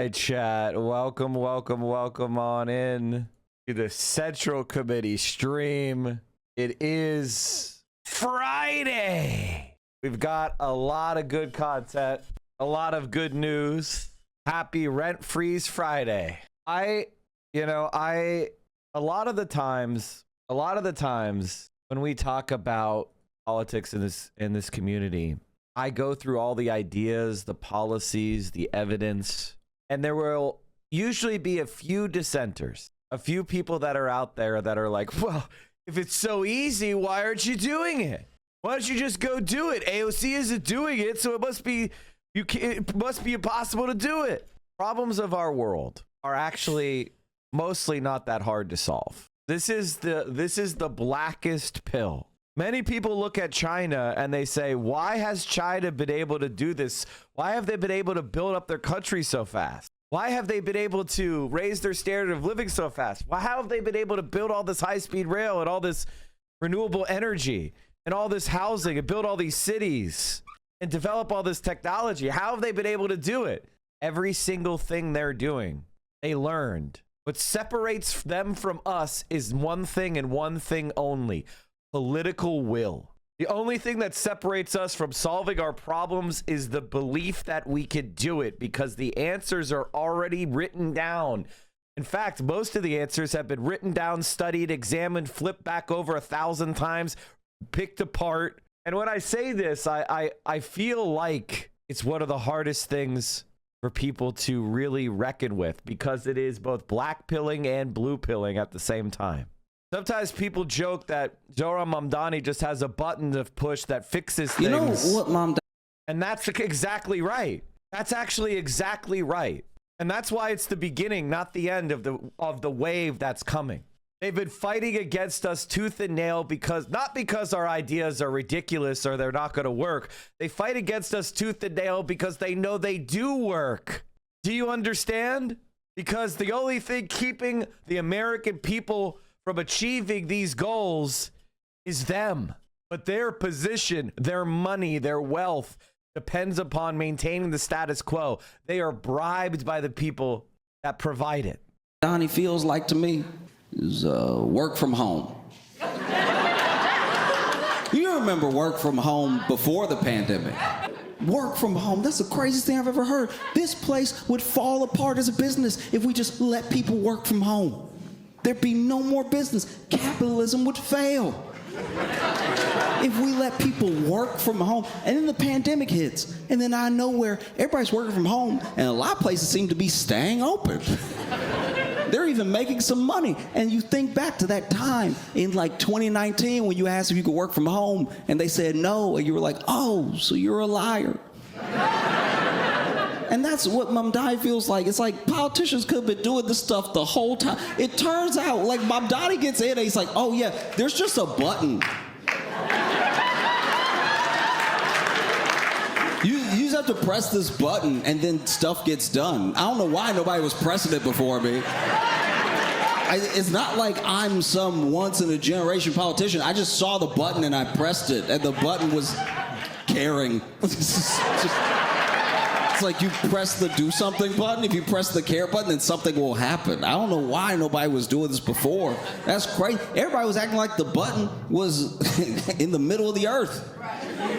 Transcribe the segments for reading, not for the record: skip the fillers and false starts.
right, chat. Welcome on in to the Central Committee stream. It is Friday. We've got a lot of good content, a lot of good news. Happy Rent Freeze Friday. A lot of the times when we talk about politics in this community, I go through all the ideas, the policies, the evidence, and there will usually be a few dissenters, a few people that are out there that are like, well, if it's so easy, why aren't you doing it? Why don't you just go do it? AOC isn't doing it, so it must be impossible to do it. Problems of our world are actually mostly not that hard to solve. This is the blackest pill. Many people look at China and they say, why has China been able to do this? Why have they been able to build up their country so fast? Why have they been able to raise their standard of living so fast? How have they been able to build all this high-speed rail and all this renewable energy and all this housing and build all these cities and develop all this technology? How have they been able to do it? Every single thing they're doing, they learned. What separates them from us is one thing and one thing only: political will. The only thing that separates us from solving our problems is the belief that we could do it, because the answers are already written down. In fact, most of the answers have been written down, studied, examined, flipped back over 1,000 times, picked apart. And when I say this, I feel like it's one of the hardest things for people to really reckon with, because it is both black pilling and blue pilling at the same time. Sometimes people joke that Zohran Mamdani just has a button to push that fixes things. You know what, Mom? And that's exactly right. That's actually exactly right. And that's why it's the beginning, not the end of the wave that's coming. They've been fighting against us tooth and nail not because our ideas are ridiculous or they're not going to work. They fight against us tooth and nail because they know they do work. Do you understand? Because the only thing keeping the American people from achieving these goals is them. But their position, their money, their wealth depends upon maintaining the status quo. They are bribed by the people that provide it. Donnie feels like to me is work from home. You remember work from home before the pandemic? Work from home, that's the craziest thing I've ever heard. This place would fall apart as a business if we just let people work from home. There'd be no more business. Capitalism would fail if we let people work from home. And then the pandemic hits, and then out of nowhere, everybody's working from home, and a lot of places seem to be staying open. They're even making some money. And you think back to that time in like 2019 when you asked if you could work from home, and they said no, and you were like, oh, so you're a liar. And that's what Mamdani feels like. It's like politicians could have been doing this stuff the whole time. It turns out, like, Mamdani gets in and he's like, oh yeah, there's just a button. You just have to press this button and then stuff gets done. I don't know why nobody was pressing it before me. It's not like I'm some once-in-a-generation politician. I just saw the button and I pressed it, and the button was caring. It's like you press the do something button. If you press the care button, then something will happen. I don't know why nobody was doing this before. That's crazy. Everybody was acting like the button was in the middle of the earth.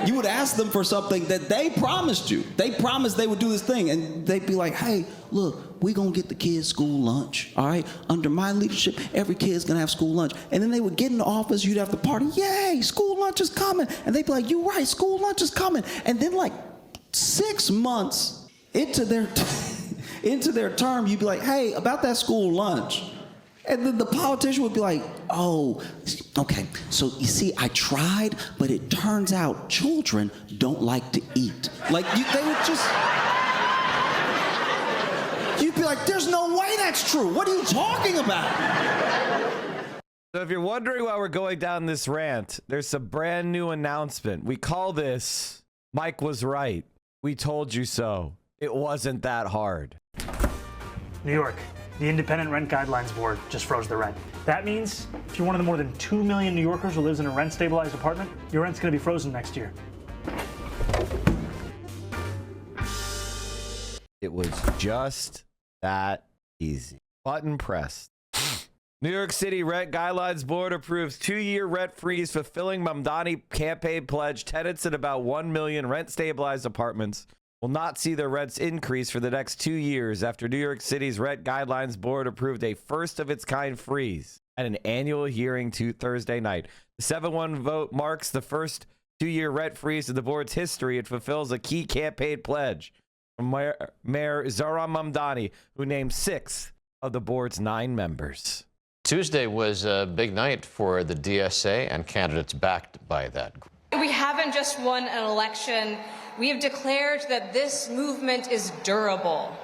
You would ask them for something that they promised you. They promised they would do this thing, and they'd be like, hey, look, we're going to get the kids school lunch, all right? Under my leadership, every kid's going to have school lunch. And then they would get in the office, you'd have the party, yay, school lunch is coming. And they'd be like, you're right, school lunch is coming. And then like 6 months into their term, you'd be like, hey, about that school lunch. And then the politician would be like, oh, okay, so you see, I tried, but it turns out children don't like to eat. Like, they would just, you'd be like, there's no way that's true. What are you talking about? So if you're wondering why we're going down this rant, there's a brand new announcement. We call this, Mike was right. We told you so. It wasn't that hard. New York. The Independent Rent Guidelines Board just froze the rent. That means if you're one of the more than 2 million New Yorkers who lives in a rent-stabilized apartment, your rent's going to be frozen next year. It was just that easy. Button pressed. New York City Rent Guidelines Board approves 2-year rent freeze, fulfilling Mamdani campaign pledge. Tenants in about 1 million rent-stabilized apartments will not see their rents increase for the next 2 years after New York City's Rent Guidelines Board approved a first-of-its-kind freeze at an annual hearing Thursday night. The 7-1 vote marks the first 2-year rent freeze in the board's history. It fulfills a key campaign pledge from Mayor Zohran Mamdani, who named 6 of the board's 9 members. Tuesday was a big night for the DSA and candidates backed by that group. We haven't just won an election. We have declared that this movement is durable.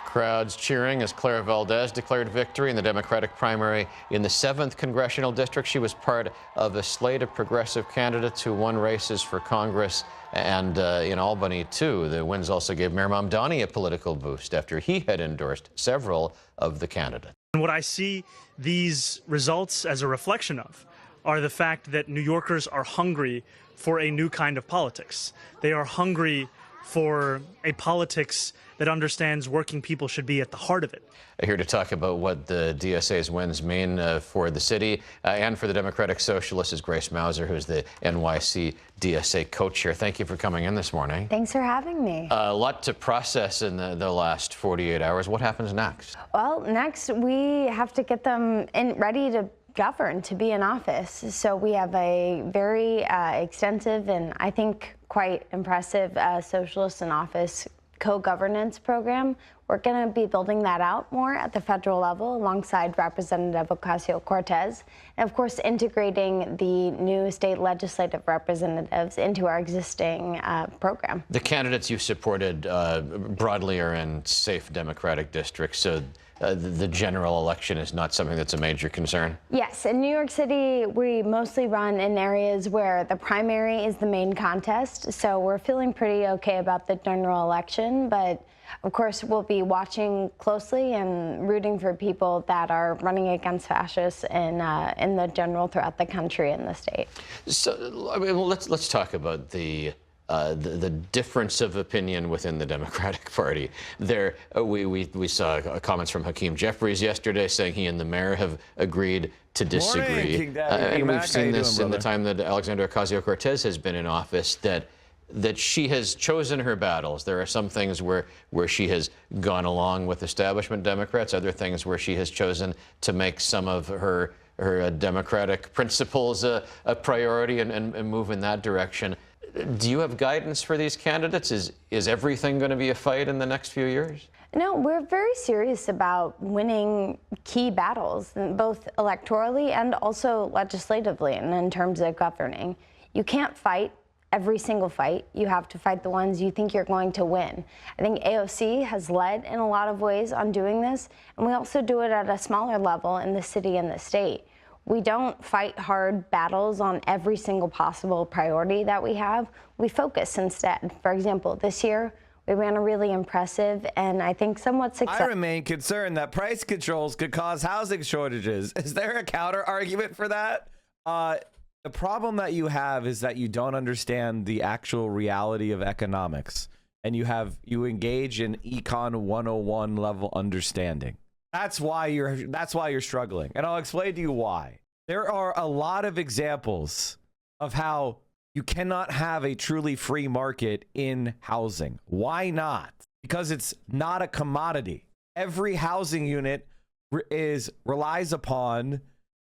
Crowds cheering as Clara Valdez declared victory in the Democratic primary in the 7th Congressional District. She was part of a slate of progressive candidates who won races for Congress and in Albany, too. The wins also gave Mayor Mamdani a political boost after he had endorsed several of the candidates. And what I see these results as a reflection of are the fact that New Yorkers are hungry for a new kind of politics. They are hungry for a politics that understands working people should be at the heart of it. Here to talk about what the DSA's wins mean for the city and for the Democratic Socialists is Grace Mauser, who's the NYC DSA co-chair. Thank you for coming in this morning. Thanks for having me. A lot to process in the last 48 hours. What happens next? Well, next we have to get them ready to govern, to be in office. So we have a very extensive and I think quite impressive Socialists in Office co-governance program. We're going to be building that out more at the federal level alongside Representative Ocasio-Cortez, and of course integrating the new state legislative representatives into our existing program. The candidates you supported broadly are in safe Democratic districts, so the general election is not something that's a major concern? Yes, in New York City, we mostly run in areas where the primary is the main contest, so we're feeling pretty okay about the general election, but of course, we'll be watching closely and rooting for people that are running against fascists in the general throughout the country and the state. So, I mean, let's talk about the difference of opinion within the Democratic Party. There, we saw comments from Hakeem Jeffries yesterday saying he and the mayor have agreed to disagree. Morning, Daddy. And Mac, we've seen this doing, in the time that Alexandria Ocasio-Cortez has been in office, that she has chosen her battles. There are some things where she has gone along with establishment Democrats, other things where she has chosen to make some of her Democratic principles a priority and move in that direction. Do you have guidance for these candidates? Is everything going to be a fight in the next few years? No, we're very serious about winning key battles, both electorally and also legislatively and in terms of governing. You can't fight every single fight. You have to fight the ones you think you're going to win. I think AOC has led in a lot of ways on doing this, and we also do it at a smaller level in the city and the state. We don't fight hard battles on every single possible priority that we have. We focus instead. For example, this year, we ran a really impressive and I think somewhat successful. I remain concerned that price controls could cause housing shortages. Is there a counter argument for that? The problem that you have is that you don't understand the actual reality of economics, and you engage in Econ 101 level understanding. That's why you're struggling, and I'll explain to you why. There are a lot of examples of how you cannot have a truly free market in housing. Why not? Because it's not a commodity. Every housing unit relies upon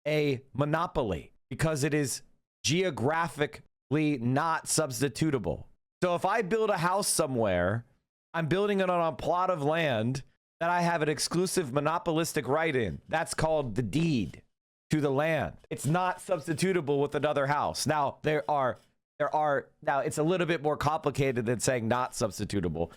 a monopoly because it is geographically not substitutable. So if I build a house somewhere, I'm building it on a plot of land that I have an exclusive monopolistic right in. That's called the deed to the land. It's not substitutable with another house. Now, now it's a little bit more complicated than saying not substitutable.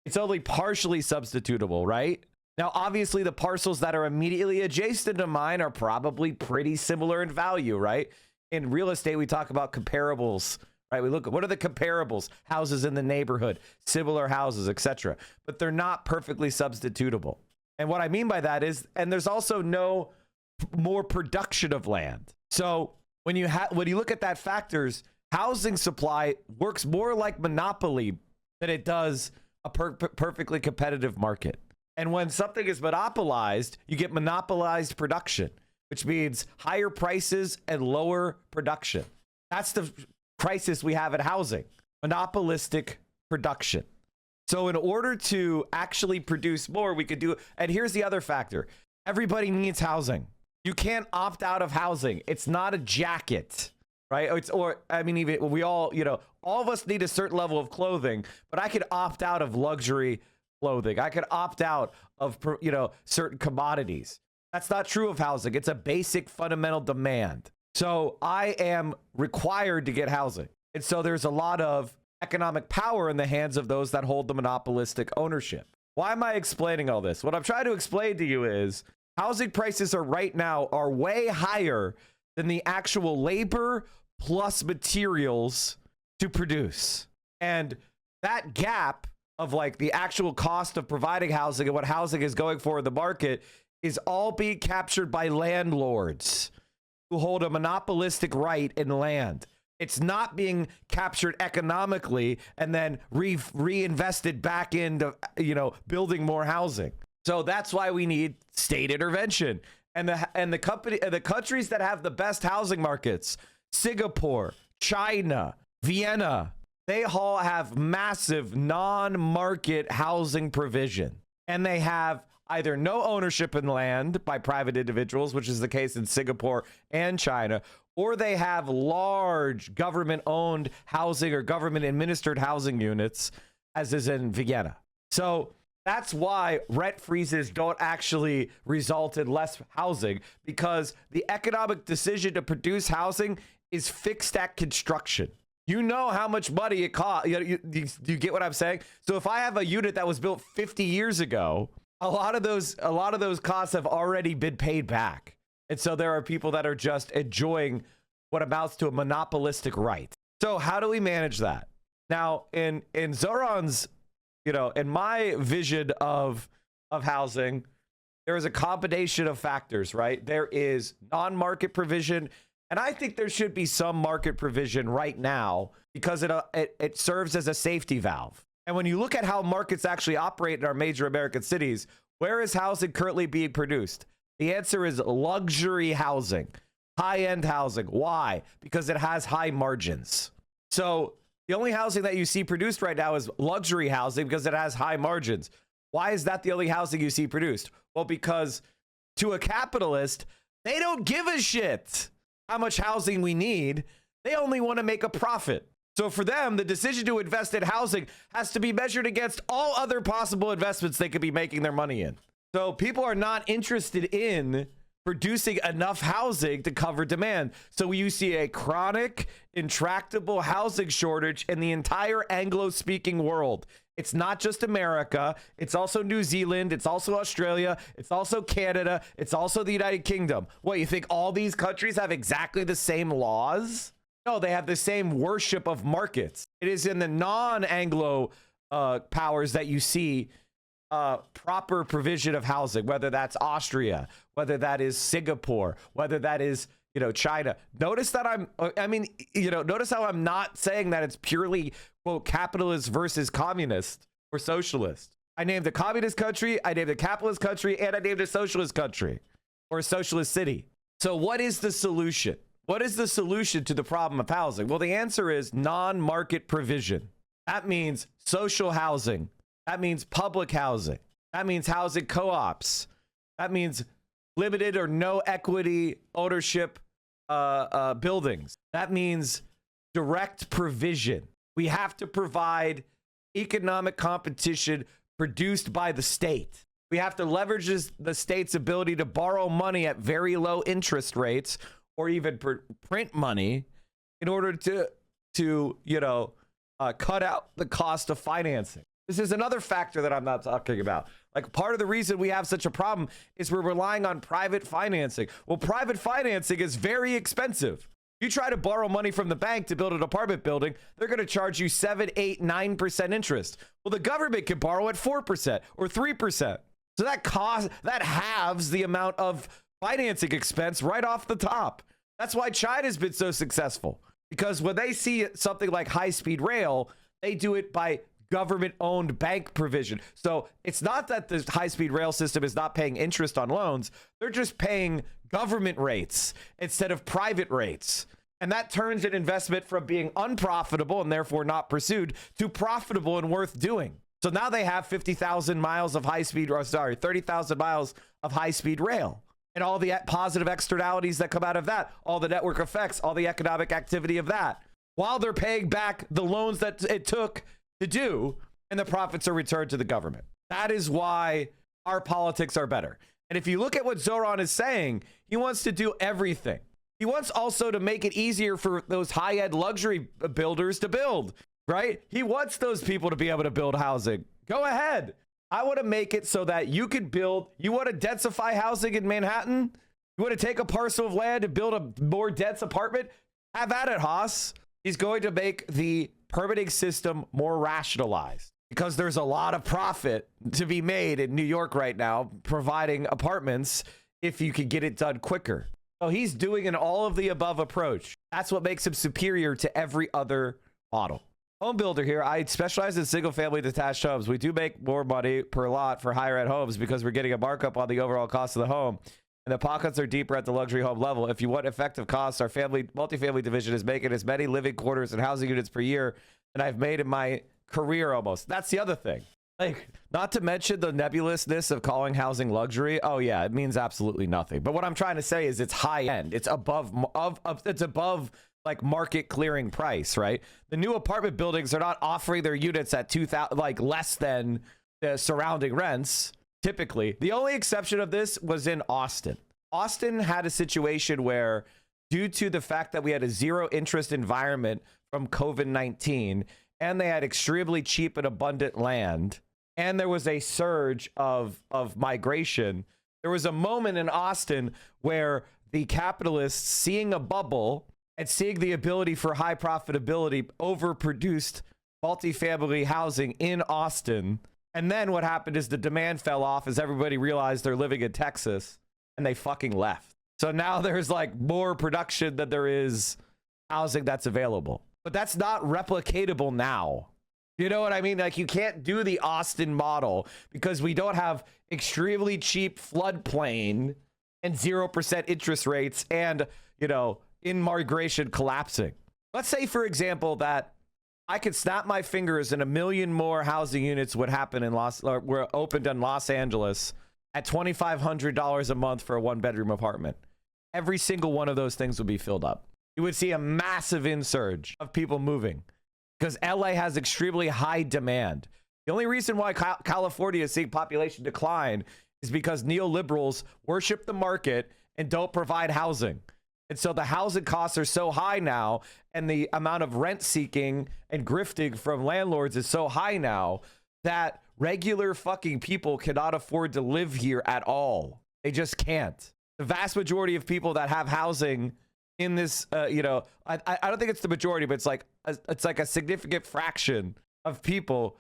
It's only partially substitutable, right? Now, obviously, the parcels that are immediately adjacent to mine are probably pretty similar in value, right? In real estate, we talk about comparables, right? We look at what are the comparables, houses in the neighborhood, similar houses, etc. But they're not perfectly substitutable. And what I mean by that is, and there's also no more production of land. So when you look at that factors, housing supply works more like monopoly than it does a perfectly competitive market. And when something is monopolized, you get monopolized production, which means higher prices and lower production. That's the crisis we have in housing, monopolistic production. So in order to actually produce more, we could do, and here's the other factor. Everybody needs housing. You can't opt out of housing. It's not a jacket, right? Even we all, all of us need a certain level of clothing, but I could opt out of luxury clothing. I could opt out of, certain commodities. That's not true of housing. It's a basic fundamental demand. So I am required to get housing. And so there's a lot of economic power in the hands of those that hold the monopolistic ownership. Why am I explaining all this? What I'm trying to explain to you is housing prices are way higher than the actual labor plus materials to produce. And that gap of like the actual cost of providing housing and what housing is going for in the market is all being captured by landlords who hold a monopolistic right in land. It's not being captured economically and then reinvested back into, building more housing. So that's why we need state intervention. And the countries that have the best housing markets, Singapore, China, Vienna, they all have massive non-market housing provision. And they have either no ownership in land by private individuals, which is the case in Singapore and China, or they have large government-owned housing or government-administered housing units, as is in Vienna. So that's why rent freezes don't actually result in less housing, because the economic decision to produce housing is fixed at construction. You know how much money it costs. You get what I'm saying? So if I have a unit that was built 50 years ago, a lot of those costs have already been paid back. And so there are people that are just enjoying what amounts to a monopolistic right. So how do we manage that? Now, in Zohran's, in my vision of housing, there is a combination of factors, right? There is non-market provision, and I think there should be some market provision right now because it serves as a safety valve. And when you look at how markets actually operate in our major American cities, where is housing currently being produced? The answer is luxury housing, high-end housing. Why? Because it has high margins. So the only housing that you see produced right now is luxury housing because it has high margins. Why is that the only housing you see produced? Well, because to a capitalist, they don't give a shit how much housing we need. They only want to make a profit. So for them, the decision to invest in housing has to be measured against all other possible investments they could be making their money in. So people are not interested in producing enough housing to cover demand. So you see a chronic, intractable housing shortage in the entire Anglo-speaking world. It's not just America. It's also New Zealand. It's also Australia. It's also Canada. It's also the United Kingdom. What, you think all these countries have exactly the same laws? No, they have the same worship of markets. It is in the non-Anglo powers that you see proper provision of housing, whether that's Austria, whether that is Singapore, whether that is, China. Notice that notice how I'm not saying that it's purely, quote, capitalist versus communist or socialist. I named a communist country, I named a capitalist country, and I named a socialist country or a socialist city. So what is the solution? What is the solution to the problem of housing? Well, the answer is non-market provision. That means social housing. That means public housing. That means housing co-ops. That means limited or no equity ownership buildings. That means direct provision. We have to provide economic competition produced by the state. We have to leverage the state's ability to borrow money at very low interest rates or even print money in order to cut out the cost of financing. This is another factor that I'm not talking about. Like, part of the reason we have such a problem is we're relying on private financing. Well, private financing is very expensive. You try to borrow money from the bank to build an apartment building, they're going to charge you 7, 8, 9% interest. Well, the government can borrow at 4% or 3%. So that halves the amount of financing expense right off the top. That's why China's been so successful, because when they see something like high-speed rail, they do it by government-owned bank provision. So it's not that the high-speed rail system is not paying interest on loans. They're just paying government rates instead of private rates. And that turns an investment from being unprofitable and therefore not pursued to profitable and worth doing. So now they have 50,000 miles of high-speed, or sorry, 30,000 miles of high-speed rail. And all the positive externalities that come out of that, all the network effects, all the economic activity of that, while they're paying back the loans that it took to do, and the profits are returned to the government. That is why our politics are better. And if you look at what Zohran is saying, he wants to do everything. He wants also to make it easier for those high-end luxury builders to build, right? He wants those people to be able to build housing. Go ahead. I want to make it so that you could build, you want to densify housing in Manhattan? You want to take a parcel of land and build a more dense apartment? Have at it, Haas. He's going to make the permitting system more rationalized because there's a lot of profit to be made in New York right now, providing apartments if you could get it done quicker. So he's doing an all of the above approach. That's what makes him superior to every other model. Home builder here. I specialize in single family detached homes. We do make more money per lot for higher end homes because we're getting a markup on the overall cost of the home. And the pockets are deeper at the luxury home level. If you want effective costs, our multifamily division is making as many living quarters and housing units per year than I've made in my career almost. That's the other thing. Like, not to mention the nebulousness of calling housing luxury. Oh yeah, it means absolutely nothing. But what I'm trying to say is it's high end. It's above like market clearing price, right? The new apartment buildings are not offering their units at 2,000, like less than the surrounding rents. Typically, the only exception of this was in Austin. Austin had a situation where, due to the fact that we had a zero interest environment from COVID-19, and they had extremely cheap and abundant land, and there was a surge of migration, there was a moment in Austin where the capitalists, seeing a bubble and seeing the ability for high profitability, overproduced multifamily housing in Austin. And then what happened is the demand fell off as everybody realized they're living in Texas, and they fucking left. So now there's like more production than there is housing that's available. But that's not replicatable now. You know what I mean? Like, you can't do the Austin model because we don't have extremely cheap floodplain and 0% interest rates and, you know, in-migration collapsing. Let's say, for example, that I could snap my fingers and 1 million more housing units would happen were opened in Los Angeles at $2,500 a month for a 1-bedroom apartment. Every single one of those things would be filled up. You would see a massive insurge of people moving because LA has extremely high demand. The only reason why California is seeing population decline is because neoliberals worship the market and don't provide housing. And so the housing costs are so high now, and the amount of rent seeking and grifting from landlords is so high now that regular fucking people cannot afford to live here at all. They just can't. The vast majority of people that have housing in this, I don't think it's the majority, but it's like a significant fraction of people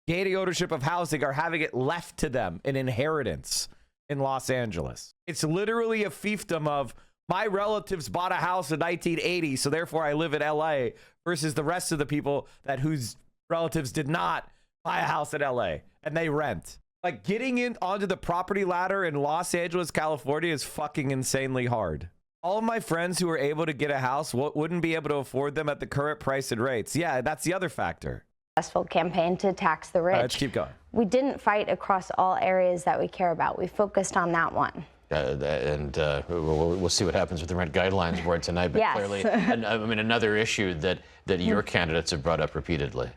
gaining ownership of housing are having it left to them in inheritance in Los Angeles. It's literally a fiefdom of, my relatives bought a house in 1980, so therefore I live in LA, versus the rest of the people whose relatives did not buy a house in LA and they rent. Like, getting in onto the property ladder in Los Angeles, California is fucking insanely hard. All of my friends who are able to get a house wouldn't be able to afford them at the current price and rates. Yeah, that's the other factor. Successful campaign to tax the rich. Let's keep going. We didn't fight across all areas that we care about. We focused on that one. We'll see what happens with the Rent Guidelines Board tonight. But yes. Clearly, another issue that your candidates have brought up repeatedly.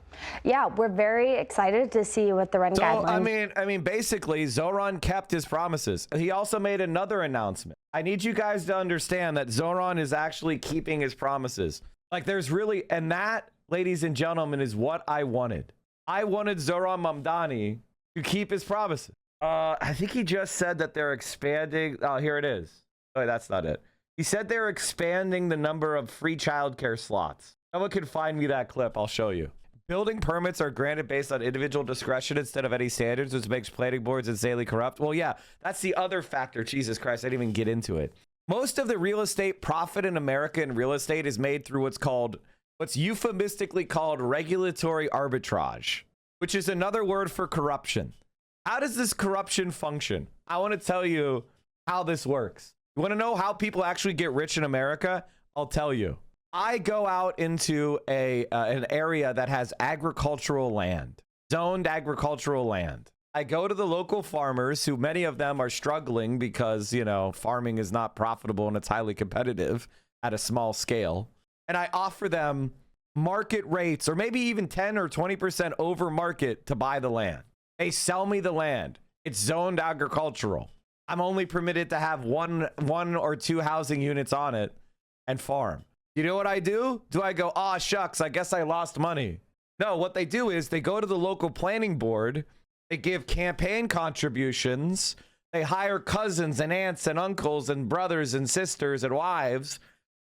Yeah, we're very excited to see what the Rent Guidelines. I mean, basically, Zohran kept his promises. He also made another announcement. I need you guys to understand that Zohran is actually keeping his promises. Like, there's really, and that, ladies and gentlemen, is what I wanted. I wanted Zohran Mamdani to keep his promises. I think he just said that they're expanding. Oh, here it is. Oh, that's not it. He said they're expanding the number of free childcare slots. Someone can find me that clip. I'll show you. Building permits are granted based on individual discretion instead of any standards, which makes planning boards insanely corrupt. Well, yeah, that's the other factor. Jesus Christ, I didn't even get into it. Most of the real estate profit in America in real estate is made through what's euphemistically called regulatory arbitrage, which is another word for corruption. How does this corruption function? I want to tell you how this works. You want to know how people actually get rich in America? I'll tell you. I go out into an area that has agricultural land, zoned agricultural land. I go to the local farmers, who many of them are struggling because, you know, farming is not profitable and it's highly competitive at a small scale. And I offer them market rates, or maybe even 10 or 20% over market, to buy the land. They sell me the land. It's zoned agricultural. I'm only permitted to have one or two housing units on it and farm. You know what I do? Do I go, "Aw, shucks, I guess I lost money"? No, what they do is they go to the local planning board. They give campaign contributions. They hire cousins and aunts and uncles and brothers and sisters and wives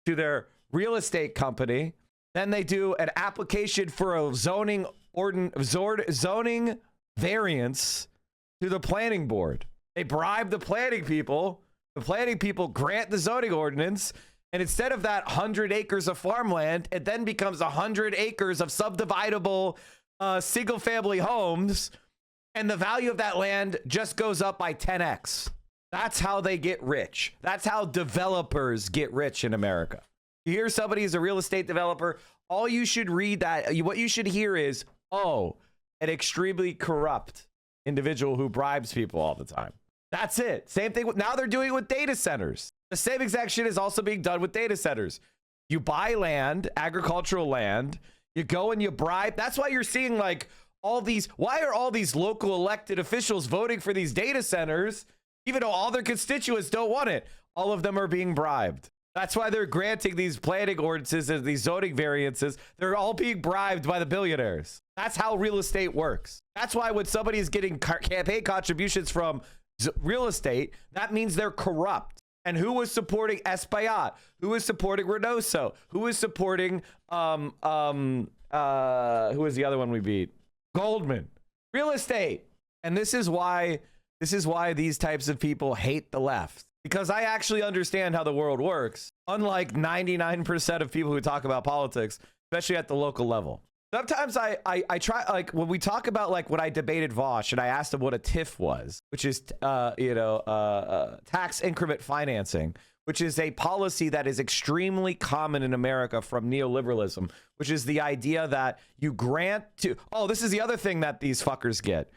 to their real estate company. Then they do an application for a zoning variance to the planning board. They bribe the planning people. The planning people grant the zoning ordinance. And instead of that 100 acres of farmland, it then becomes 100 acres of subdividable single family homes. And the value of that land just goes up by 10x. That's how they get rich. That's how developers get rich in America. You hear somebody is a real estate developer, all you should read what you should hear is, oh, an extremely corrupt individual who bribes people all the time. That's it. Same thing. Now they're doing it with data centers. The same exact shit is also being done with data centers. You buy land, agricultural land, you go and you bribe. That's why you're seeing like all these. Why are all these local elected officials voting for these data centers, even though all their constituents don't want it? All of them are being bribed. That's why they're granting these planning ordinances and these zoning variances. They're all being bribed by the billionaires. That's how real estate works. That's why when somebody is getting campaign contributions from real estate, that means they're corrupt. And who was supporting Espaillat? Who was supporting Reynoso? Who was supporting who was the other one we beat? Goldman. Real estate. And this is why these types of people hate the left. Because I actually understand how the world works, unlike 99% of people who talk about politics, especially at the local level. Sometimes I try, like when we talk about, like when I debated Vosh and I asked him what a TIF was, which is, tax increment financing, which is a policy that is extremely common in America from neoliberalism, which is the idea that you grant to, this is the other thing that these fuckers get.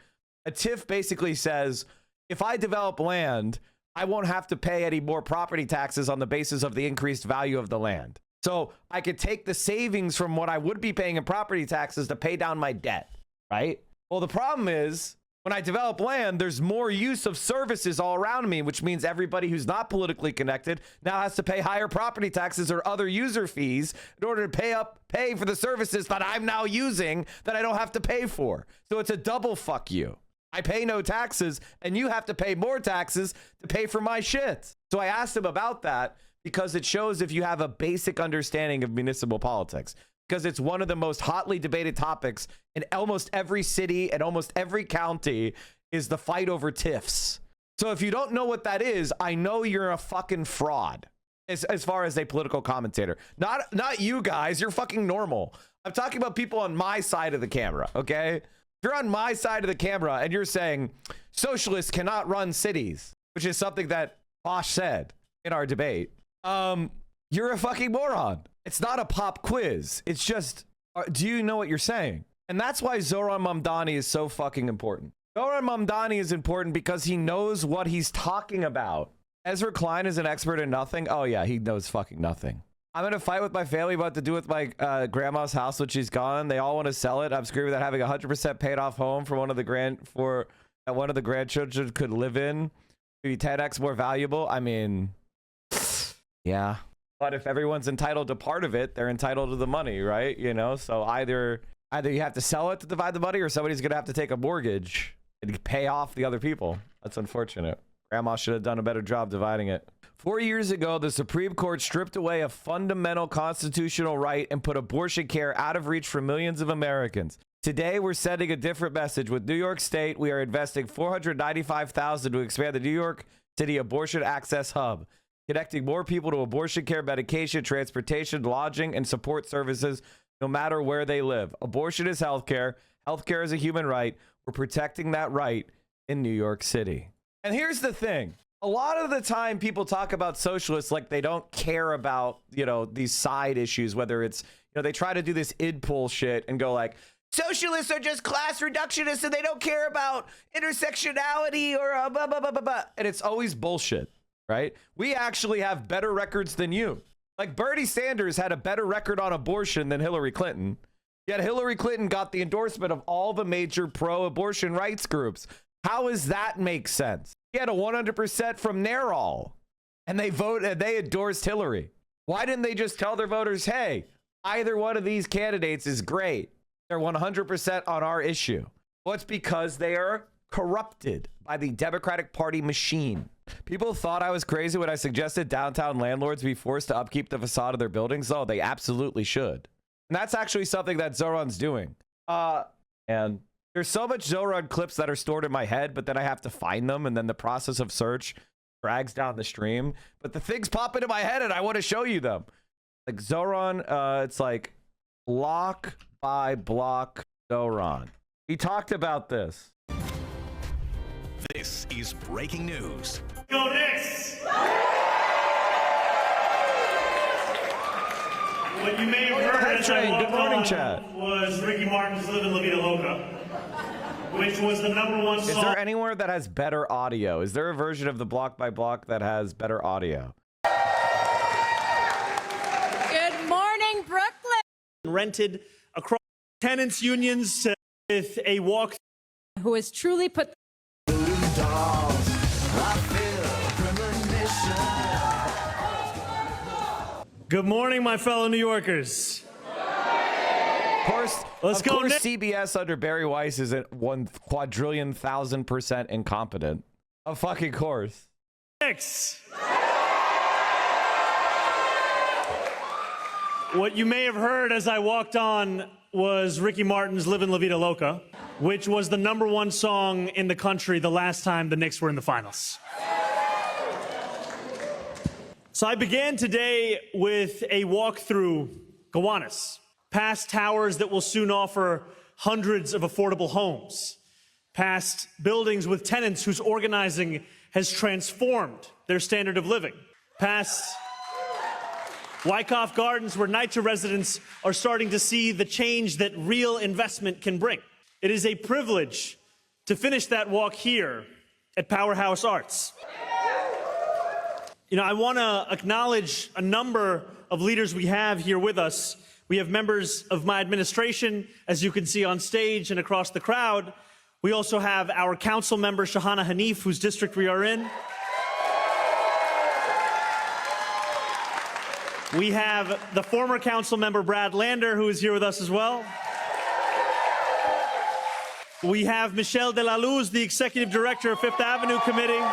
A TIF basically says, if I develop land, I won't have to pay any more property taxes on the basis of the increased value of the land. So I could take the savings from what I would be paying in property taxes to pay down my debt, right? Well, the problem is when I develop land, there's more use of services all around me, which means everybody who's not politically connected now has to pay higher property taxes or other user fees in order to pay for the services that I'm now using that I don't have to pay for. So it's a double fuck you. I pay no taxes and you have to pay more taxes to pay for my shit. So I asked him about that because it shows if you have a basic understanding of municipal politics, because it's one of the most hotly debated topics in almost every city and almost every county is the fight over TIFs. So if you don't know what that is, I know you're a fucking fraud as far as a political commentator. Not you guys, you're fucking normal. I'm talking about people on my side of the camera, okay? If you're on my side of the camera and you're saying socialists cannot run cities, which is something that Bosch said in our debate, you're a fucking moron. It's not a pop quiz. It's just, do you know what you're saying? And that's why Zohran Mamdani is so fucking important. Zohran Mamdani is important because he knows what he's talking about. Ezra Klein is an expert in nothing. Oh yeah, he knows fucking nothing. I'm in a fight with my family about to do with my grandma's house when she's gone. They all want to sell it. I'm screaming that having a 100% paid off home for one of the grandchildren could live in to be 10x more valuable. I mean, yeah. But if everyone's entitled to part of it, they're entitled to the money, right? You know, so either you have to sell it to divide the money, or somebody's gonna have to take a mortgage and pay off the other people. That's unfortunate. Grandma should have done a better job dividing it. 4 years ago, the Supreme Court stripped away a fundamental constitutional right and put abortion care out of reach for millions of Americans. Today, we're sending a different message. With New York State, we are investing $495,000 to expand the New York City Abortion Access Hub, connecting more people to abortion care, medication, transportation, lodging, and support services no matter where they live. Abortion is healthcare. Healthcare is a human right. We're protecting that right in New York City. And here's the thing. A lot of the time people talk about socialists like they don't care about, these side issues, whether it's, they try to do this id pull shit and go like, socialists are just class reductionists and they don't care about intersectionality or blah, blah, blah, blah, blah. And it's always bullshit, right? We actually have better records than you. Like Bernie Sanders had a better record on abortion than Hillary Clinton. Yet Hillary Clinton got the endorsement of all the major pro-abortion rights groups. How does that make sense? He had a 100% from NARAL, and they endorsed Hillary. Why didn't they just tell their voters, hey, either one of these candidates is great. They're 100% on our issue. Well, it's because they are corrupted by the Democratic Party machine. People thought I was crazy when I suggested downtown landlords be forced to upkeep the facade of their buildings. Oh, they absolutely should. And that's actually something that Zohran's doing. And there's so much Zohran clips that are stored in my head, but then I have to find them, and then the process of search drags down the stream. But the things pop into my head, and I want to show you them. Like Zohran, it's like block by block Zohran. He talked about this. This is breaking news. Go next. What you may have heard as I walked Good morning, on chat. was Ricky Martin's "Livin' La Vida Loca," which was the #1 song. Is there anywhere that has better audio? Is there a version of the block by block that has better audio? Good morning, Brooklyn. Rented across tenants unions with a walk. Who has truly put Good morning, my fellow New Yorkers. Of course, Let's go next. CBS under Barry Weiss is at 1,000,000,000% incompetent. Of fucking course. Next. What you may have heard as I walked on was Ricky Martin's "Livin' La Vida Loca," which was the #1 song in the country the last time the Knicks were in the finals. So I began today with a walk through Gowanus, past towers that will soon offer hundreds of affordable homes, past buildings with tenants whose organizing has transformed their standard of living, past Wyckoff Gardens where NYCHA residents are starting to see the change that real investment can bring. It is a privilege to finish that walk here at Powerhouse Arts. I want to acknowledge a number of leaders we have here with us. We have members of my administration, as you can see on stage and across the crowd. We also have our council member, Shahana Hanif, whose district we are in. We have the former council member, Brad Lander, who is here with us as well. We have Michelle De La Luz, the executive director of Fifth Avenue Committee.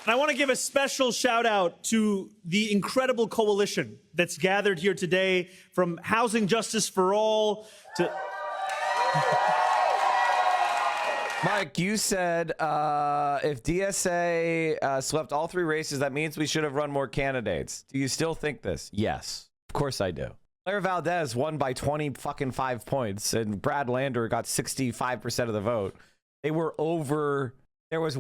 And I want to give a special shout out to the incredible coalition that's gathered here today, from Housing Justice for All to... Mike, you said if DSA swept all 3 races, that means we should have run more candidates. Do you still think this? Yes. Of course I do. Claire Valdez won by 25 points, and Brad Lander got 65% of the vote. They were over... There was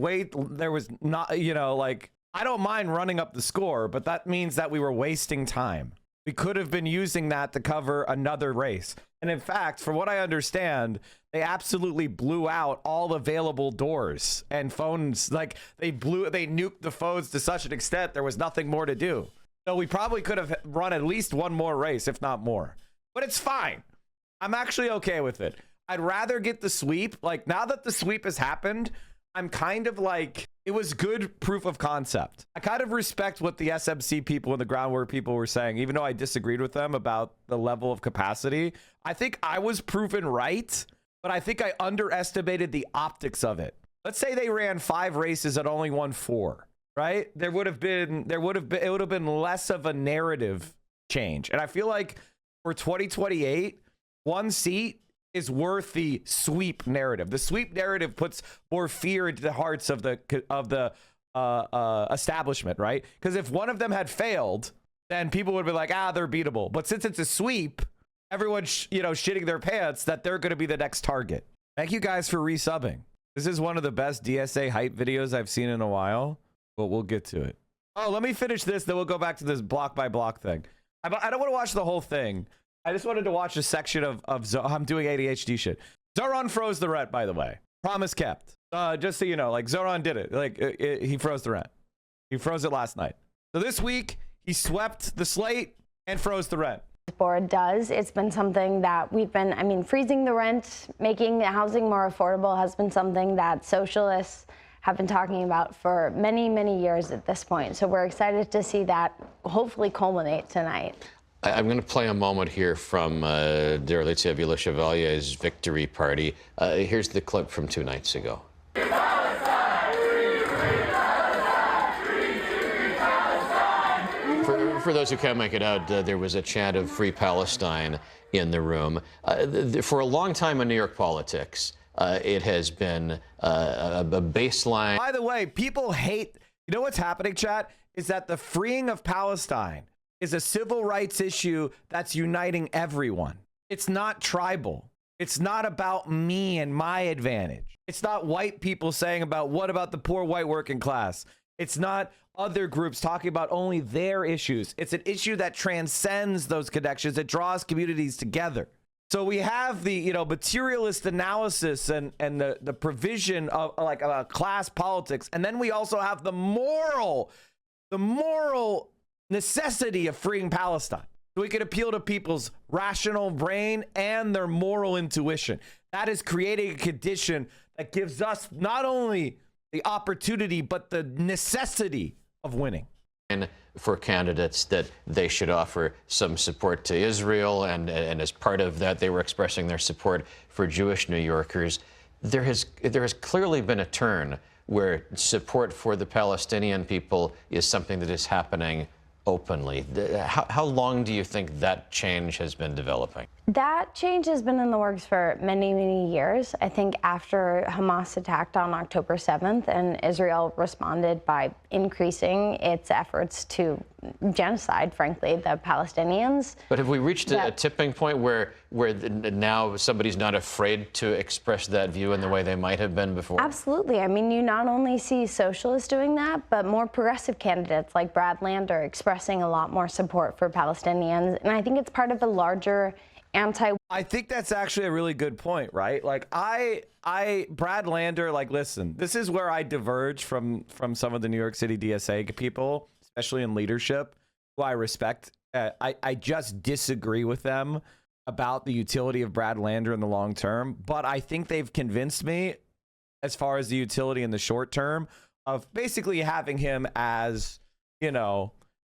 not, I don't mind running up the score, but that means that we were wasting time. We could have been using that to cover another race. And in fact, from what I understand, they absolutely blew out all available doors and phones. Like they nuked the phones to such an extent there was nothing more to do. So we probably could have run at least one more race, if not more. But it's fine. I'm actually okay with it. I'd rather get the sweep. Like now that the sweep has happened, I'm kind of like, it was good proof of concept. I kind of respect what the SMC people and the groundwork people were saying, even though I disagreed with them about the level of capacity. I think I was proven right, but I think I underestimated the optics of it. Let's say they ran 5 races and only won 4, right? It would have been less of a narrative change. And I feel like for 2028, 1 seat is worth the sweep narrative. The sweep narrative puts more fear into the hearts of the establishment, right? Because if one of them had failed, then people would be like, they're beatable. But since it's a sweep, everyone's, shitting their pants that they're going to be the next target. Thank you guys for resubbing. This is one of the best DSA hype videos I've seen in a while, but we'll get to it. Oh, let me finish this, then we'll go back to this block by block thing. I don't want to watch the whole thing. I just wanted to watch a section of I'm doing ADHD shit. Zohran froze the rent, by the way. Promise kept. Just so you know, like Zohran did it. He froze the rent. He froze it last night. So this week, he swept the slate and froze the rent. Board does. It's been something that we've been, freezing the rent, making housing more affordable has been something that socialists have been talking about for many, many years at this point. So we're excited to see that hopefully culminate tonight. I'm going to play a moment here from Derelicia Villachevalier's victory party. Here's the clip from 2 nights ago. For those who can't make it out, there was a chant of Free Palestine in the room. For a long time in New York politics, it has been a baseline. By the way, people hate, you know what's happening, chat? Is that the freeing of Palestine is a civil rights issue that's uniting everyone. It's not tribal. It's not about me and my advantage. It's not white people saying about what about the poor white working class. It's not other groups talking about only their issues. It's an issue that transcends those connections. It draws communities together. So we have the materialist analysis and the provision of class politics, and then we also have the moral necessity of freeing Palestine. So we can appeal to people's rational brain and their moral intuition. That is creating a condition that gives us not only the opportunity, but the necessity of winning. And for candidates that they should offer some support to Israel, and as part of that, they were expressing their support for Jewish New Yorkers. There has clearly been a turn where support for the Palestinian people is something that is happening openly. How long do you think that change has been developing? That change has been in the works for many, many years. I think after Hamas attacked on October 7th and Israel responded by increasing its efforts to genocide, frankly, the Palestinians. But have we reached a tipping point where now somebody's not afraid to express that view in the way they might have been before? Absolutely. I mean, you not only see socialists doing that, but more progressive candidates like Brad Lander expressing a lot more support for Palestinians. And I think it's part of a larger I think that's actually a really good point, right? Like Brad Lander, listen, this is where I diverge from some of the New York City DSA people, especially in leadership, who I respect. I just disagree with them about the utility of Brad Lander in the long term, but I think they've convinced me as far as the utility in the short term of basically having him as,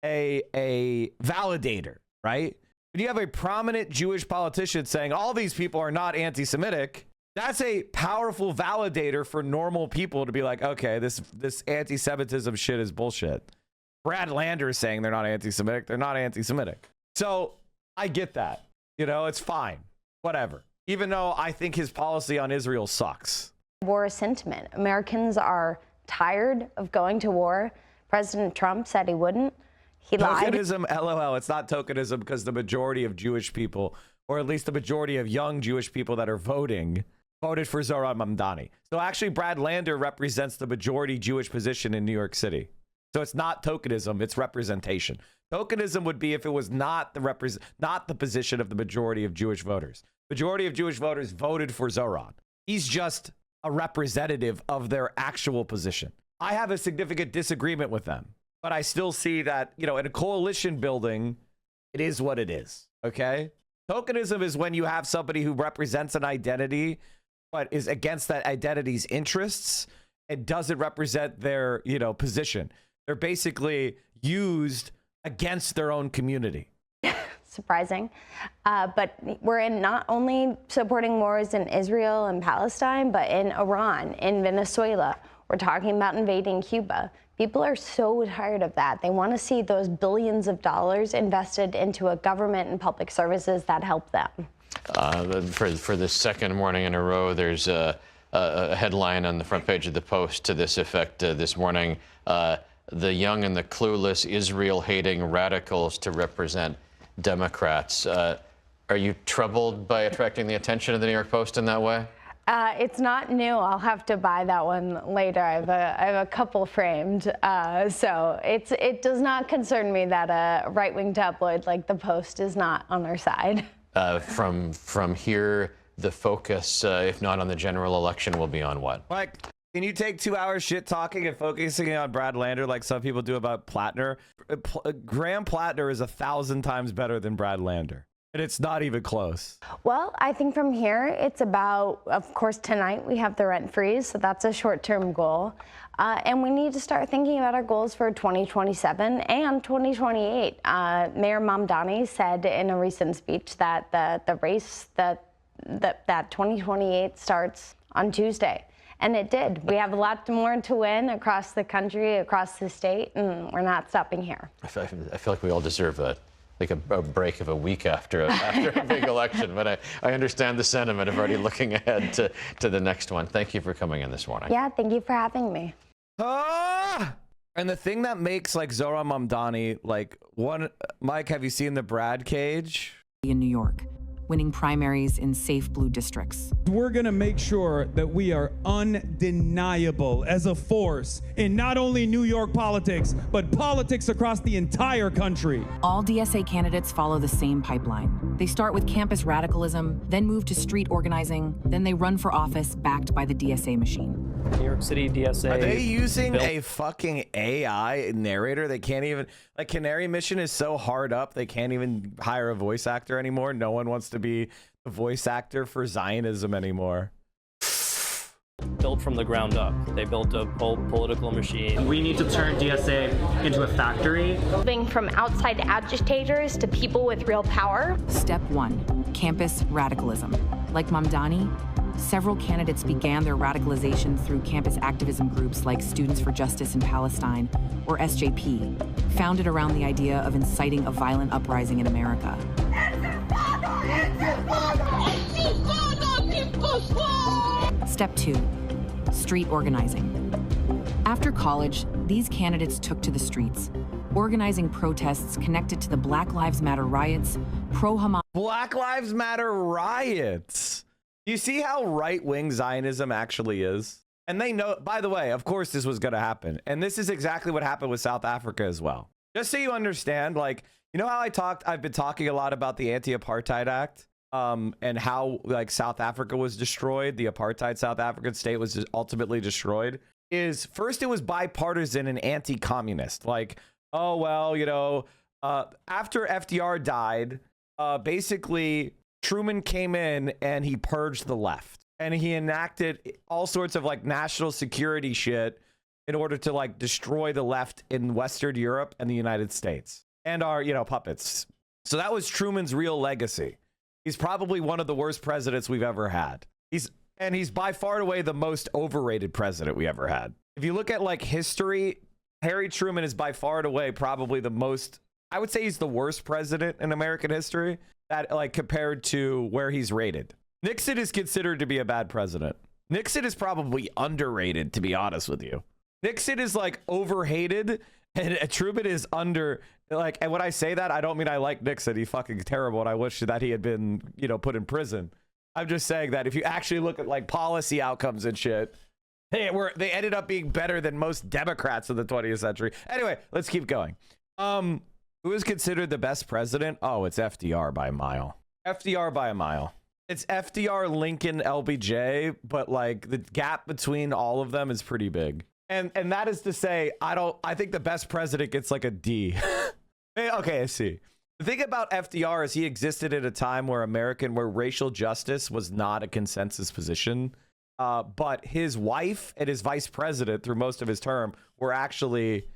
a validator, right? When you have a prominent Jewish politician saying all these people are not anti-Semitic, that's a powerful validator for normal people to be like, okay, this anti-Semitism shit is bullshit. Brad Lander is saying they're not anti-Semitic. They're not anti-Semitic. So I get that. It's fine. Whatever. Even though I think his policy on Israel sucks. War sentiment. Americans are tired of going to war. President Trump said he wouldn't. He lied. Tokenism, LOL. It's not tokenism because the majority of Jewish people, or at least the majority of young Jewish people that are voted for Zohran Mamdani. So actually, Brad Lander represents the majority Jewish position in New York City. So it's not tokenism, it's representation. Tokenism would be if it was not the position of the majority of Jewish voters. Majority of Jewish voters voted for Zohran. He's just a representative of their actual position. I have a significant disagreement with them. But I still see that, in a coalition building, it is what it is, okay? Tokenism is when you have somebody who represents an identity, but is against that identity's interests and doesn't represent their, position. They're basically used against their own community. Surprising. But we're not only supporting wars in Israel and Palestine, but in Iran, in Venezuela. We're talking about invading Cuba. People are so tired of that. They want to see those billions of dollars invested into a government and public services that help them. For the second morning in a row, there's a headline on the front page of the Post to this effect this morning. The young and the clueless Israel-hating radicals to represent Democrats. Are Are you troubled by attracting the attention of the New York Post in that way? It's not new. I'll have to buy that one later. I have a couple framed. So it does not concern me that a right-wing tabloid like the Post is not on our side. From here, the focus, if not on the general election, will be on what? Mike, can you take 2 hours shit talking and focusing on Brad Lander like some people do about Plattner? Graham Plattner is 1,000 times better than Brad Lander. And it's not even close. Well, I think from here, it's about, of course, tonight we have the rent freeze, so that's a short-term goal. And we need to start thinking about our goals for 2027 and 2028. Mayor Mamdani said in a recent speech that the race, that 2028 starts on Tuesday. And it did. We have a lot more to win across the country, across the state, and we're not stopping here. I feel like we all deserve a break of a week after a big election, but I understand the sentiment of already looking ahead to the next one. Thank you for coming in this morning. Yeah, thank you for having me. And the thing that makes like Zohran Mamdani like one, Mike, have you seen the Brad cage? In New York, winning primaries in safe blue districts. We're going to make sure that we are undeniable as a force in not only New York politics, but politics across the entire country. All DSA candidates follow the same pipeline. They start with campus radicalism, then move to street organizing, then they run for office backed by the DSA machine. New York City DSA. Are they using a fucking AI narrator? They can't even, like, Canary Mission is so hard up, they can't even hire a voice actor anymore. No one wants to be a voice actor for Zionism anymore. Built from the ground up. They built a whole political machine. We need to turn DSA into a factory. Moving from outside agitators to people with real power. Step 1, campus radicalism. Like Mamdani, several candidates began their radicalization through campus activism groups like Students for Justice in Palestine, or SJP, founded around the idea of inciting a violent uprising in America. Step 2, street organizing. After college, these candidates took to the streets, organizing protests connected to the Black Lives Matter riots, pro-Hamas. Black Lives Matter riots. You see how right-wing Zionism actually is? And they know, by the way, of course this was going to happen. And this is exactly what happened with South Africa as well. Just so you understand, like, you know how I've been talking a lot about the Anti-Apartheid Act, and how like South Africa was destroyed, the apartheid South African state was ultimately destroyed. Is first it was bipartisan and anti-communist. Like, oh, well, you know, after FDR died, basically Truman came in and he purged the left and he enacted all sorts of like national security shit in order to like destroy the left in Western Europe and the United States and our, you know, puppets. So that was Truman's real legacy. He's probably one of the worst presidents we've ever had. He's by far and away the most overrated president we ever had. If you look at like history, Harry Truman is by far and away probably the most, I would say he's the worst president in American history, that like compared to where he's rated. Nixon is considered to be a bad president. Nixon is probably underrated, to be honest with you. Nixon is like overhated and Truman is under, like, and when I say that, I don't mean I like Nixon. He's fucking terrible and I wish that he had been, you know, put in prison. I'm just saying that if you actually look at like policy outcomes and shit, they ended up being better than most Democrats in the 20th century. Anyway, let's keep going. Who is considered the best president? Oh, it's FDR by a mile. FDR by a mile. It's FDR, Lincoln, LBJ, but like the gap between all of them is pretty big. And that is to say, I think the best president gets like a D. Okay, I see. The thing about FDR is he existed at a time where racial justice was not a consensus position. But his wife and his vice president through most of his term were actually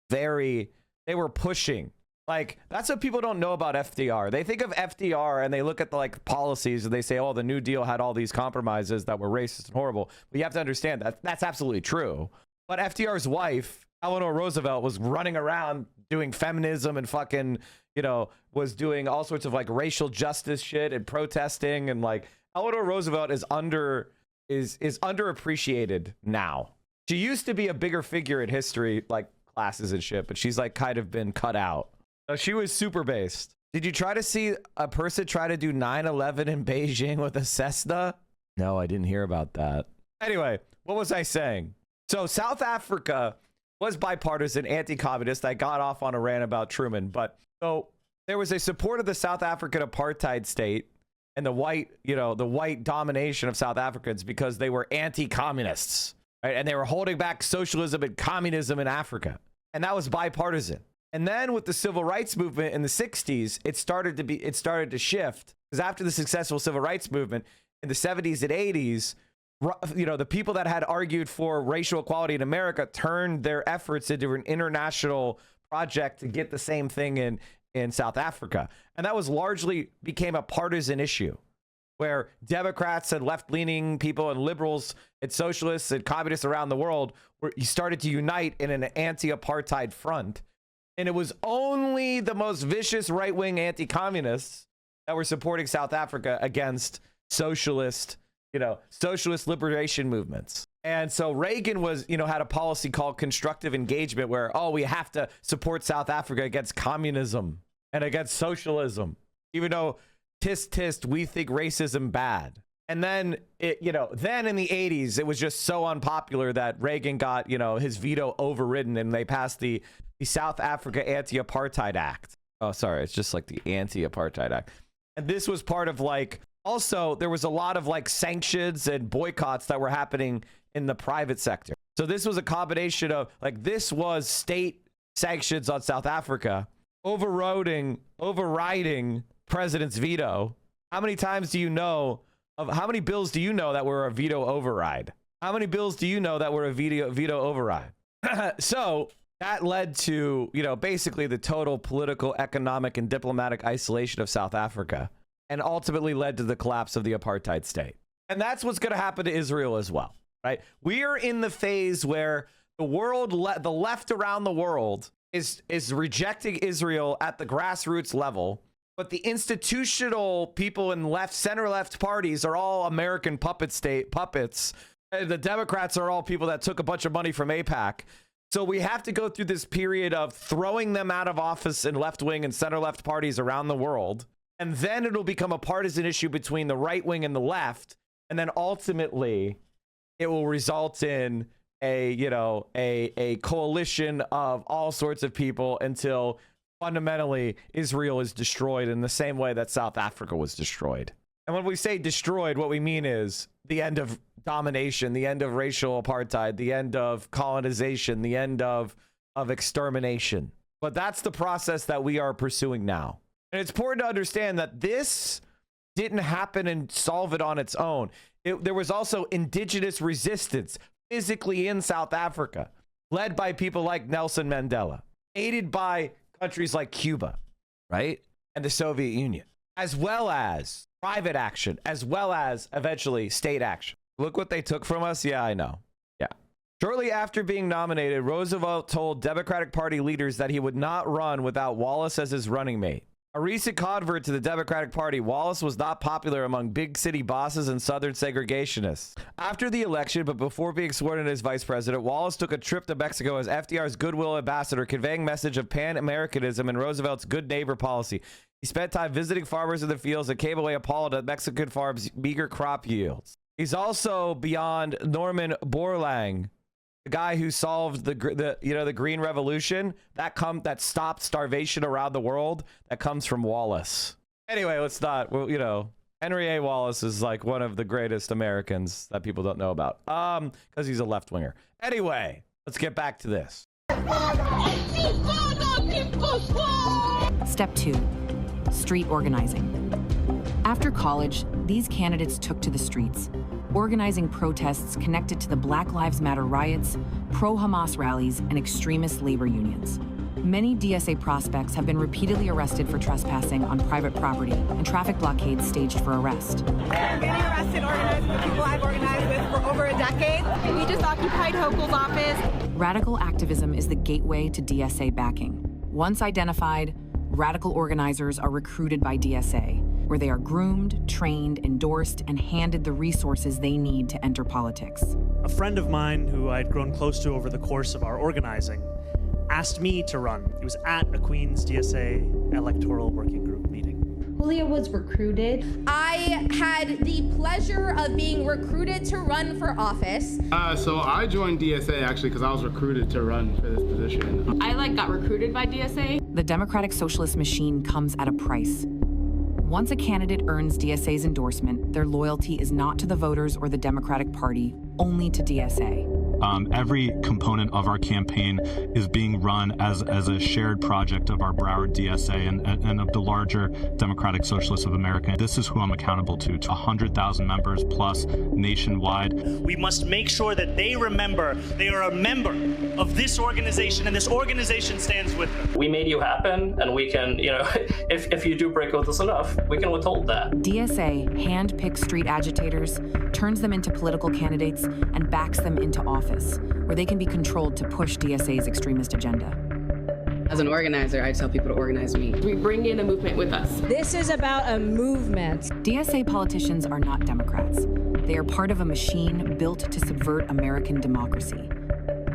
they were pushing. Like, that's what people don't know about FDR. They think of FDR and they look at the like policies and they say, oh, the New Deal had all these compromises that were racist and horrible. But you have to understand that that's absolutely true. But FDR's wife, Eleanor Roosevelt, was running around doing feminism and fucking, you know, was doing all sorts of like racial justice shit and protesting. And like Eleanor Roosevelt is underappreciated now. She used to be a bigger figure in history, like classes and shit, but she's like kind of been cut out. She was super based. Did you try to see a person try to do 9/11 in Beijing with a Cessna? No, I didn't hear about that. Anyway, what was I saying? So South Africa was bipartisan, anti-communist. I got off on a rant about Truman, but so there was a support of the South African apartheid state and the white domination of South Africans because they were anti-communists, right? And they were holding back socialism and communism in Africa. And that was bipartisan. And then with the civil rights movement in the 60s, it started to shift, because after the successful civil rights movement in the 70s and 80s, the people that had argued for racial equality in America turned their efforts into an international project to get the same thing in South Africa. And that was largely became a partisan issue where Democrats and left-leaning people and liberals and socialists and communists around the world started to unite in an anti-apartheid front. And it was only the most vicious right-wing anti-communists that were supporting South Africa against socialist liberation movements. And so Reagan had a policy called constructive engagement where, we have to support South Africa against communism and against socialism, even though tisk, we think racism bad. And then then in the 80s, it was just so unpopular that Reagan got, his veto overridden, and they passed the South Africa Anti-Apartheid Act. Oh, sorry. It's just like the Anti-Apartheid Act. And this was part of also there was a lot of sanctions and boycotts that were happening in the private sector. So this was a combination of this was state sanctions on South Africa, overriding president's veto. How many bills do you know that were a veto override? How many bills do you know that were a veto override? So that led to, basically the total political, economic, and diplomatic isolation of South Africa, and ultimately led to the collapse of the apartheid state. And that's what's going to happen to Israel as well, right? We are in the phase where the left around the world is rejecting Israel at the grassroots level, but the institutional people in center-left parties are all American puppets. And the Democrats are all people that took a bunch of money from AIPAC. So we have to go through this period of throwing them out of office in left-wing and center-left parties around the world. And then it'll become a partisan issue between the right wing and the left. And then ultimately it will result in a coalition of all sorts of people until fundamentally Israel is destroyed in the same way that South Africa was destroyed. And when we say destroyed, what we mean is the end of domination, the end of racial apartheid, the end of colonization, the end of extermination. But that's the process that we are pursuing now. And it's important to understand that this didn't happen and solve it on its own. There was also indigenous resistance physically in South Africa, led by people like Nelson Mandela, aided by countries like Cuba, right? And the Soviet Union, as well as private action, as well as eventually state action. Look what they took from us. Yeah, I know. Yeah. Shortly after being nominated, Roosevelt told Democratic Party leaders that he would not run without Wallace as his running mate. A recent convert to the Democratic Party, Wallace was not popular among big city bosses and Southern segregationists. After the election, but before being sworn in as vice president, Wallace took a trip to Mexico as FDR's goodwill ambassador, conveying message of Pan-Americanism and Roosevelt's good neighbor policy. He spent time visiting farmers in the fields and came away appalled at Mexican farms' meager crop yields. He's also beyond Norman Borlaug, the guy who solved the Green Revolution that stopped starvation around the world. That comes from Wallace. Anyway, let's not. Well, Henry A. Wallace is like one of the greatest Americans that people don't know about, because he's a left winger. Anyway, let's get back to this. Step 2, street organizing. After college, these candidates took to the streets, organizing protests connected to the Black Lives Matter riots, pro-Hamas rallies, and extremist labor unions. Many DSA prospects have been repeatedly arrested for trespassing on private property and traffic blockades staged for arrest. I'm getting arrested organizing with people I've organized with for over a decade. We just occupied Hochul's office. Radical activism is the gateway to DSA backing. Once identified, radical organizers are recruited by DSA, where they are groomed, trained, endorsed, and handed the resources they need to enter politics. A friend of mine who I'd grown close to over the course of our organizing asked me to run. It was at a Queens DSA electoral working group. Julia was recruited. I had the pleasure of being recruited to run for office. So I joined DSA actually because I was recruited to run for this position. I got recruited by DSA. The Democratic Socialist machine comes at a price. Once a candidate earns DSA's endorsement, their loyalty is not to the voters or the Democratic Party, only to DSA. Every component of our campaign is being run as a shared project of our Broward DSA and of the larger Democratic Socialists of America. This is who I'm accountable to 100,000 members plus nationwide. We must make sure that they remember they are a member of this organization, and this organization stands with them. We made you happen, and we can, if you do break with us enough, we can withhold that. DSA hand-picks street agitators, turns them into political candidates, and backs them into office, where they can be controlled to push DSA's extremist agenda. As an organizer, I tell people to organize me. We bring in a movement with us. This is about a movement. DSA politicians are not Democrats. They are part of a machine built to subvert American democracy.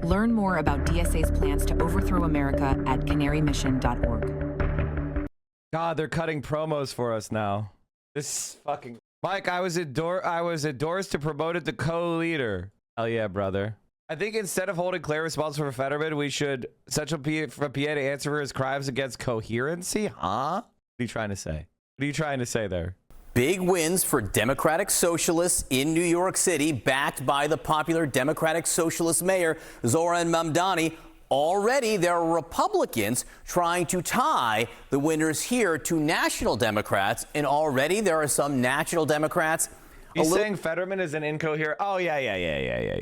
Learn more about DSA's plans to overthrow America at canarymission.org. God, they're cutting promos for us now. This fucking Mike, I was endorsed to promote it to co-leader. Hell yeah, brother. I think instead of holding Claire responsible for Fetterman, we should Central PA to answer for his crimes against coherency. Huh? What are you trying to say? What are you trying to say there? Big wins for Democratic Socialists in New York City, backed by the popular Democratic Socialist mayor, Zohran Mamdani. Already, there are Republicans trying to tie the winners here to national Democrats, and already there are some national Democrats. He's saying Fetterman is an incoherent. Oh, yeah.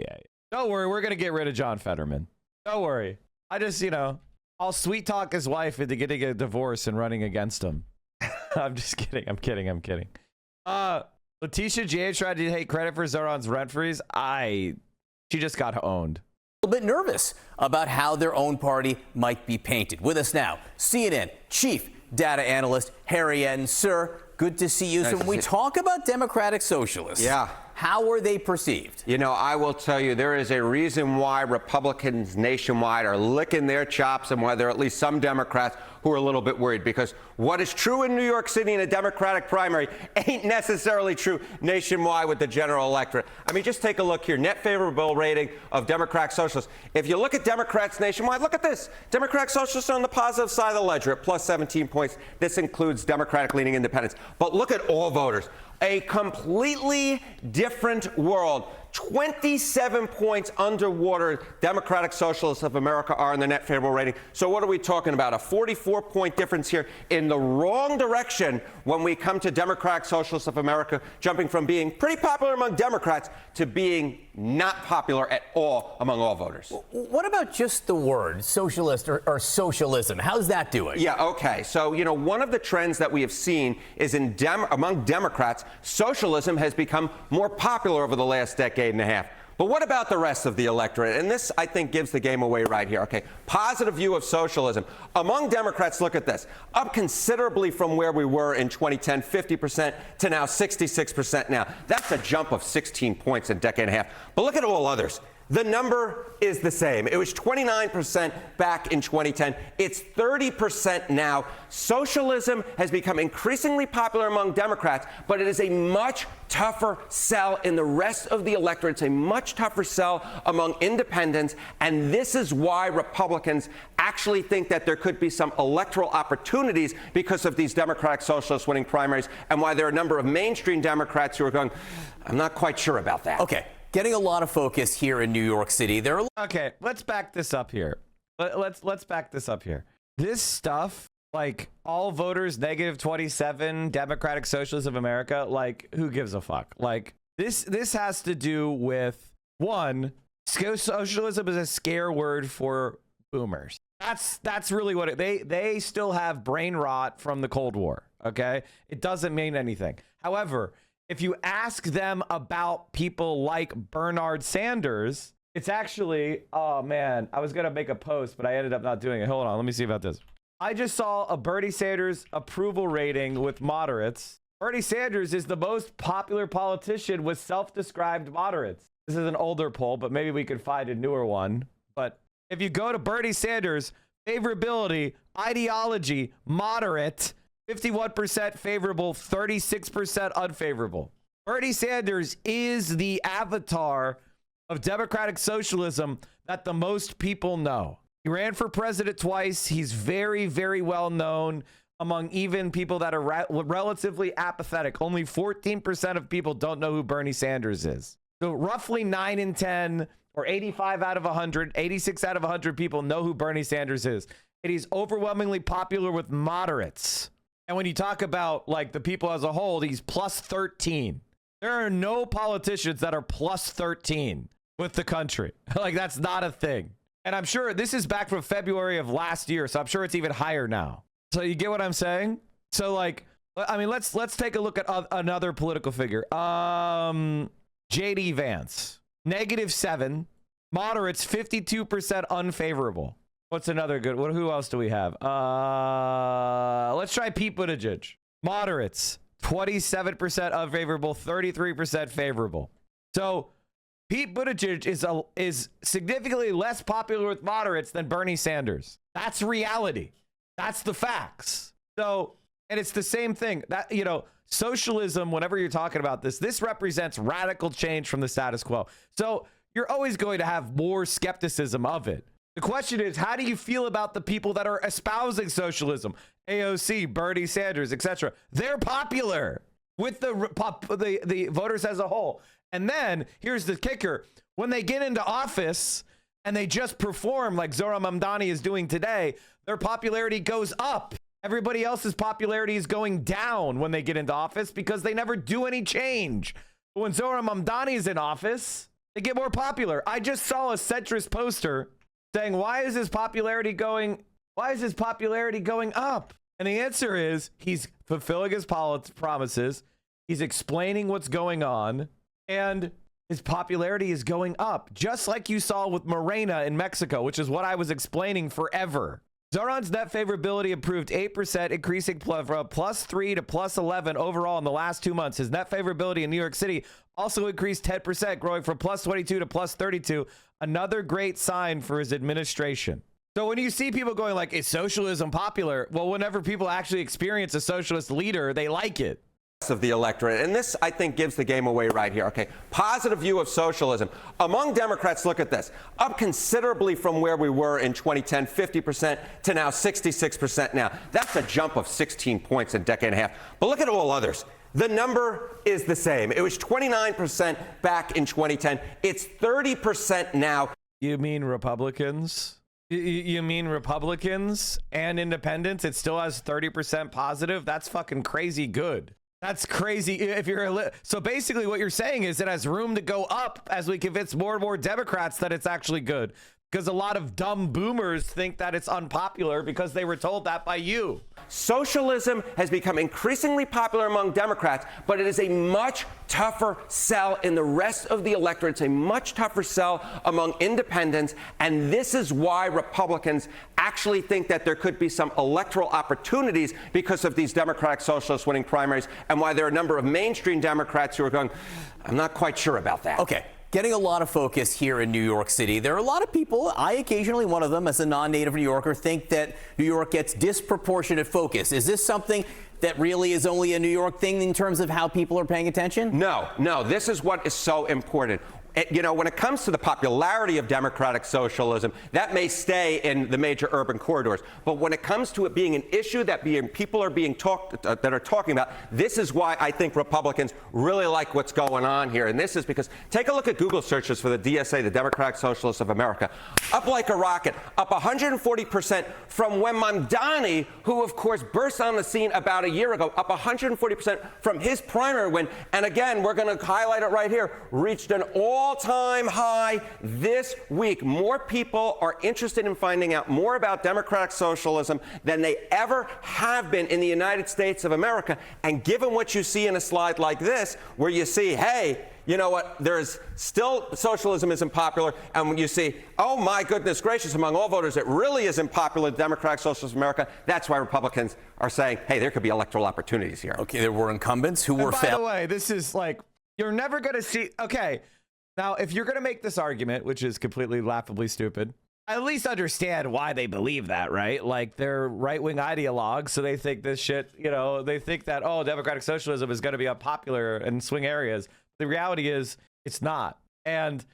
Don't worry, we're going to get rid of John Fetterman. Don't worry. I just, I'll sweet talk his wife into getting a divorce and running against him. I'm just kidding. I'm kidding. Letitia James tried to take credit for Zohran's rent freeze. She just got owned. A little bit nervous about how their own party might be painted. With us now, CNN chief data analyst Harry Eden. Sir, good to see you. So when we talk about Democratic Socialists, how are they perceived? I will tell you, there is a reason why Republicans nationwide are licking their chops and why there are at least some Democrats who are a little bit worried, because what is true in New York City in a Democratic primary ain't necessarily true nationwide with the general electorate. I mean, just take a look here. Net favorable rating of Democratic Socialists. If you look at Democrats nationwide, look at this. Democratic Socialists are on the positive side of the ledger at plus 17 points. This includes Democratic-leaning independents. But look at all voters. A completely different world. 27 points underwater Democratic Socialists of America are in the net favorable rating. So what are we talking about? A 44-point difference here in the wrong direction when we come to Democratic Socialists of America, jumping from being pretty popular among Democrats to being not popular at all among all voters. What about just the word socialist or socialism? How's that doing? Yeah, okay. So, one of the trends that we have seen is among Democrats, socialism has become more popular over the last decade and a half. But what about the rest of the electorate? And this, I think, gives the game away right here. Okay, positive view of socialism. Among Democrats, look at this. Up considerably from where we were in 2010, 50% to now 66% now. That's a jump of 16 points in a decade and a half. But look at all others. The number is the same. It was 29% back in 2010. It's 30% now. Socialism has become increasingly popular among Democrats, but it is a much tougher sell in the rest of the electorate. It's a much tougher sell among independents, and this is why Republicans actually think that there could be some electoral opportunities because of these Democratic Socialists winning primaries, and why there are a number of mainstream Democrats who are going, I'm not quite sure about that. Okay. Getting a lot of focus here in New York City. Okay, let's back this up here. Let's back this up here. This stuff, like all voters negative 27, Democratic Socialists of America, like who gives a fuck? Like this has to do with, one, socialism is a scare word for boomers. That's really what they still have brain rot from the Cold War. Okay, it doesn't mean anything. However, if you ask them about people like Bernard Sanders, it's actually, oh man, I was going to make a post, but I ended up not doing it. Hold on, let me see about this. I just saw a Bernie Sanders approval rating with moderates. Bernie Sanders is the most popular politician with self-described moderates. This is an older poll, but maybe we could find a newer one. But if you go to Bernie Sanders, favorability, ideology, moderate, 51% favorable, 36% unfavorable. Bernie Sanders is the avatar of democratic socialism that the most people know. He ran for president twice. He's very, very well known among even people that are relatively apathetic. Only 14% of people don't know who Bernie Sanders is. So roughly 9 in 10 or 85 out of 100, 86 out of 100 people know who Bernie Sanders is. And he's overwhelmingly popular with moderates. And when you talk about like the people as a whole, he's plus 13. There are no politicians that are plus 13 with the country. Like that's not a thing. And I'm sure this is back from February of last year. So I'm sure it's even higher now. So you get what I'm saying? So like, I mean, let's take a look at another political figure. JD Vance, -7. Moderates, 52% unfavorable. What's another good? Who else do we have? Let's try Pete Buttigieg. Moderates, 27% unfavorable, 33% favorable. So Pete Buttigieg is significantly less popular with moderates than Bernie Sanders. That's reality. That's the facts. So, and it's the same thing that, you know, socialism, whenever you're talking about this represents radical change from the status quo. So you're always going to have more skepticism of it. The question is, how do you feel about the people that are espousing socialism? AOC, Bernie Sanders, etc. They're popular with the voters as a whole. And then here's the kicker. When they get into office and they just perform like Zohran Mamdani is doing today, their popularity goes up. Everybody else's popularity is going down when they get into office because they never do any change. But when Zohran Mamdani is in office, they get more popular. I just saw a centrist poster saying, why is his popularity going up? And the answer is he's fulfilling his promises. He's explaining what's going on, and his popularity is going up, just like you saw with Morena in Mexico, which is what I was explaining forever. Zohran's net favorability improved 8%, increasing from +3 to +11 overall in the last 2 months. His net favorability in New York City also increased 10%, growing from +22 to +32. Another great sign for his administration. So when you see people going like, is socialism popular? Well, whenever people actually experience a socialist leader, they like it. Of the electorate, and this I think gives the game away right here. Okay, positive view of socialism among Democrats. Look at this, up considerably from where we were in 2010, 50% to now 66% now. That's a jump of 16 points in a decade and a half. But look at all others. The number is the same. It was 29% back in 2010. It's 30% now. You mean Republicans? You mean Republicans and independents? It still has 30% positive. That's fucking crazy good. That's crazy. If you're so basically what you're saying is it has room to go up as we convince more and more Democrats that it's actually good, because a lot of dumb boomers think that it's unpopular because they were told that by you. Socialism has become increasingly popular among Democrats, but it is a much tougher sell in the rest of the electorate. It's a much tougher sell among independents, and this is why Republicans actually think that there could be some electoral opportunities because of these Democratic Socialists winning primaries, and why there are a number of mainstream Democrats who are going, I'm not quite sure about that. Okay. Getting a lot of focus here in New York City. There are a lot of people, I occasionally one of them as a non-native New Yorker, think that New York gets disproportionate focus. Is this something that really is only a New York thing in terms of how people are paying attention? No, this is what is so important. You know, when it comes to the popularity of democratic socialism, that may stay in the major urban corridors. But when it comes to it being an issue that people are being talking about, this is why I think Republicans really like what's going on here. And this is because take a look at Google searches for the DSA, the Democratic Socialists of America, up like a rocket, up 140% from when Mamdani, who of course burst on the scene about a year ago, up 140% from his primary win. And again, we're going to highlight it right here, reached an all-time high this week. More people are interested in finding out more about democratic socialism than they ever have been in the United States of America. And given what you see in a slide like this, where you see, hey, you know what, there's still socialism isn't popular, and when you see, oh my goodness gracious, among all voters, it really isn't popular, Democratic Socialists of America, that's why Republicans are saying, hey, there could be electoral opportunities here. Okay, there were incumbents who were by the way, this is like, you're never going to see, okay, now if you're going to make this argument, which is completely laughably stupid, at least understand why they believe that, right? Like they're right-wing ideologues, so they think this shit, you know, they think that, oh, democratic socialism is going to be unpopular in swing areas. The reality is it's not. And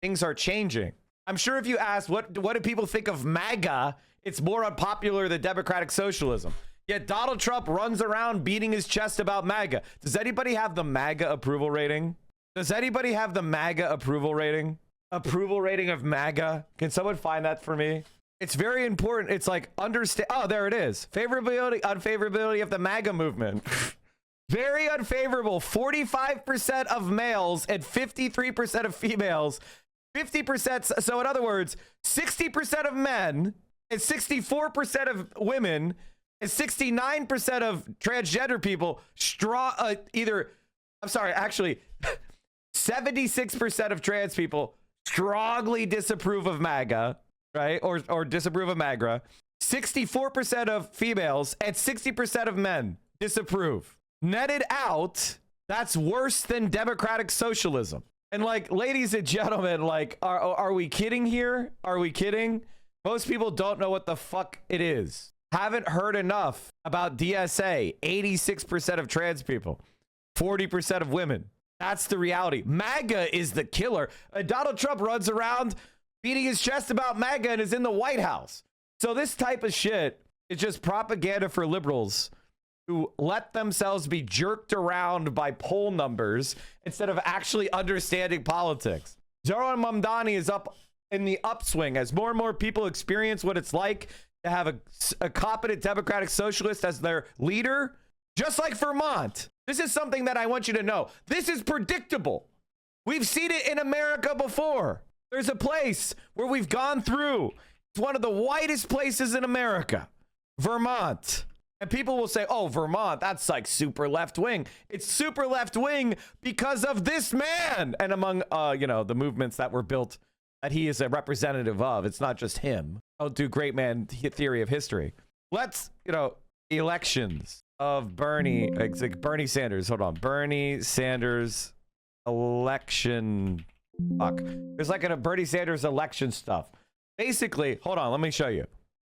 things are changing. I'm sure if you ask what do people think of MAGA, it's more unpopular than democratic socialism. Yet Donald Trump runs around beating his chest about MAGA. Does anybody have the MAGA approval rating? Does anybody have the MAGA approval rating? Approval rating of MAGA? Can someone find that for me? It's very important. It's like understand. Oh, there it is. Favorability, unfavorability of the MAGA movement. Very unfavorable. 45% of males and 53% of females. 50%. So in other words, 60% of men and 64% of women and 69% of transgender people actually 76% of trans people strongly disapprove of MAGA, right? Or disapprove of MAGA. 64% of females and 60% of men disapprove. Netted out, that's worse than democratic socialism. And like, ladies and gentlemen, like, are we kidding here? Are we kidding? Most people don't know what the fuck it is. Haven't heard enough about DSA. 86% of trans people, 40% of women. That's the reality. MAGA is the killer. Donald Trump runs around beating his chest about MAGA and is in the White House. So this type of shit is just propaganda for liberals who let themselves be jerked around by poll numbers instead of actually understanding politics. Zohran Mamdani is up in the upswing as more and more people experience what it's like to have a competent democratic socialist as their leader, just like Vermont. This is something that I want you to know. This is predictable. We've seen it in America before. There's a place where we've gone through. It's one of the whitest places in America, Vermont. And people will say, oh, Vermont, that's like super left wing. It's super left wing because of this man. And among, the movements that were built that he is a representative of, it's not just him. I'll do great man theory of history. Let's, elections of Bernie Sanders. Hold on. Bernie Sanders election. Fuck. There's like a Bernie Sanders election stuff. Basically, hold on. Let me show you.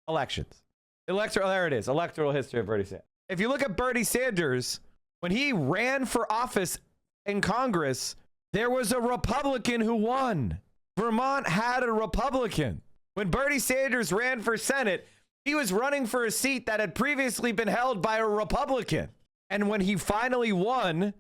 Elections. There it is. Electoral history of Bernie Sanders. If you look at Bernie Sanders, when he ran for office in Congress, there was a Republican who won. Vermont had a Republican. When Bernie Sanders ran for Senate, he was running for a seat that had previously been held by a Republican. And when he finally won,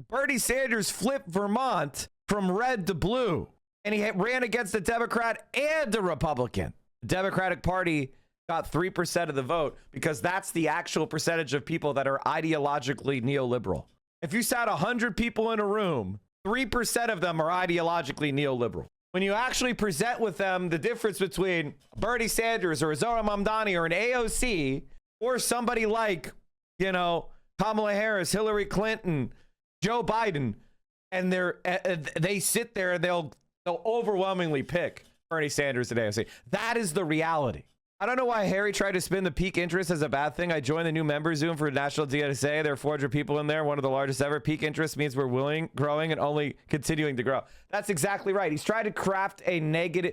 Bernie Sanders flipped Vermont from red to blue. And he ran against a Democrat and a Republican. The Democratic Party got 3% of the vote because that's the actual percentage of people that are ideologically neoliberal. If you sat 100 people in a room, 3% of them are ideologically neoliberal. When you actually present with them the difference between Bernie Sanders or Zohran Mamdani or an AOC or somebody like, Kamala Harris, Hillary Clinton, Joe Biden, and they sit there and they'll overwhelmingly pick Bernie Sanders and AOC. That is the reality. I don't know why Harry tried to spin the peak interest as a bad thing. I joined the new member Zoom for National DSA. There are 400 people in there, one of the largest ever. Peak interest means we're growing and only continuing to grow. That's exactly right. He's trying to craft a narrative.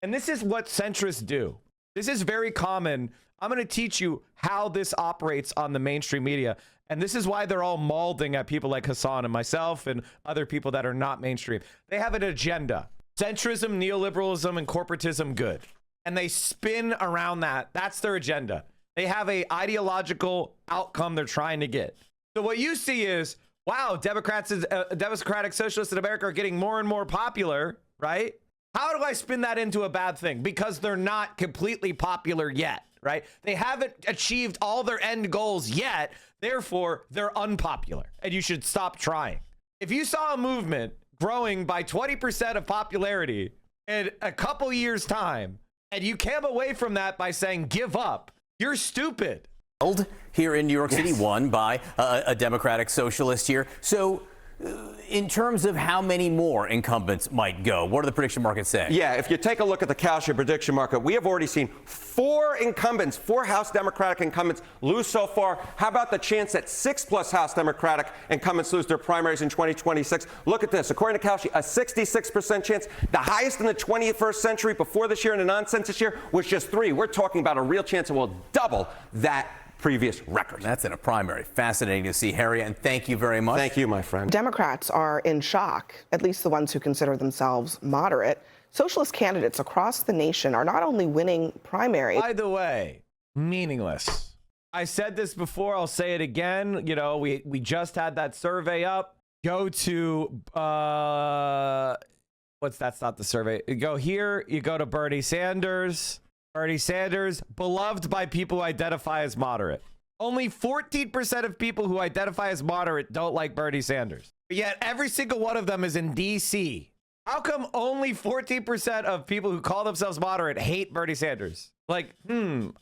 And this is what centrists do. This is very common. I'm going to teach you how this operates on the mainstream media. And this is why they're all malding at people like Hasan and myself and other people that are not mainstream. They have an agenda. Centrism, neoliberalism, and corporatism, good. And they spin around that. That's their agenda. They have a ideological outcome they're trying to get. So what you see is, wow, democratic socialists in America are getting more and more popular, right? How do I spin that into a bad thing? Because they're not completely popular yet, right? They haven't achieved all their end goals yet. Therefore, they're unpopular. And you should stop trying. If you saw a movement growing by 20% of popularity in a couple years' time, and you came away from that by saying, give up, you're stupid. Here in New York City, won by a Democratic socialist here. So In terms of how many more incumbents might go, what are the prediction markets saying? Yeah, if you take a look at the Kalshi prediction market, we have already seen 4 incumbents, 4 House Democratic incumbents lose so far. How about the chance that 6+ House Democratic incumbents lose their primaries in 2026? Look at this. According to Kalshi, a 66% chance. The highest in the 21st century before this year in a non-census year was just 3. We're talking about a real chance it will double that previous record. That's in a primary. Fascinating to see, Harry, and thank you very much. Thank you, my friend. Democrats are in shock, at least the ones who consider themselves moderate. Socialist candidates across the nation are not only winning primaries. By the way, meaningless. I said this before, I'll say it again. You know, we just had that survey up. Go to, that's not the survey. You go here, you go to Bernie Sanders. Bernie Sanders, beloved by people who identify as moderate. Only 14% of people who identify as moderate don't like Bernie Sanders. But yet every single one of them is in DC. How come only 14% of people who call themselves moderate hate Bernie Sanders? Like,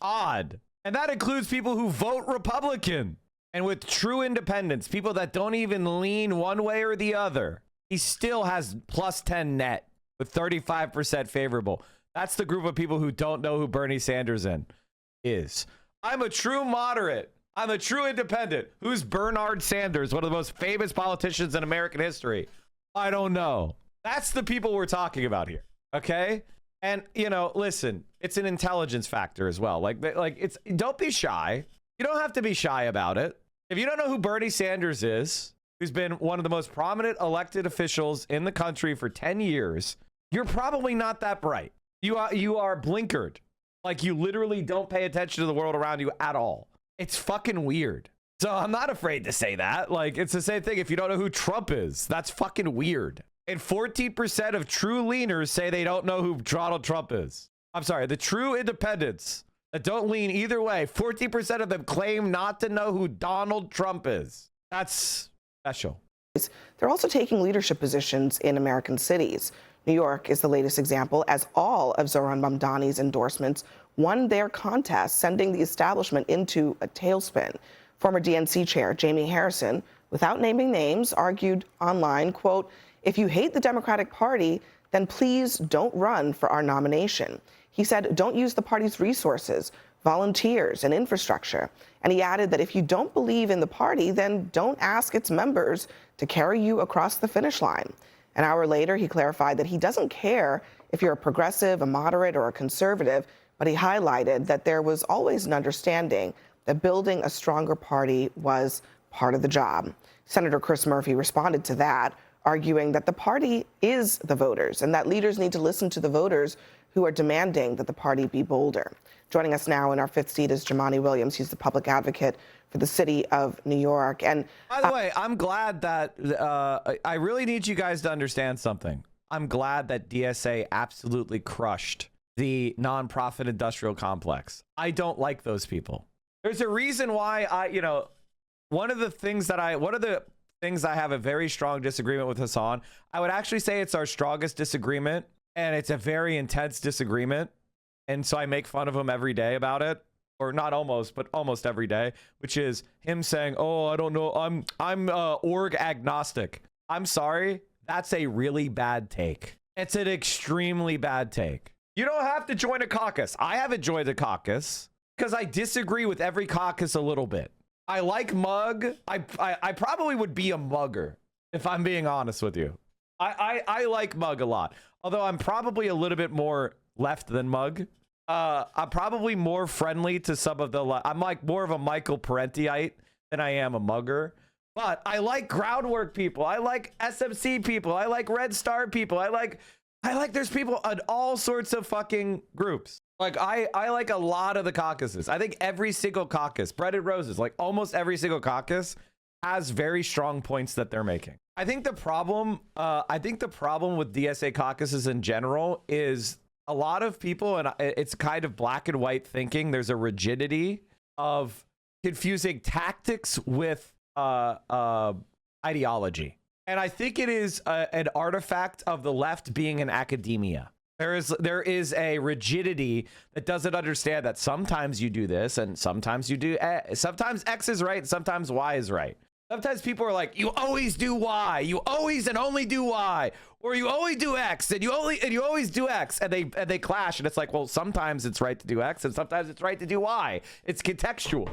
odd. And that includes people who vote Republican. And with true independence, people that don't even lean one way or the other, he still has plus 10 net with 35% favorable. That's the group of people who don't know who Bernie Sanders is. I'm a true moderate. I'm a true independent. Who's Bernard Sanders, one of the most famous politicians in American history? I don't know. That's the people we're talking about here. Okay? And, you know, listen, it's an intelligence factor as well. Like it's, don't be shy. You don't have to be shy about it. If you don't know who Bernie Sanders is, who's been one of the most prominent elected officials in the country for 10 years, you're probably not that bright. You are blinkered. Like, you literally don't pay attention to the world around you at all. It's fucking weird. So I'm not afraid to say that. Like, it's the same thing if you don't know who Trump is. That's fucking weird. And 14% of true leaners say they don't know who Donald Trump is. I'm sorry, the true independents that don't lean either way, 14% of them claim not to know who Donald Trump is. That's special. They're also taking leadership positions in American cities. New York is the latest example, as all of Zohran Mamdani's endorsements won their contest, sending the establishment into a tailspin. Former DNC chair Jamie Harrison, without naming names, argued online, quote, "If you hate the Democratic Party, then please don't run for our nomination." He said, "Don't use the party's resources, volunteers, and infrastructure." And he added that if you don't believe in the party, then don't ask its members to carry you across the finish line. An hour later, he clarified that he doesn't care if you're a progressive, a moderate, or a conservative, but he highlighted that there was always an understanding that building a stronger party was part of the job. Senator Chris Murphy responded to that, arguing that the party is the voters and that leaders need to listen to the voters who are demanding that the party be bolder. Joining us now in our fifth seat is Jumaane Williams. He's the public advocate for the city of New York. And by the way, I'm glad that I really need you guys to understand something. I'm glad that DSA absolutely crushed the nonprofit industrial complex. I don't like those people. There's a reason why one of the things I have a very strong disagreement with Hasan. I would actually say it's our strongest disagreement, and it's a very intense disagreement. And so I make fun of him every day about it, or not almost, but almost every day, which is him saying, "Oh, I don't know, I'm org agnostic." I'm sorry, that's a really bad take. It's an extremely bad take. You don't have to join a caucus. I haven't joined a caucus because I disagree with every caucus a little bit. I like mug. I probably would be a mugger if I'm being honest with you. I like mug a lot, although I'm probably a little bit more left than mug. I'm probably more friendly to some of the I'm like more of a Michael Parentiite than I am a mugger. But I like groundwork people. I like SMC people. I like Red Star people. I like there's people in all sorts of fucking groups. Like I like a lot of the caucuses. I think every single caucus, Bread and Roses, like almost every single caucus has very strong points that they're making. I think the problem with DSA caucuses in general is a lot of people, and it's kind of black and white thinking. There's a rigidity of confusing tactics with ideology. And I think it is an artifact of the left being in academia. There is a rigidity that doesn't understand that sometimes you do this and sometimes you do. Sometimes X is right, sometimes Y is right. Sometimes people are like, you always do Y, you always and only do Y, or you only do X, and you always do X, and they clash, and it's like, well, sometimes it's right to do X, and sometimes it's right to do Y. It's contextual,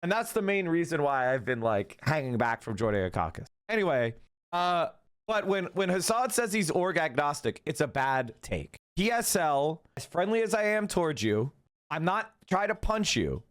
and that's the main reason why I've been like hanging back from joining a caucus. Anyway, but when Hasan says he's org agnostic, it's a bad take. PSL, as friendly as I am towards you, I'm not trying to punch you,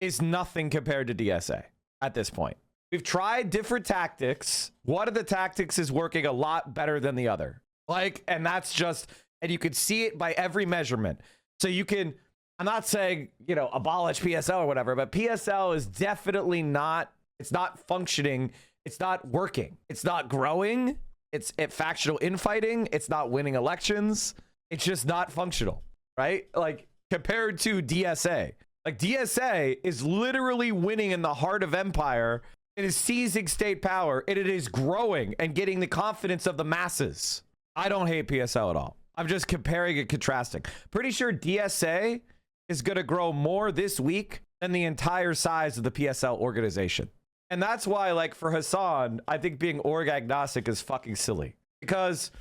is nothing compared to DSA at this point. We've tried different tactics. One of the tactics is working a lot better than the other. Like, and that's just, and you can see it by every measurement. So you can, I'm not saying, you know, abolish PSL or whatever, but PSL is definitely not, it's not functioning. It's not working. It's not growing. It's at factional infighting. It's not winning elections. It's just not functional, right? Like compared to DSA. Like DSA is literally winning in the heart of empire. It is seizing state power, and it is growing and getting the confidence of the masses. I don't hate PSL at all. I'm just comparing and contrasting. Pretty sure DSA is going to grow more this week than the entire size of the PSL organization. And that's why, like, for Hasan, I think being org agnostic is fucking silly. Because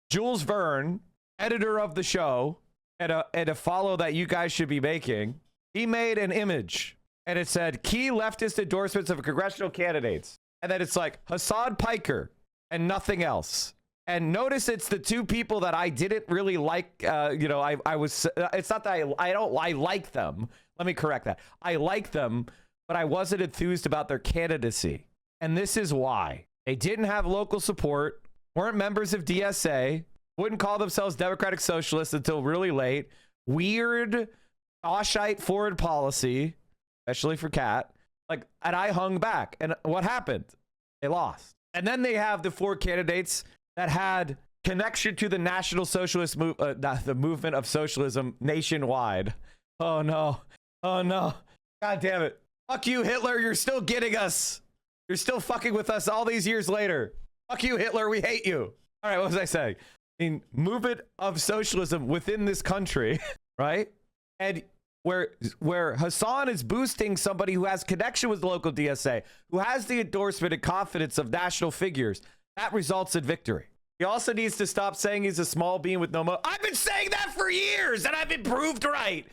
Jules Verne, editor of the show, and a follow that you guys should be making, he made an image. And it said, key leftist endorsements of congressional candidates. And then it's like, Hasan Piker and nothing else. And notice it's the two people that I didn't really like. You know, I was, it's not that I like them. Let me correct that. I like them, but I wasn't enthused about their candidacy. And this is why. They didn't have local support, weren't members of DSA, wouldn't call themselves Democratic Socialists until really late. Weird, Oshite foreign policy, especially for Kat. Like, and I hung back. And what happened? They lost. And then they have the four candidates that had connection to the National Socialist the movement of socialism nationwide. Oh no. Oh no. God damn it. Fuck you, Hitler. You're still getting us. You're still fucking with us all these years later. Fuck you, Hitler. We hate you. All right, what was I saying? I mean, movement of socialism within this country, right? And where Hasan is boosting somebody who has connection with the local DSA, who has the endorsement and confidence of national figures, that results in victory. He also needs to stop saying he's a small being with no mo. I've been saying that for years, and I've been proved right.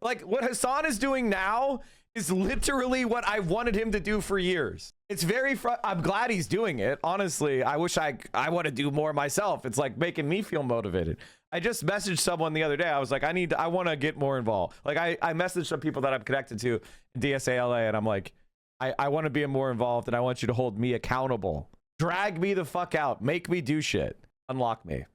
Like, what Hasan is doing now is literally what I wanted him to do for years. It's very I'm glad he's doing it. Honestly, I wish I want to do more myself. It's like making me feel motivated. I just messaged someone the other day. I was like, I want to get more involved. Like I messaged some people that I'm connected to in DSA LA, and I'm like, I want to be more involved, and I want you to hold me accountable. Drag me the fuck out. Make me do shit. Unlock me.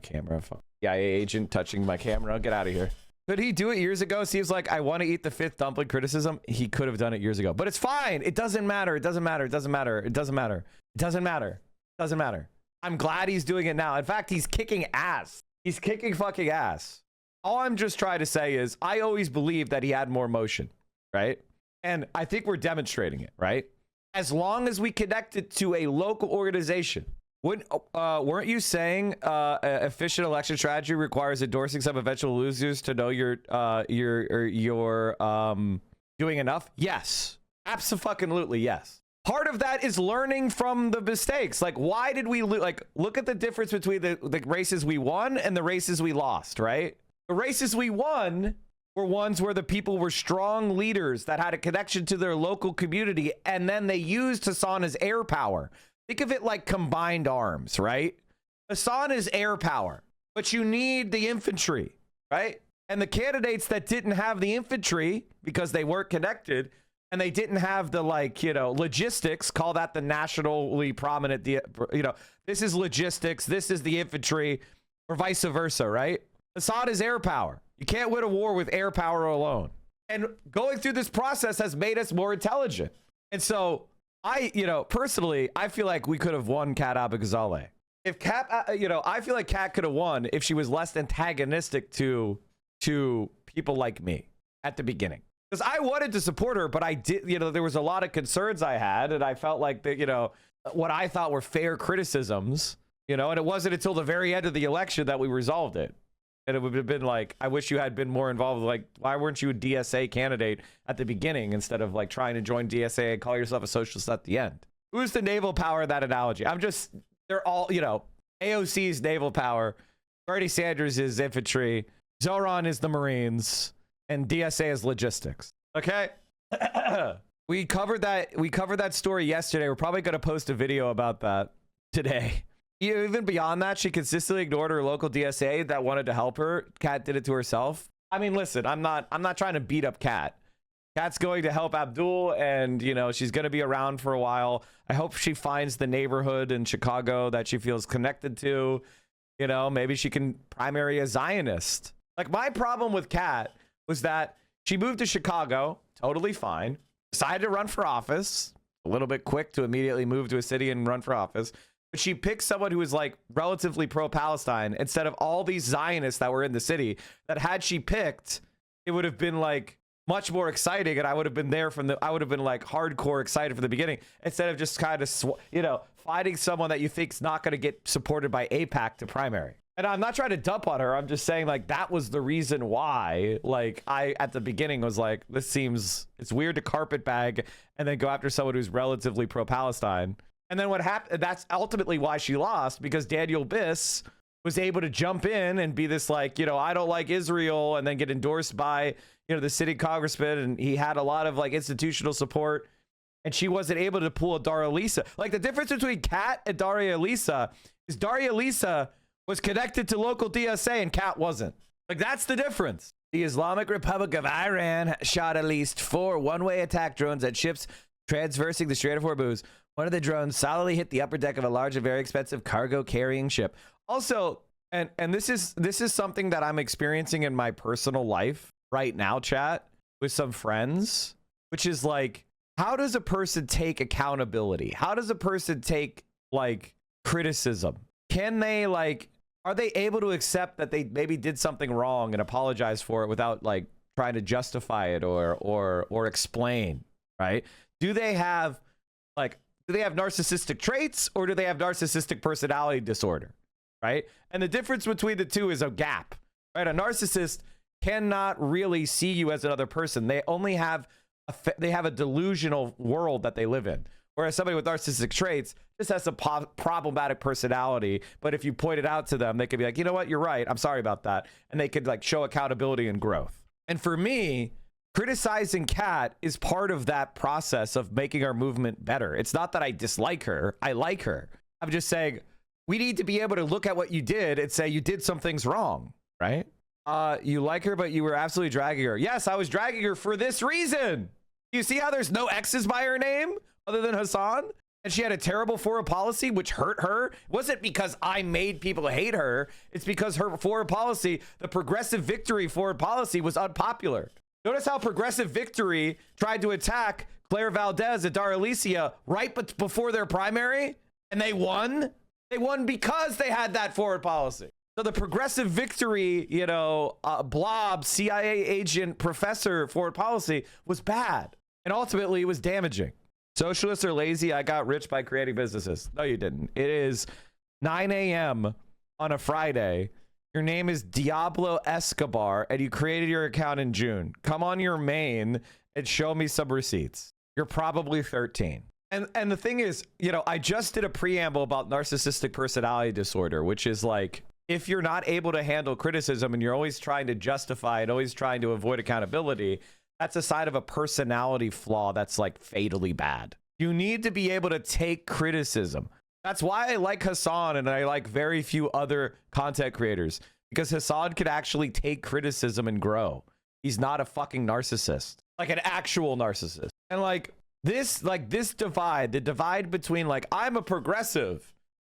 Camera. CIA agent touching my camera. Get out of here. Could he do it years ago? Seems like I want to eat the fifth dumpling criticism. He could have done it years ago, but it's fine. It doesn't matter. It doesn't matter. It doesn't matter. It doesn't matter. It doesn't matter. It doesn't matter. I'm glad he's doing it now. In fact, he's kicking ass. He's kicking fucking ass. All I'm just trying to say is I always believed that he had more motion, right? And I think we're demonstrating it, right? As long as we connect it to a local organization. Weren't you saying efficient election strategy requires endorsing some eventual losers to know you're doing enough? Yes, absolutely yes. Part of that is learning from the mistakes. Like, why did we look at the difference between the races we won and the races we lost, right? The races we won were ones where the people were strong leaders that had a connection to their local community, and then they used Hasan as air power. Think of it like combined arms, right? Hasan is air power, but you need the infantry, right? And the candidates that didn't have the infantry because they weren't connected and they didn't have the, like, you know, logistics, call that the nationally prominent, you know, this is logistics, this is the infantry, or vice versa, right? Hasan is air power. You can't win a war with air power alone. And going through this process has made us more intelligent. And so personally, I feel like we could have won Kat Abou-Ghazaleh. If Kat, I feel like Kat could have won if she was less antagonistic to people like me at the beginning. Because I wanted to support her, but I did, there was a lot of concerns I had, and I felt like that, what I thought were fair criticisms, and it wasn't until the very end of the election that we resolved it. And it would have been like, I wish you had been more involved. Like, why weren't you a DSA candidate at the beginning instead of like trying to join DSA and call yourself a socialist at the end? Who's the naval power in that analogy? They're all, you know, AOC's naval power. Bernie Sanders is infantry. Zohran is the Marines. And DSA is logistics. Okay? We covered that story yesterday. We're probably going to post a video about that today. Even beyond that, she consistently ignored her local DSA that wanted to help her. Kat did it to herself. I mean, listen, I'm not trying to beat up Kat. Kat's going to help Abdul, and you know she's going to be around for a while. I hope she finds the neighborhood in Chicago that she feels connected to. You know, maybe she can primary a Zionist. Like, my problem with Kat was that she moved to Chicago, totally fine, decided to run for office, a little bit quick to immediately move to a city and run for office. But she picked someone who was like relatively pro-Palestine instead of all these Zionists that were in the city, that had she picked, it would have been like much more exciting, and I would have been there I would have been like hardcore excited from the beginning, instead of just kind of, you know, finding someone that you think's not going to get supported by AIPAC to primary. And I'm not trying to dump on her. I'm just saying, like, that was the reason why, like, I at the beginning was like, it's weird to carpetbag and then go after someone who's relatively pro-Palestine. And then what happened, that's ultimately why she lost, because Daniel Biss was able to jump in and be this, like, you know, I don't like Israel, and then get endorsed by, you know, the city congressman, and he had a lot of like institutional support, and she wasn't able to pull a Daria Lisa. Like, the difference between Kat and Daria Lisa is Daria Lisa was connected to local DSA and Kat wasn't. Like, that's the difference. The Islamic Republic of Iran shot at least 4 one-way attack drones at ships traversing the Strait of Hormuz. One of the drones solidly hit the upper deck of a large and very expensive cargo carrying ship. Also, and this is something that I'm experiencing in my personal life right now, chat, with some friends, which is like, how does a person take accountability? How does a person take like criticism? Can they like, are they able to accept that they maybe did something wrong and apologize for it without like trying to justify it or explain, right? Do they have narcissistic traits, or do they have narcissistic personality disorder, right? And the difference between the two is a gap, right? A narcissist cannot really see you as another person. They only have a delusional world that they live in. Whereas somebody with narcissistic traits just has a problematic personality. But if you point it out to them, they could be like, you know what, you're right, I'm sorry about that. And they could like show accountability and growth. And for me, criticizing Kat is part of that process of making our movement better. It's not that I dislike her. I like her. I'm just saying we need to be able to look at what you did and say you did some things wrong, right? You like her, but you were absolutely dragging her. Yes, I was dragging her for this reason. You see how there's no X's by her name other than Hasan? And she had a terrible foreign policy, which hurt her. It wasn't because I made people hate her. It's because her foreign policy, the Progressive Victory foreign policy, was unpopular. Notice how Progressive Victory tried to attack Claire Valdez and Daria Alicia right before their primary, and they won. They won because they had that foreign policy. So the Progressive Victory, you know, blob, CIA agent, professor foreign policy was bad. And ultimately, it was damaging. Socialists are lazy. I got rich by creating businesses. No, you didn't. It is 9 a.m. on a Friday. Your name is Diablo Escobar, and you created your account in June. Come on your main and show me some receipts. You're probably 13. And the thing is, you know, I just did a preamble about narcissistic personality disorder, which is like, if you're not able to handle criticism and you're always trying to justify it, always trying to avoid accountability, that's a side of a personality flaw that's like fatally bad. You need to be able to take criticism. That's why I like Hasan and I like very few other content creators, because Hasan could actually take criticism and grow. He's not a fucking narcissist, like an actual narcissist. And like this divide, the divide between like, I'm a progressive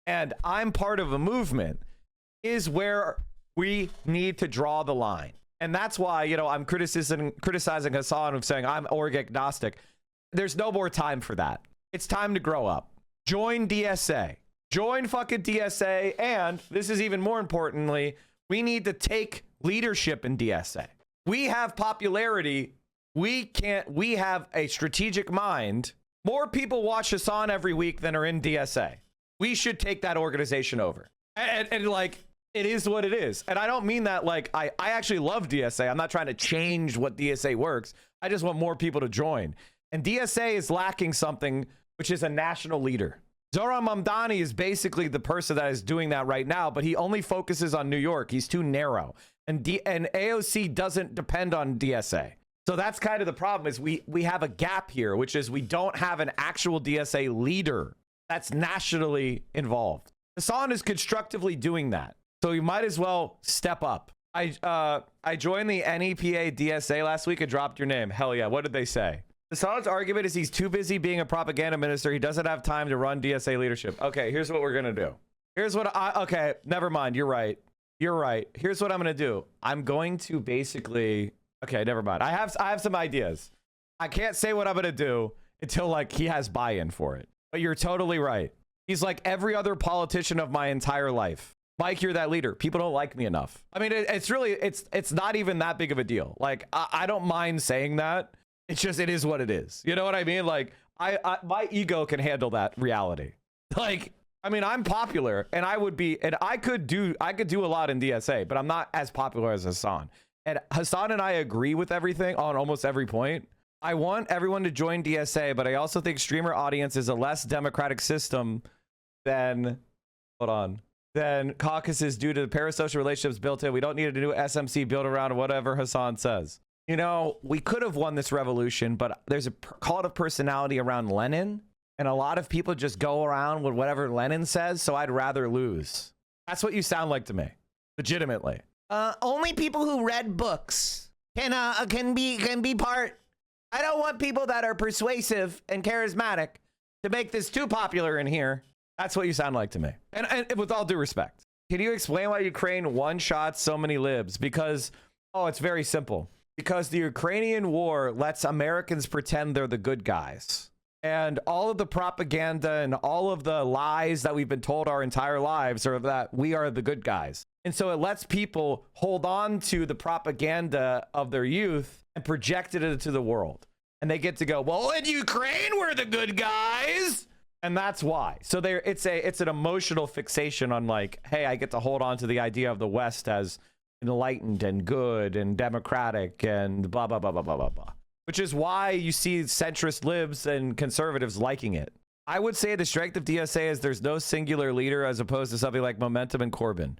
and I'm part of a movement, is where we need to draw the line. And that's why, you know, I'm criticizing Hasan of saying I'm org agnostic. There's no more time for that. It's time to grow up. Join DSA. Join fucking DSA. And this is even more importantly, we need to take leadership in DSA. We have popularity. We have a strategic mind. More people watch Hasan every week than are in DSA. We should take that organization over. And like, it is what it is. And I don't mean that like, I actually love DSA. I'm not trying to change what DSA works. I just want more people to join. And DSA is lacking something which is a national leader. Zohran Mamdani is basically the person that is doing that right now, but he only focuses on New York. He's too narrow. And AOC doesn't depend on DSA. So that's kind of the problem is we have a gap here, which is we don't have an actual DSA leader that's nationally involved. Hasan is constructively doing that. So you might as well step up. I joined the NEPA DSA last week and dropped your name. Hell yeah. What did they say? Hasan's argument is he's too busy being a propaganda minister. He doesn't have time to run DSA leadership. Okay, here's what we're going to do. Here's what okay, never mind. You're right. You're right. Here's what I'm going to do. I'm going to basically, okay, never mind. I have some ideas. I can't say what I'm going to do until like he has buy-in for it. But you're totally right. He's like every other politician of my entire life. Mike, you're that leader. People don't like me enough. I mean, it's really, it's not even that big of a deal. Like, I don't mind saying that. It's just, it is what it is. You know what I mean? Like, my ego can handle that reality. Like, I mean, I'm popular and I would be, and I could do a lot in DSA, but I'm not as popular as Hasan. And Hasan and I agree with everything on almost every point. I want everyone to join DSA, but I also think streamer audience is a less democratic system than, than caucuses due to the parasocial relationships built in. We don't need a new SMC built around whatever Hasan says. You know, we could have won this revolution, but there's a cult of personality around Lenin, and a lot of people just go around with whatever Lenin says, so I'd rather lose. That's what you sound like to me, legitimately. Only people who read books can be part. I don't want people that are persuasive and charismatic to make this too popular in here. That's what you sound like to me. And with all due respect, can you explain why Ukraine one-shot so many libs? Because, oh, it's very simple. Because the Ukrainian war lets Americans pretend they're the good guys. And all of the propaganda and all of the lies that we've been told our entire lives are that we are the good guys. And so it lets people hold on to the propaganda of their youth and project it into the world. And they get to go, well, in Ukraine, we're the good guys. And that's why. So it's an emotional fixation on like, hey, I get to hold on to the idea of the West as enlightened and good and democratic and blah, blah, blah, blah, blah, blah, blah. Which is why you see centrist libs and conservatives liking it. I would say the strength of DSA is there's no singular leader as opposed to something like Momentum and Corbyn.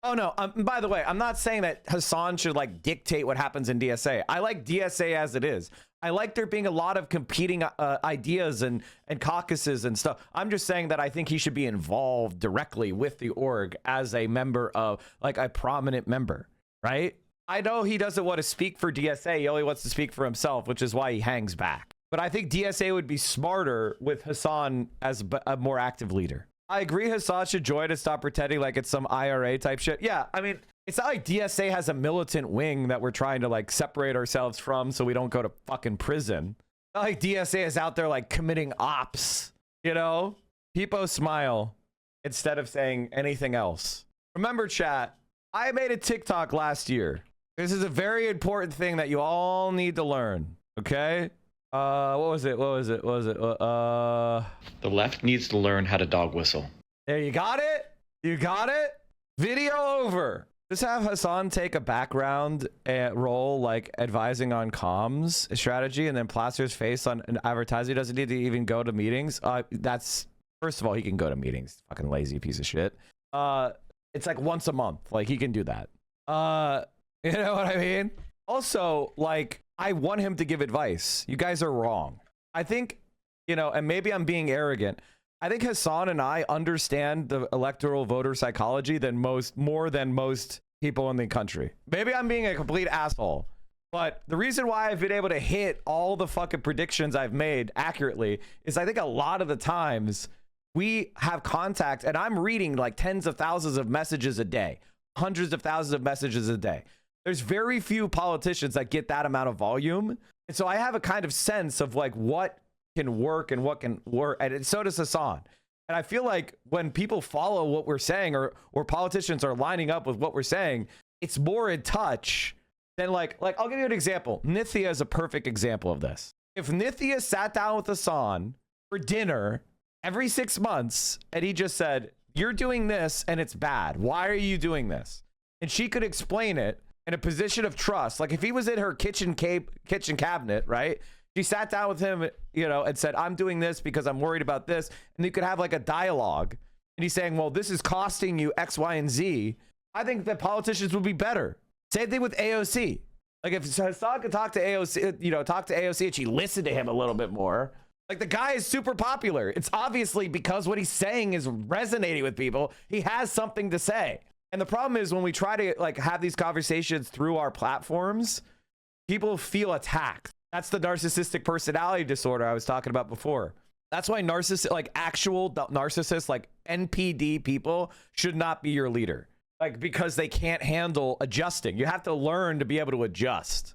Oh, no. By the way, I'm not saying that Hasan should like dictate what happens in DSA. I like DSA as it is. I like there being a lot of competing ideas and caucuses and stuff. I'm just saying that I think he should be involved directly with the org as a member of like a prominent member, right? I know he doesn't want to speak for DSA. He only wants to speak for himself, which is why he hangs back. But I think DSA would be smarter with Hasan as a more active leader. I agree Hasan should join and stop pretending like it's some IRA type shit. Yeah, I mean, it's not like DSA has a militant wing that we're trying to like separate ourselves from so we don't go to fucking prison. Not like DSA is out there like committing ops, you know? People smile instead of saying anything else. Remember, chat, I made a TikTok last year. This is a very important thing that you all need to learn, okay? What was it? The left needs to learn how to dog whistle. There, you got it? You got it? Video over. Just have Hasan take a background role, like advising on comms strategy, and then plaster his face on an advertising. He doesn't need to even go to meetings. That's, first of all, he can go to meetings. Fucking lazy piece of shit. It's like once a month. Like, he can do that. You know what I mean? Also, like, I want him to give advice. You guys are wrong. I think, you know, and maybe I'm being arrogant. I think Hasan and I understand the electoral voter psychology more than most people in the country. Maybe I'm being a complete asshole, but the reason why I've been able to hit all the fucking predictions I've made accurately is I think a lot of the times we have contact, and I'm reading like tens of thousands of messages a day, hundreds of thousands of messages a day. There's very few politicians that get that amount of volume. And so I have a kind of sense of like what can work and what can work. And so does Hasan. And I feel like when people follow what we're saying or politicians are lining up with what we're saying, it's more in touch than like I'll give you an example. Nithya is a perfect example of this. If Nithya sat down with Hasan for dinner every 6 months and he just said, you're doing this and it's bad. Why are you doing this? And she could explain it in a position of trust. Like if he was in her kitchen cabinet, right? She sat down with him, you know, and said, I'm doing this because I'm worried about this. And you could have like a dialogue. And he's saying, well, this is costing you X, Y, and Z. I think that politicians would be better. Same thing with AOC. Like if Hasan could talk to AOC, you know, talk to AOC and she listened to him a little bit more. Like the guy is super popular. It's obviously because what he's saying is resonating with people. He has something to say. And the problem is when we try to like have these conversations through our platforms, people feel attacked. That's the narcissistic personality disorder I was talking about before. That's why narcissists, like actual narcissists, like NPD people should not be your leader. Like, because they can't handle adjusting. You have to learn to be able to adjust.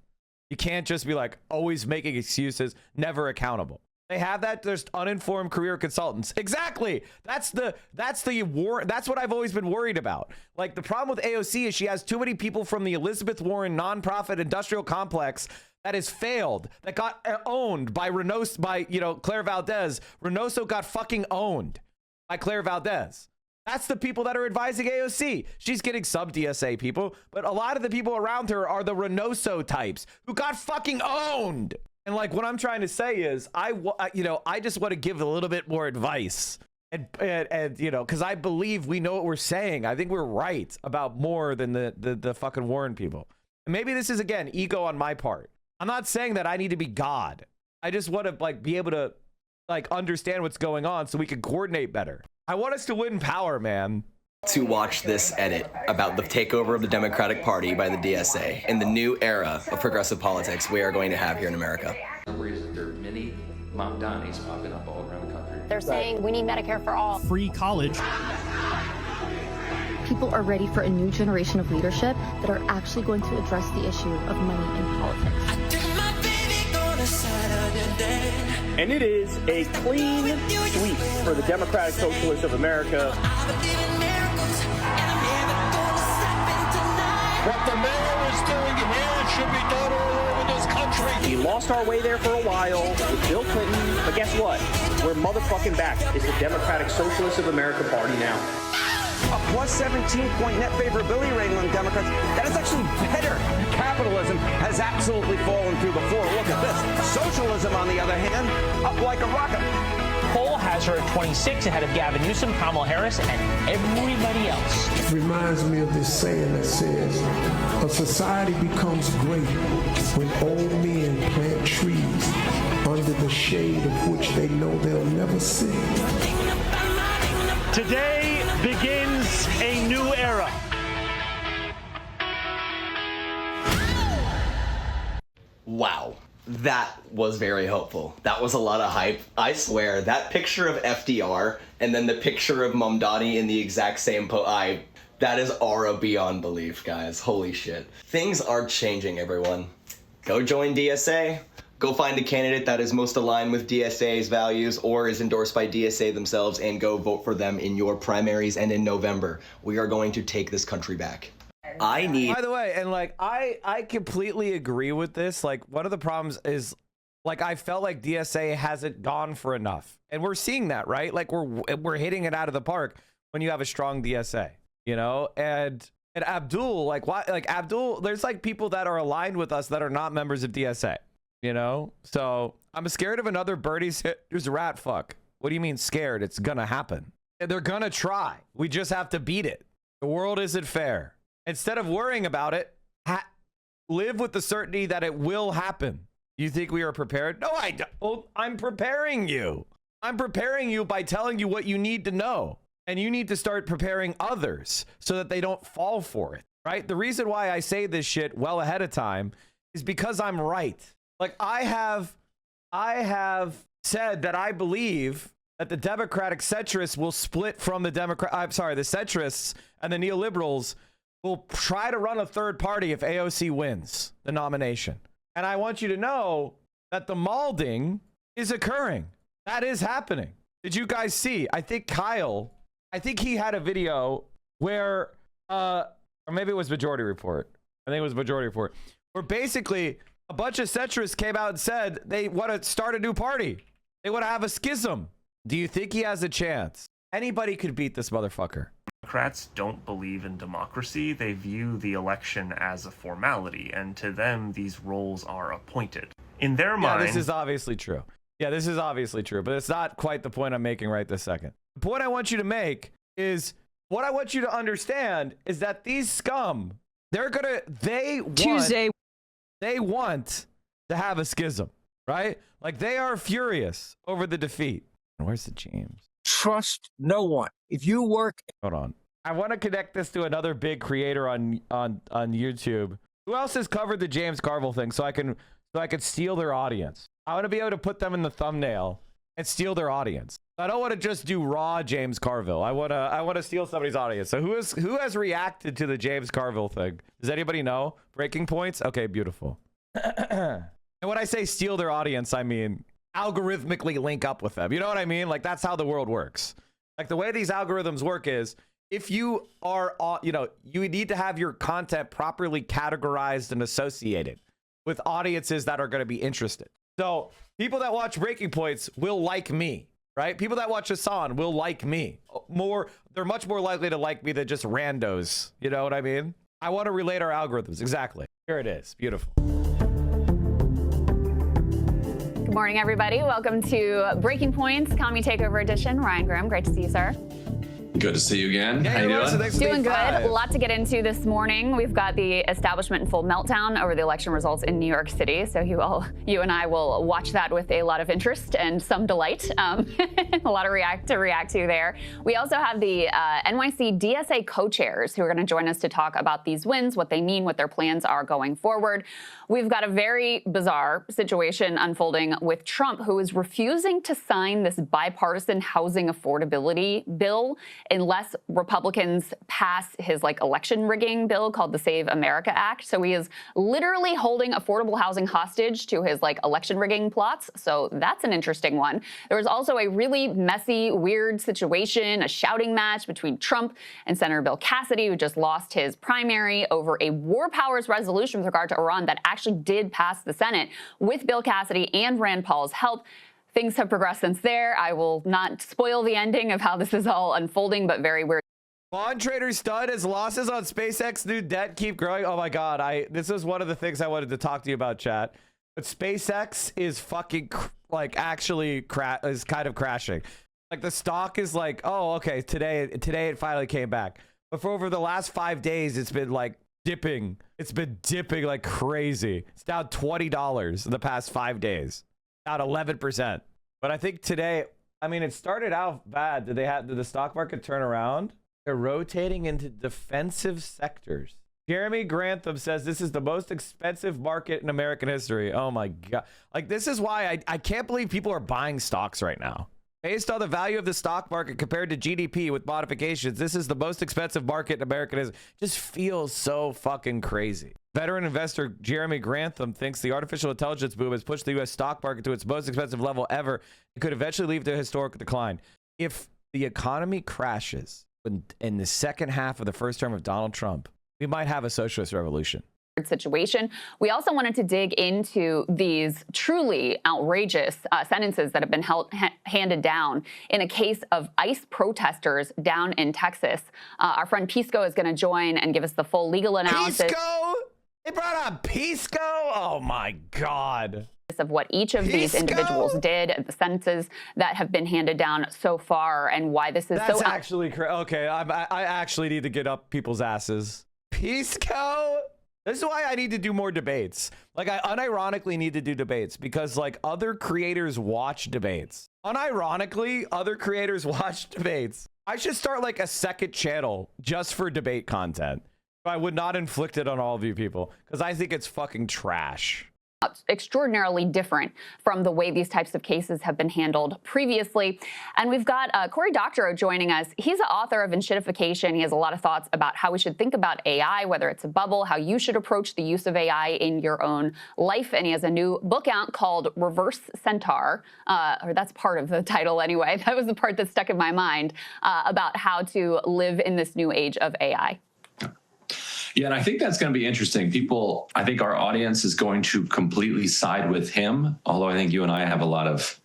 You can't just be like always making excuses, never accountable. They have that. There's uninformed career consultants. Exactly. That's what I've always been worried about. Like the problem with AOC is she has too many people from the Elizabeth Warren nonprofit industrial complex that has failed, that got owned by Reynoso, by, you know, Claire Valdez. Reynoso got fucking owned by Claire Valdez. That's the people that are advising AOC. She's getting some DSA people, but a lot of the people around her are the Reynoso types who got fucking owned. And like what I'm trying to say is, I just want to give a little bit more advice, and you know, because I believe we know what we're saying. I think we're right about more than the fucking Warren people. And maybe this is again ego on my part. I'm not saying that I need to be God. I just want to like be able to like understand what's going on so we can coordinate better. I want us to win power, man. To watch this edit about the takeover of the Democratic Party by the DSA in the new era of progressive politics we are going to have here in America. The reason there are many Mamdanis popping up all around the country. They're saying we need Medicare for all. Free college. People are ready for a new generation of leadership that are actually going to address the issue of money in politics. And it is a clean sweep for the Democratic Socialists of America. What the mayor is doing here should be done all over this country. We lost our way there for a while with Bill Clinton, but guess what? We're motherfucking back. It's the Democratic Socialists of America party now. A plus 17-point net favorability rating on Democrats. That is actually better. Capitalism has absolutely fallen through the floor. Look at this. Socialism, on the other hand, up like a rocket. Poll has her at 26 ahead of Gavin Newsom, Kamala Harris, and everybody else. It reminds me of this saying that says, a society becomes great when old men plant trees under the shade of which they know they'll never see. Today begins a new era. Wow. That was very hopeful. That was a lot of hype. I swear, that picture of FDR and then the picture of Mamdani in the exact same that is aura beyond belief, guys. Holy shit. Things are changing, everyone. Go join DSA. Go find a candidate that is most aligned with DSA's values or is endorsed by DSA themselves and go vote for them in your primaries and in November. We are going to take this country back. By the way, and like I completely agree with this. Like one of the problems is like I felt like DSA hasn't gone for enough. And we're seeing that, right? Like we're hitting it out of the park when you have a strong DSA, you know? And Abdul, like why, like Abdul, there's like people that are aligned with us that are not members of DSA, you know? So I'm scared of another Bernie's hit who's a rat fuck. What do you mean scared? It's gonna happen. And they're gonna try. We just have to beat it. The world isn't fair. Instead of worrying about it, live with the certainty that it will happen. You think we are prepared? No, I don't. Well, I'm preparing you. I'm preparing you by telling you what you need to know. And you need to start preparing others so that they don't fall for it, right? The reason why I say this shit well ahead of time is because I'm right. Like I have said that I believe that the Democratic centrists will split from the the centrists and the neoliberals will try to run a third party if AOC wins the nomination. And I want you to know that the Malding is occurring. That is happening. Did you guys see? I think he had a video where, or maybe it was Majority Report. I think it was Majority Report, where basically a bunch of centrists came out and said they want to start a new party. They want to have a schism. Do you think he has a chance? Anybody could beat this motherfucker. Democrats don't believe in democracy. They view the election as a formality, and to them, these roles are appointed. in their mind. Yeah, this is obviously true. Yeah, this is obviously true, but it's not quite the point I'm making right this second. The point I want you to make is, what I want you to understand is that these scum, they want to have a schism, right? Like, they are furious over the defeat. Where's the James? Trust no one. If you work... Hold on. I want to connect this to another big creator on YouTube. Who else has covered the James Carville thing so I can steal their audience? I want to be able to put them in the thumbnail and steal their audience. I don't want to just do raw James Carville. I want to steal somebody's audience. So who has reacted to the James Carville thing? Does anybody know? Breaking points? Okay, beautiful. And when I say steal their audience, I mean algorithmically link up with them. You know what I mean? Like, that's how the world works. Like, the way these algorithms work is, if you are, you need to have your content properly categorized and associated with audiences that are going to be interested. So people that watch Breaking Points will like me, right? People that watch Hasan will like me more. They're much more likely to like me than just randos. You know what I mean? I want to relate our algorithms. Exactly. Here it is. Beautiful. Good morning, everybody. Welcome to Breaking Points, Commie Takeover Edition. Ryan Graham, great to see you, sir. Good to see you again. Yeah, how you doing? Doing good. A lot to get into this morning. We've got the establishment in full meltdown over the election results in New York City. So you and I will watch that with a lot of interest and some delight. A lot to react to there. We also have the NYC DSA co-chairs who are going to join us to talk about these wins, what they mean, what their plans are going forward. We've got a very bizarre situation unfolding with Trump, who is refusing to sign this bipartisan housing affordability bill unless Republicans pass his election rigging bill called the Save America Act. So he is literally holding affordable housing hostage to his election rigging plots. So that's an interesting one. There was also a really messy, weird situation, a shouting match between Trump and Senator Bill Cassidy, who just lost his primary over a war powers resolution with regard to Iran that actually did pass the Senate with Bill Cassidy and Rand Paul's help. Things have progressed since there. I will not spoil the ending of how this is all unfolding, but very weird. Bond trader stud as losses on SpaceX new debt keep growing. Oh my God. This is one of the things I wanted to talk to you about, chat. But SpaceX is fucking is kind of crashing. Like, the stock is like, oh, okay, today it finally came back. But for over the last 5 days, it's been dipping. It's been dipping like crazy. It's down $20 in the past 5 days. Down 11%. But I think today, it started out bad. Did the stock market turn around? They're rotating into defensive sectors. Jeremy Grantham says this is the most expensive market in American history. Oh my God. This is why I can't believe people are buying stocks right now. Based on the value of the stock market compared to GDP with modifications, this is the most expensive market in American history. Just feels so fucking crazy. Veteran investor Jeremy Grantham thinks the artificial intelligence boom has pushed the U.S. stock market to its most expensive level ever. It could eventually lead to a historic decline. If the economy crashes in the second half of the first term of Donald Trump, we might have a socialist revolution. Situation. We also wanted to dig into these truly outrageous sentences that have been handed down in a case of ICE protesters down in Texas. Our friend Pisco is going to join and give us the full legal analysis. Pisco? They brought up Pisco? Oh my God. Of what each of these individuals did, the sentences that have been handed down so far, and why this is That's actually okay. I actually need to get up people's asses. Pisco? This is why I need to do more debates. I unironically need to do debates because other creators watch debates. Unironically, other creators watch debates. I should start a second channel just for debate content. I would not inflict it on all of you people because I think it's fucking trash. Extraordinarily different from the way these types of cases have been handled previously. And we've got Cory Doctorow joining us. He's the author of Enshittification. He has a lot of thoughts about how we should think about AI, whether it's a bubble, how you should approach the use of AI in your own life. And he has a new book out called Reverse Centaur, or that's part of the title anyway. That was the part that stuck in my mind about how to live in this new age of AI. Yeah, and I think that's going to be interesting. I think our audience is going to completely side with him, although I think you and I have a lot of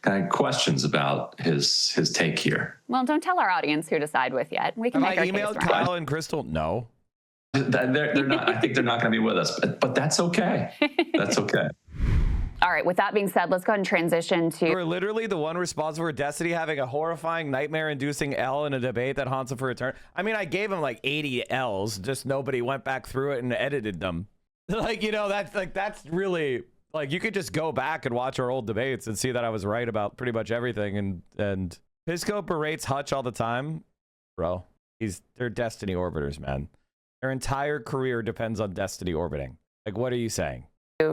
kind of questions about his take here. Well, don't tell our audience who to side with yet. We can make our case. Have I emailed Kyle and Crystal? No. They're not. I think they're not going to be with us, but that's okay. That's okay. All right, with that being said, let's go ahead and transition to... You were literally the one responsible for Destiny having a horrifying, nightmare-inducing L in a debate that haunts him for eternity. I mean, I gave him like 80 L's, just nobody went back through it and edited them. Like, you know, that's really... Like, you could just go back and watch our old debates and see that I was right about pretty much everything. And Pisco berates Hutch all the time. Bro, they're Destiny orbiters, man. Their entire career depends on Destiny orbiting. Like, what are you saying?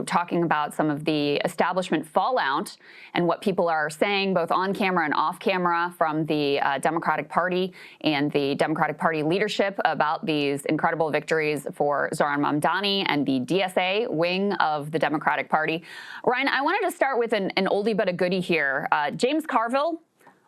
Talking about some of the establishment fallout and what people are saying both on camera and off camera from the Democratic Party and the Democratic Party leadership about these incredible victories for Zohran Mamdani and the DSA wing of the Democratic Party. Ryan, I wanted to start with an oldie but a goodie here. James Carville,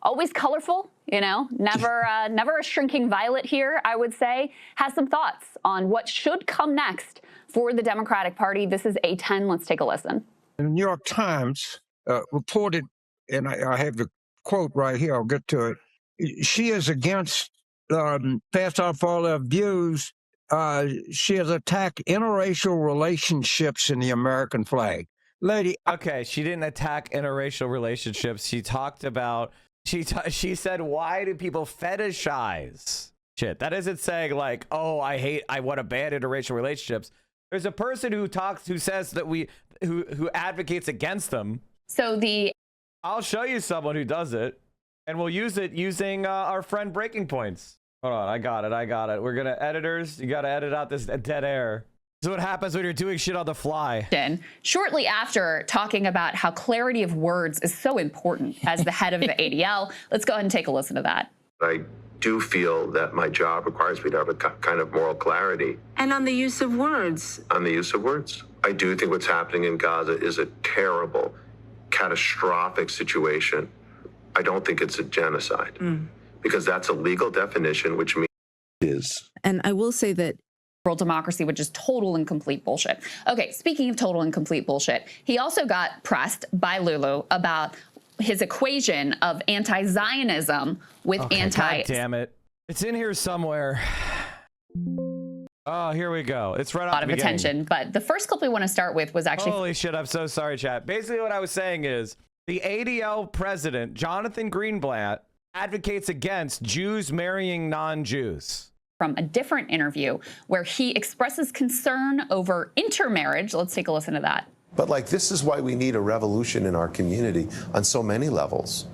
always colorful, you know, never a shrinking violet here, I would say, has some thoughts on what should come next for the Democratic Party. This is A10. Let's take a listen. The New York Times reported, and I have the quote right here, I'll get to it. She is against, passed off all her views. She has attacked interracial relationships in the American flag. Lady. Okay, she didn't attack interracial relationships. She talked about, she said, why do people fetishize shit? That isn't saying like, oh, I want to ban interracial relationships. There's a person who says that who advocates against them. So I'll show you someone who does it, and we'll use it using our friend Breaking Points. Hold on, I got it. We're gonna, editors, you gotta edit out this dead air. This is what happens when you're doing shit on the fly. Shortly after talking about how clarity of words is so important as the head of the ADL, let's go ahead and take a listen to that. I do feel that my job requires me to have a kind of moral clarity. And on the use of words. On the use of words. I do think what's happening in Gaza is a terrible, catastrophic situation. I don't think it's a genocide because that's a legal definition, which means it is. And I will say that world democracy, which is total and complete bullshit. Okay, speaking of total and complete bullshit, he also got pressed by Lulu about his equation of anti-Zionism with God damn it. It's in here somewhere. Oh, here we go. It's right off the beginning. A lot of attention, but the first clip we want to start with was actually... Holy shit, I'm so sorry, chat. Basically what I was saying is the ADL president, Jonathan Greenblatt, advocates against Jews marrying non-Jews. From a different interview where he expresses concern over intermarriage. Let's take a listen to that. But like, this is why we need a revolution in our community on so many levels.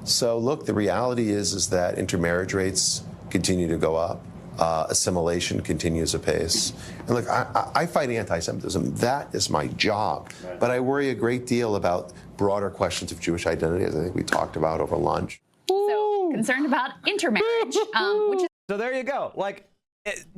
So look, the reality is that intermarriage rates continue to go up. Assimilation continues apace. And look, I fight anti-Semitism. That is my job. Right. But I worry a great deal about broader questions of Jewish identity, as I think we talked about over lunch. So concerned about intermarriage, which is... So there you go. Like,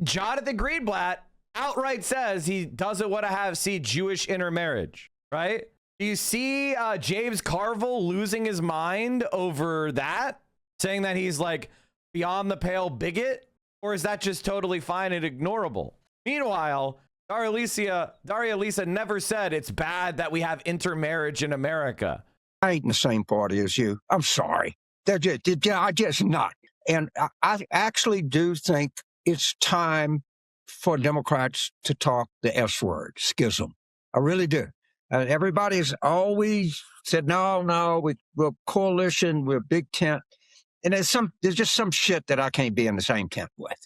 Jonathan Greenblatt outright says he doesn't want to see Jewish intermarriage, right? Do you see James Carville losing his mind over that, saying that he's like beyond the pale bigot, or is that just totally fine and ignorable? Meanwhile, Daria Lisa never said it's bad that we have intermarriage in America. I ain't in the same party as you. I'm sorry. I just not. And I actually do think it's time for Democrats to talk the S word, schism. I really do. Everybody's always said, no, we're coalition, we're big tent. And there's just some shit that I can't be in the same tent with.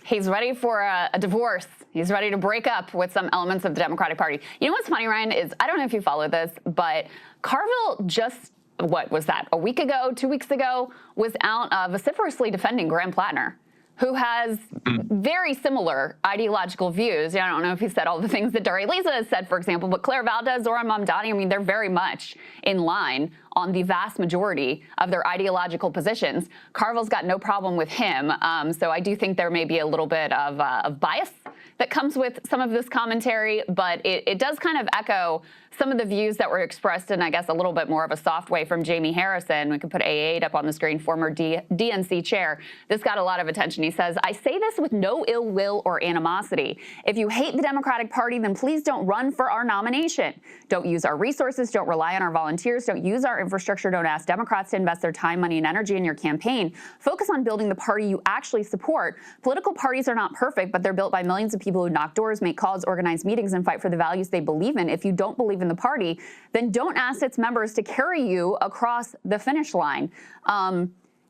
He's ready for a divorce. He's ready to break up with some elements of the Democratic Party. You know what's funny, Ryan, is I don't know if you follow this, but Carville just, what was that, a week ago, 2 weeks ago, was out vociferously defending Graham Plattner, who has very similar ideological views. I don't know if he said all the things that Daria Lisa has said, for example, but Claire Valdez, Zohran Mamdani, I mean, they're very much in line on the vast majority of their ideological positions. Carville's got no problem with him. So I do think there may be a little bit of bias that comes with some of this commentary, but it does kind of echo some of the views that were expressed in, I guess, a little bit more of a soft way from Jamie Harrison. We can put A8 up on the screen, former DNC chair. This got a lot of attention. He says, I say this with no ill will or animosity. If you hate the Democratic Party, then please don't run for our nomination. Don't use our resources. Don't rely on our volunteers. Don't use our infrastructure. Don't ask Democrats to invest their time, money, and energy in your campaign. Focus on building the party you actually support. Political parties are not perfect, but they're built by millions of people people who knock doors, make calls, organize meetings, and fight for the values they believe in. If you don't believe in the party, then don't ask its members to carry you across the finish line.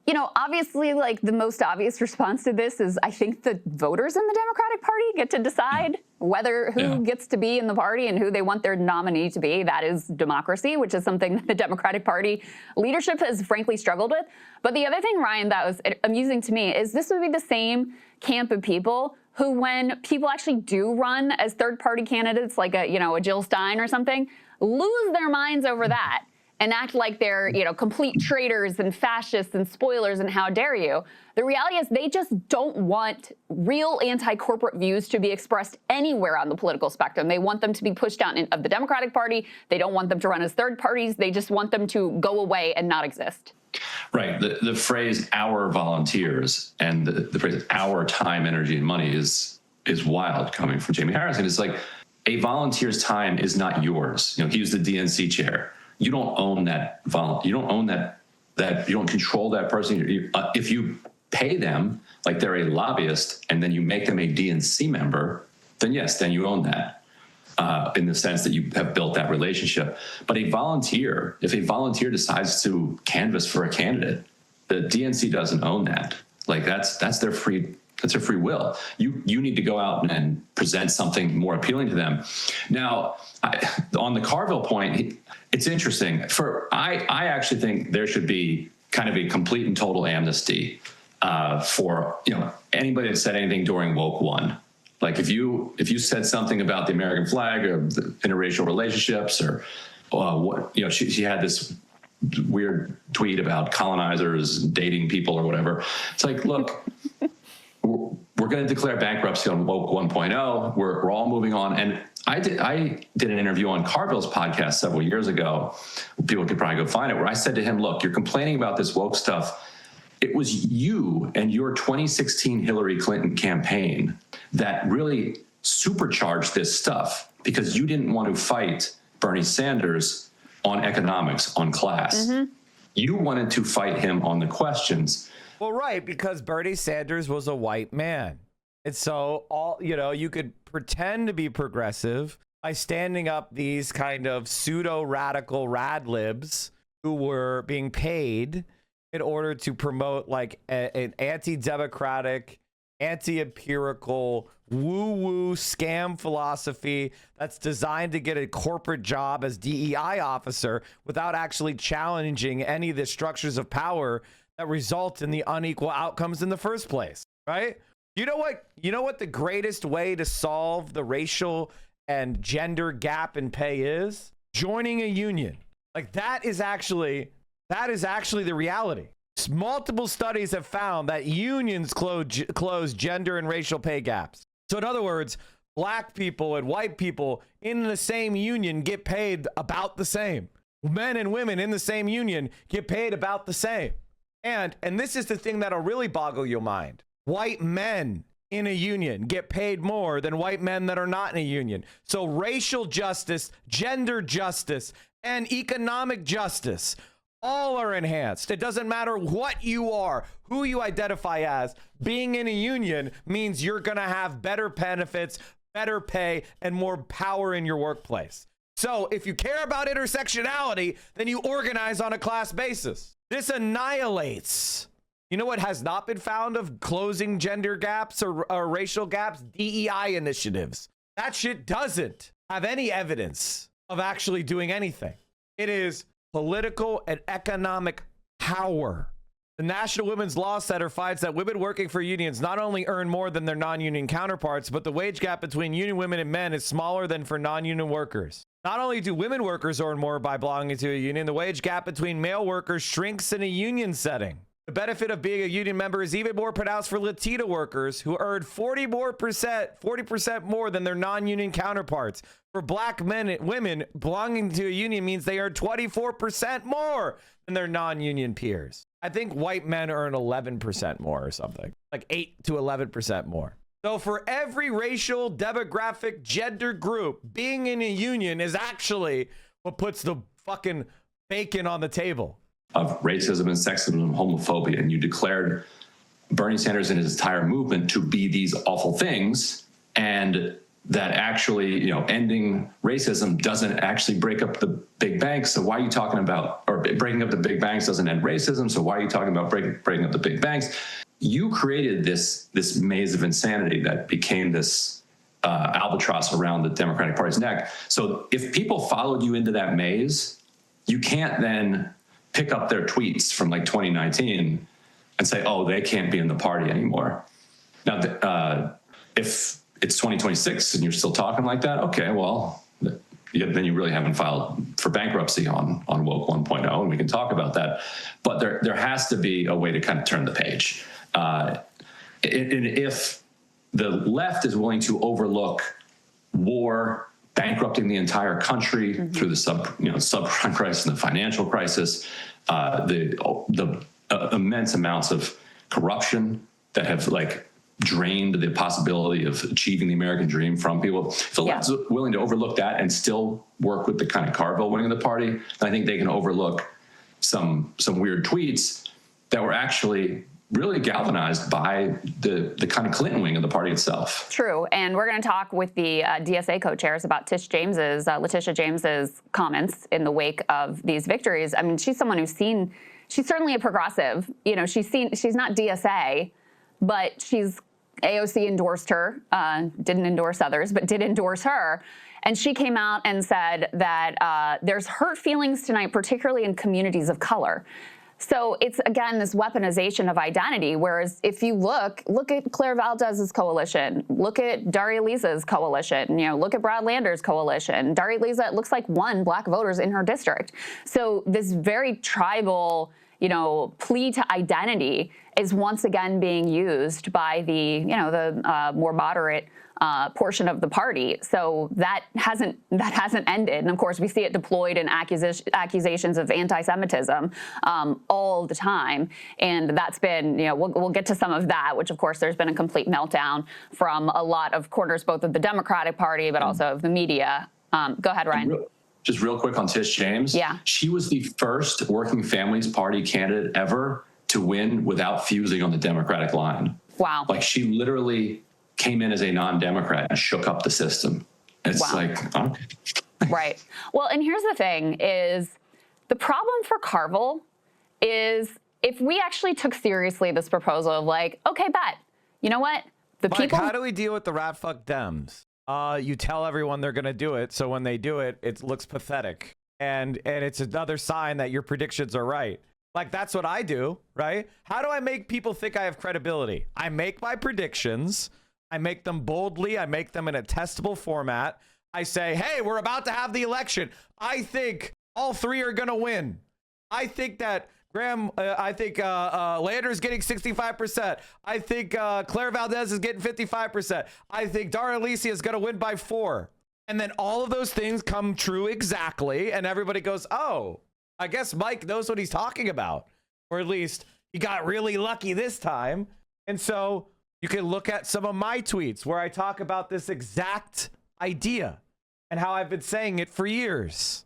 You know, obviously, like, the most obvious response to this is I think the voters in the Democratic Party get to decide who gets to be in the party and who they want their nominee to be. That is democracy, which is something that the Democratic Party leadership has frankly struggled with. But the other thing, Ryan, that was amusing to me is this would be the same camp of people who, when people actually do run as third-party candidates, like a Jill Stein or something, lose their minds over that and act like they're, complete traitors and fascists and spoilers and how dare you. The reality is they just don't want real anti-corporate views to be expressed anywhere on the political spectrum. They want them to be pushed out of the Democratic Party. They don't want them to run as third parties. They just want them to go away and not exist. Right. The phrase "our volunteers" and the phrase "our time, energy, and money" is wild coming from Jamie Harrison. It's like a volunteer's time is not yours. He was the DNC chair. You don't own that. You don't own that. You don't control that person. If you pay them like they're a lobbyist and then you make them a DNC member, then yes, then you own that in the sense that you have built that relationship. But if a volunteer decides to canvass for a candidate, the DNC doesn't own that. Like that's their free will. You need to go out and present something more appealing to them. Now, on the Carville point, it's interesting. I actually think there should be kind of a complete and total amnesty for anybody that said anything during Woke One. Like if you said something about the American flag or the interracial relationships or she had this weird tweet about colonizers dating people or whatever. It's like, look. We're going to declare bankruptcy on Woke 1.0. We're all moving on. And I did an interview on Carville's podcast several years ago. People could probably go find it, where I said to him, look, you're complaining about this woke stuff. It was you and your 2016 Hillary Clinton campaign that really supercharged this stuff because you didn't want to fight Bernie Sanders on economics, on class. Mm-hmm. You wanted to fight him on the questions. Well, right, because Bernie Sanders was a white man. And so you could pretend to be progressive by standing up these kind of pseudo-radical rad libs who were being paid in order to promote like an anti-democratic, anti-empirical, woo-woo scam philosophy that's designed to get a corporate job as DEI officer without actually challenging any of the structures of power that result in the unequal outcomes in the first place, right? You know what the greatest way to solve the racial and gender gap in pay is? Joining a union. Like that is actually the reality. Multiple studies have found that unions close gender and racial pay gaps. So in other words, black people and white people in the same union get paid about the same. Men and women in the same union get paid about the same. And this is the thing that'll really boggle your mind. White men in a union get paid more than white men that are not in a union. So racial justice, gender justice, and economic justice all are enhanced. It doesn't matter what you are, who you identify as. Being in a union means you're going to have better benefits, better pay, and more power in your workplace. So if you care about intersectionality, then you organize on a class basis. This annihilates. You know what has not been found of closing gender gaps or racial gaps? DEI initiatives. That shit doesn't have any evidence of actually doing anything. It is political and economic power. The National Women's Law Center finds that women working for unions not only earn more than their non-union counterparts, but the wage gap between union women and men is smaller than for non-union workers. Not only do women workers earn more by belonging to a union, the wage gap between male workers shrinks in a union setting. The benefit of being a union member is even more pronounced for Latino workers who earn 40% more than their non-union counterparts. For black men and women, belonging to a union means they earn 24% more than their non-union peers. I think white men earn 11% more or something, like 8 to 11% more. So for every racial, demographic, gender group, being in a union is actually what puts the fucking bacon on the table. Of racism and sexism and homophobia, and you declared Bernie Sanders and his entire movement to be these awful things, and that actually, ending racism doesn't actually break up the big banks. So why are you talking about, or breaking up the big banks doesn't end racism? So why are you talking about breaking up the big banks? You created this maze of insanity that became this albatross around the Democratic Party's neck. So if people followed you into that maze, you can't then pick up their tweets from like 2019 and say, oh, they can't be in the party anymore. Now, if it's 2026 and you're still talking like that, okay, well, then you really haven't filed for bankruptcy on Woke 1.0, and we can talk about that. But there has to be a way to kind of turn the page. And if the left is willing to overlook war, bankrupting the entire country through the subprime crisis and the financial crisis, the immense amounts of corruption that have drained the possibility of achieving the American dream from people. If the left's willing to overlook that and still work with the kind of card vote winning of the party, then I think they can overlook some weird tweets that were actually really galvanized by the kind of Clinton wing of the party itself. True, and we're going to talk with the DSA co-chairs about Letitia James's comments in the wake of these victories. I mean, she's someone who's she's certainly a progressive. She's not DSA, but AOC endorsed her, didn't endorse others, but did endorse her. And she came out and said that there's hurt feelings tonight, particularly in communities of color. So it's, again, this weaponization of identity, whereas if you look at Claire Valdez's coalition, look at Daria Lisa's coalition, look at Brad Lander's coalition. Daria Lisa, it looks like, won black voters in her district. So this very tribal, plea to identity is once again being used by the more moderate portion of the party. So that hasn't ended. And of course, we see it deployed in accusations of anti-Semitism all the time. And that's been, we'll get to some of that, which of course there's been a complete meltdown from a lot of corners, both of the Democratic Party, but also of the media. Go ahead, Ryan. Just real quick on Tish James. Yeah. She was the first Working Families Party candidate ever to win without fusing on the Democratic line. Wow. She literally came in as a non-Democrat and shook up the system. It's okay. Right. Well, and here's the thing is the problem for Carville is if we actually took seriously this proposal of okay, bet, you know what? Mike, how do we deal with the rat fuck Dems? You tell everyone they're going to do it, so when they do it, it looks pathetic. And it's another sign that your predictions are right. That's what I do, right? How do I make people think I have credibility? I make my predictions. I make them boldly. I make them in a testable format. I say, hey, we're about to have the election. I think all three are going to win. I think that Lander's getting 65%. I think Claire Valdez is getting 55%. I think Dara Alicia is going to win by 4. And then all of those things come true exactly. And everybody goes, oh, I guess Mike knows what he's talking about. Or at least he got really lucky this time. And so you can look at some of my tweets where I talk about this exact idea and how I've been saying it for years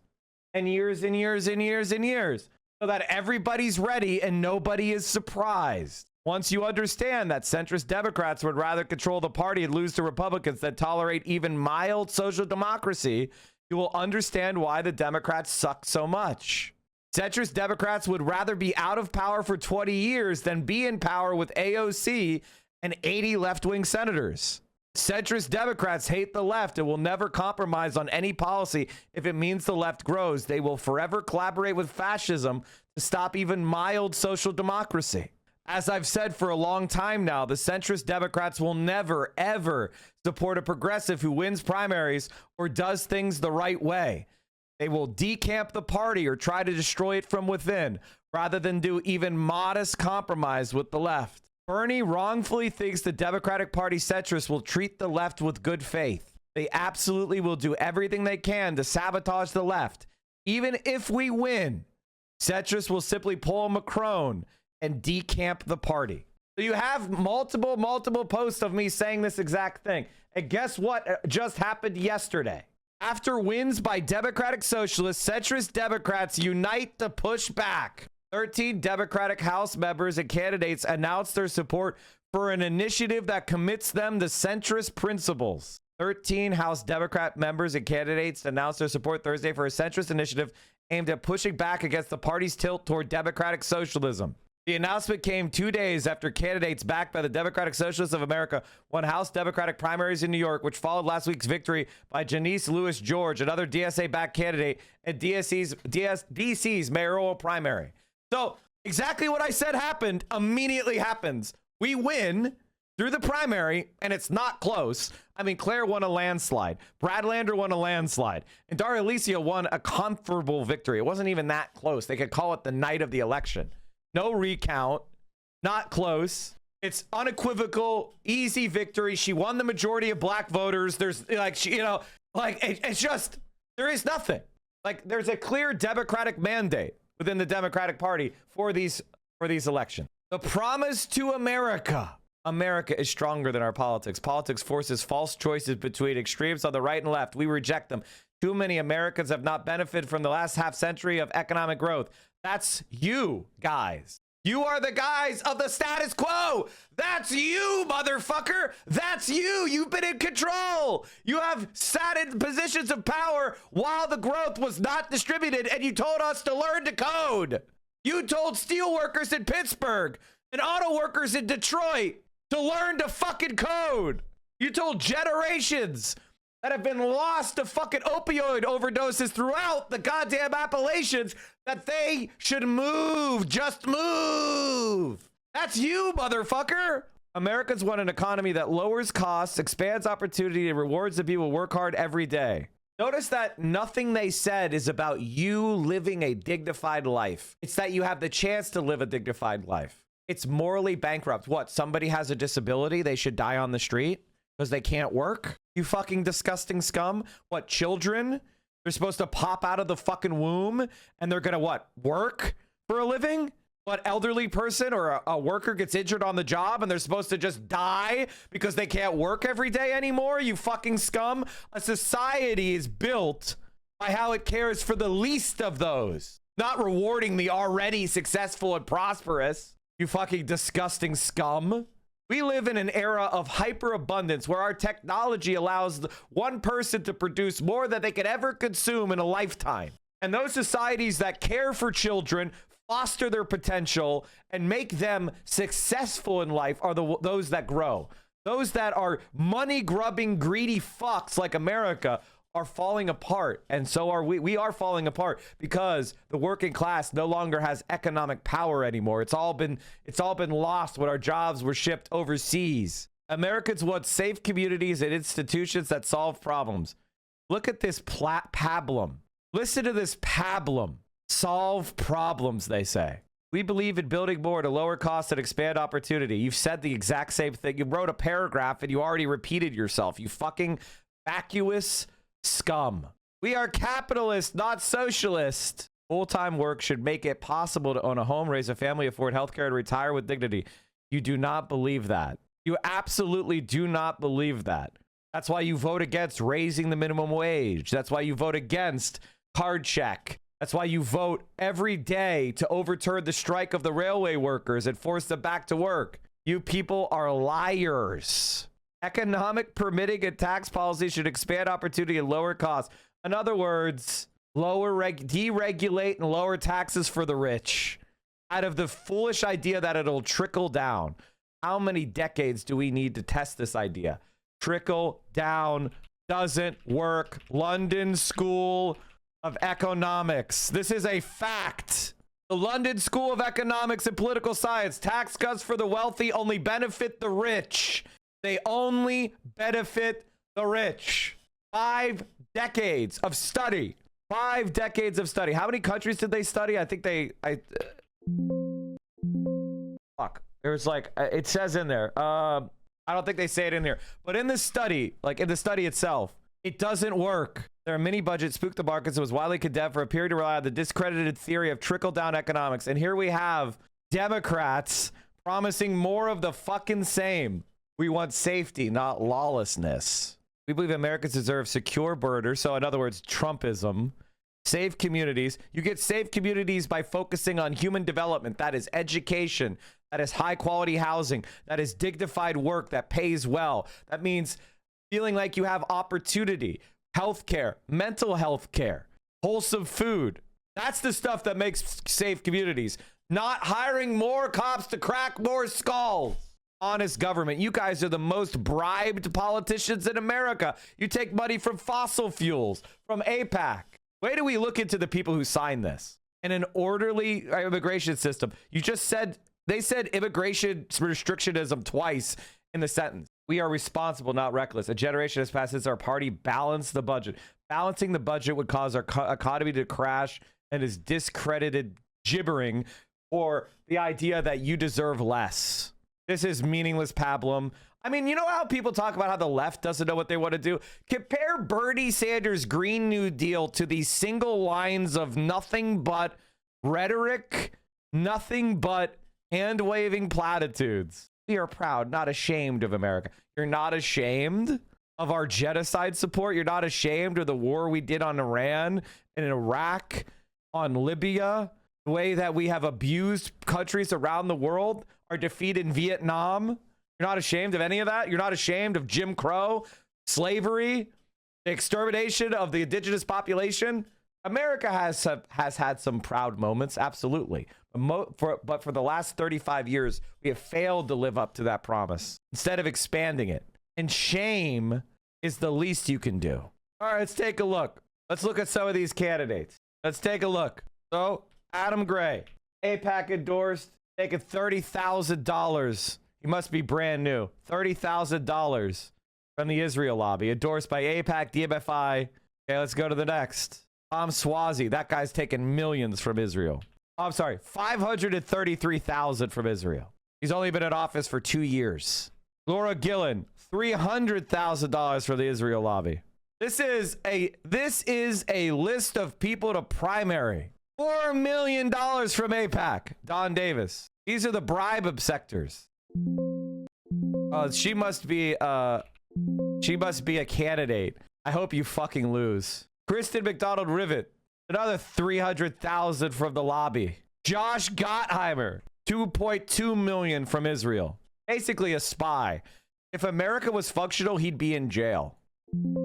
and years and years and years and years. So that everybody's ready and nobody is surprised. Once you understand that centrist Democrats would rather control the party and lose to Republicans than tolerate even mild social democracy, you will understand why the Democrats suck so much. Centrist Democrats would rather be out of power for 20 years than be in power with AOC and 80 left-wing senators. Centrist Democrats hate the left and will never compromise on any policy if it means the left grows. They will forever collaborate with fascism to stop even mild social democracy. As I've said for a long time now, the centrist Democrats will never, ever support a progressive who wins primaries or does things the right way. They will decamp the party or try to destroy it from within, rather than do even modest compromise with the left. Bernie wrongfully thinks the Democratic Party centrists will treat the left with good faith. They absolutely will do everything they can to sabotage the left. Even if we win, centrists will simply pull a Macron and decamp the party. So you have multiple posts of me saying this exact thing. And guess what just happened yesterday? After wins by Democratic Socialists, centrist Democrats unite to push back. 13 Democratic House members and candidates announced their support for an initiative that commits them to centrist principles. 13 House Democrat members and candidates announced their support Thursday for a centrist initiative aimed at pushing back against the party's tilt toward democratic socialism. The announcement came 2 days after candidates backed by the Democratic Socialists of America won House Democratic primaries in New York, which followed last week's victory by Janice Lewis George, another DSA-backed candidate, at DC's mayoral primary. So exactly what I said happened immediately happens. We win through the primary, and it's not close. I mean, Claire won a landslide. Brad Lander won a landslide. And Daria Alicia won a comfortable victory. It wasn't even that close. They could call it the night of the election. No recount. Not close. It's unequivocal, easy victory. She won the majority of black voters. There's like, it's just, there is nothing. Like, there's a clear Democratic mandate within the Democratic Party for these elections. The promise to America. America is stronger than our politics. Politics forces false choices between extremes on the right and left. We reject them. Too many Americans have not benefited from the last half century of economic growth. That's you guys. You are the guys of the status quo. That's you, motherfucker. That's you. You've been in control. You have sat in positions of power while the growth was not distributed, and you told us to learn to code. You told steel workers in Pittsburgh and auto workers in Detroit to learn to fucking code. You told generations that have been lost to fucking opioid overdoses throughout the goddamn Appalachians that they should move. Just move. That's you, motherfucker. Americans want an economy that lowers costs, expands opportunity, and rewards the people who work hard every day. Notice that nothing they said is about you living a dignified life. It's that you have the chance to live a dignified life. It's morally bankrupt. What? Somebody has a disability? They should die on the street because they can't work? You fucking disgusting scum. What? Children? They're supposed to pop out of the fucking womb and they're gonna what? Work for a living? What? Elderly person or a worker gets injured on the job and they're supposed to just die because they can't work every day anymore? You fucking scum. A society is built by how it cares for the least of those, not rewarding the already successful and prosperous. You fucking disgusting scum. We live in an era of hyperabundance where our technology allows one person to produce more than they could ever consume in a lifetime. And those societies that care for children, foster their potential, and make them successful in life are those that grow. Those that are money-grubbing, greedy fucks like America are falling apart, and so are we. We are falling apart because the working class no longer has economic power anymore. It's all been lost when our jobs were shipped overseas. Americans want safe communities and institutions that solve problems. Look at this pablum. Listen to this pablum. Solve problems, they say. We believe in building more to lower costs and expand opportunity. You've said the exact same thing. You wrote a paragraph and you already repeated yourself. You fucking vacuous scum. We are capitalist, not socialist. Full-time work should make it possible to own a home, raise a family, afford healthcare, and retire with dignity. You do not believe that. You absolutely do not believe that. That's why you vote against raising the minimum wage. That's why you vote against card check. That's why you vote every day to overturn the strike of the railway workers and force them back to work. You people are liars. Economic permitting and tax policy should expand opportunity and lower costs. In other words, deregulate and lower taxes for the rich out of the foolish idea that it'll trickle down. How many decades do we need to test this idea? Trickle down doesn't work. London School of Economics. This is a fact. The London School of Economics and Political Science. Tax cuts for the wealthy only benefit the rich. They only benefit the rich. 5 decades of study. 5 decades of study. How many countries did they study? I think fuck. There's like, it says in there. I don't think they say it in there. But in the study, like in the study itself, it doesn't work. Their mini budget spooked the markets and was widely condemned for a period to rely on the discredited theory of trickle-down economics. And here we have Democrats promising more of the fucking same. We want safety, not lawlessness. We believe Americans deserve secure borders. So in other words, Trumpism. Safe communities. You get safe communities by focusing on human development. That is education. That is high quality housing. That is dignified work that pays well. That means feeling like you have opportunity, healthcare, mental health care, wholesome food. That's the stuff that makes safe communities. Not hiring more cops to crack more skulls. Honest government. You guys are the most bribed politicians in America. You take money from fossil fuels, from AIPAC. Wait till we look into the people who signed this. And an orderly immigration system. You just said, they said immigration restrictionism twice in the sentence. We are responsible, not reckless. A generation has passed since our party balanced the budget. Balancing the budget would cause our economy to crash and is discredited gibbering for the idea that you deserve less. This is meaningless pablum. I mean, you know how people talk about how the left doesn't know what they want to do? Compare Bernie Sanders' Green New Deal to these single lines of nothing but rhetoric, nothing but hand-waving platitudes. We are proud, not ashamed of America. You're not ashamed of our genocide support. You're not ashamed of the war we did on Iran and in Iraq, on Libya, the way that we have abused countries around the world, our defeat in Vietnam. You're not ashamed of any of that? You're not ashamed of Jim Crow, slavery, the extermination of the indigenous population? America has had some proud moments, absolutely. But for the last 35 years, we have failed to live up to that promise instead of expanding it. And shame is the least you can do. All right, let's take a look. Let's look at some of these candidates. Let's take a look. So, Adam Gray, AIPAC endorsed, taking $30,000. He must be brand new. $30,000 from the Israel lobby, endorsed by AIPAC, DMFI. Okay, let's go to the next. Tom Swazi, that guy's taking millions from Israel. Oh, I'm sorry, $533,000 from Israel. He's only been in office for 2 years. Laura Gillen, $300,000 from the Israel lobby. This is a list of people to primary. $4 million from AIPAC. Don Davis. These are the bribe sectors. She must be a candidate. I hope you fucking lose. Kristen McDonald Rivet, another $300,000 from the lobby. Josh Gottheimer, $2.2 million from Israel. Basically a spy. If America was functional, he'd be in jail.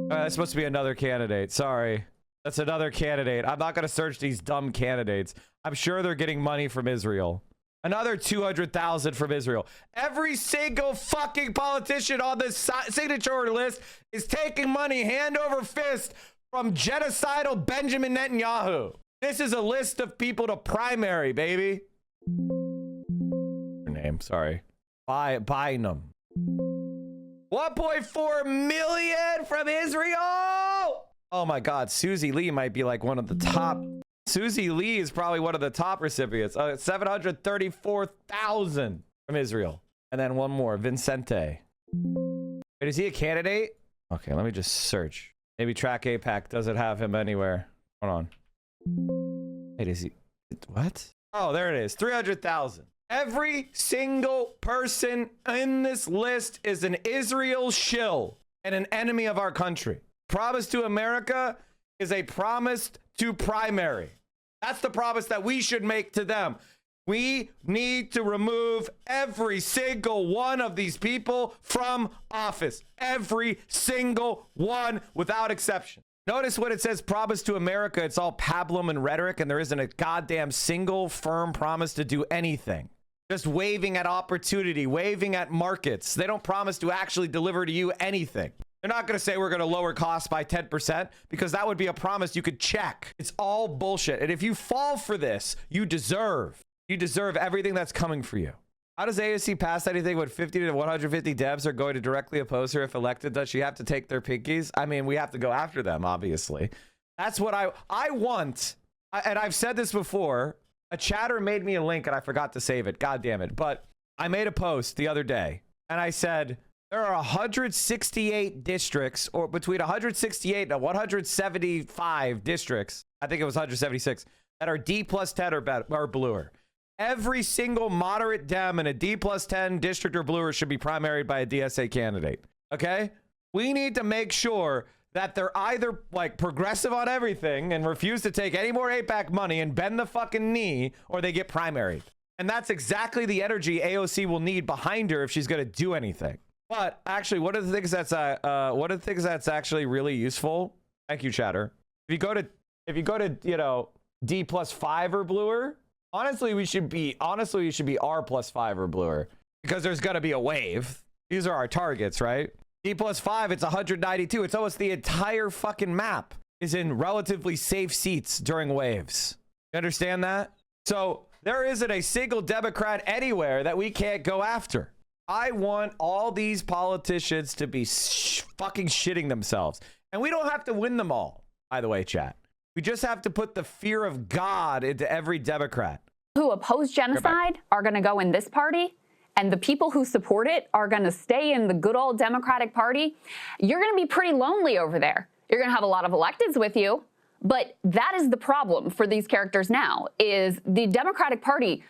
That's supposed to be another candidate. Sorry. That's another candidate. I'm not going to search these dumb candidates. I'm sure they're getting money from Israel. Another $200,000 from Israel. Every single fucking politician on this signature list is taking money hand over fist from genocidal Benjamin Netanyahu. This is a list of people to primary, baby. Her name, sorry. Bynum. 1.4 million from Israel. Oh my God, Susie Lee might be like one of the top. Susie Lee is probably one of the top recipients. 734,000 from Israel. And then one more, Vincente. Wait, is he a candidate? Okay, let me just search. Maybe Track AIPAC doesn't have him anywhere. Hold on. Wait, is he? What? Oh, there it is. 300,000. Every single person in this list is an Israel shill and an enemy of our country. Promise to America is a promise to primary. That's the promise that we should make to them. We need to remove every single one of these people from office. Every single one without exception. Notice when it says promise to America, it's all pablum and rhetoric, and there isn't a goddamn single firm promise to do anything. Just waving at opportunity, waving at markets. They don't promise to actually deliver to you anything. They're not going to say we're going to lower costs by 10% because that would be a promise you could check. It's all bullshit. And if you fall for this, you deserve everything that's coming for you. How does AOC pass anything when 50 to 150 Debs are going to directly oppose her if elected? Does she have to take their pinkies? I mean, we have to go after them, obviously. That's what I want. And I've said this before. A chatter made me a link and I forgot to save it. God damn it. But I made a post the other day and I said, there are 168 districts, or between 168 and 175 districts, I think it was 176, that are D+10 or bluer. Every single moderate Dem in a D+10 district or bluer should be primaried by a DSA candidate. Okay? We need to make sure that they're either like progressive on everything and refuse to take any more AIPAC money and bend the fucking knee, or they get primaried. And that's exactly the energy AOC will need behind her if she's going to do anything. But actually, one of the things that's actually really useful. Thank you, Chatter. If you go to you know, D+5 or bluer, honestly, we should be R+5 or bluer, because there's going to be a wave. These are our targets, right? D+5, it's 192. It's almost the entire fucking map is in relatively safe seats during waves. You understand that? So there isn't a single Democrat anywhere that we can't go after. I want all these politicians to be fucking shitting themselves. And we don't have to win them all, by the way, chat. We just have to put the fear of God into every Democrat. Who oppose genocide are going to go in this party, and the people who support it are going to stay in the good old Democratic Party. You're going to be pretty lonely over there. You're going to have a lot of electeds with you, but that is the problem for these characters now, is the Democratic Party,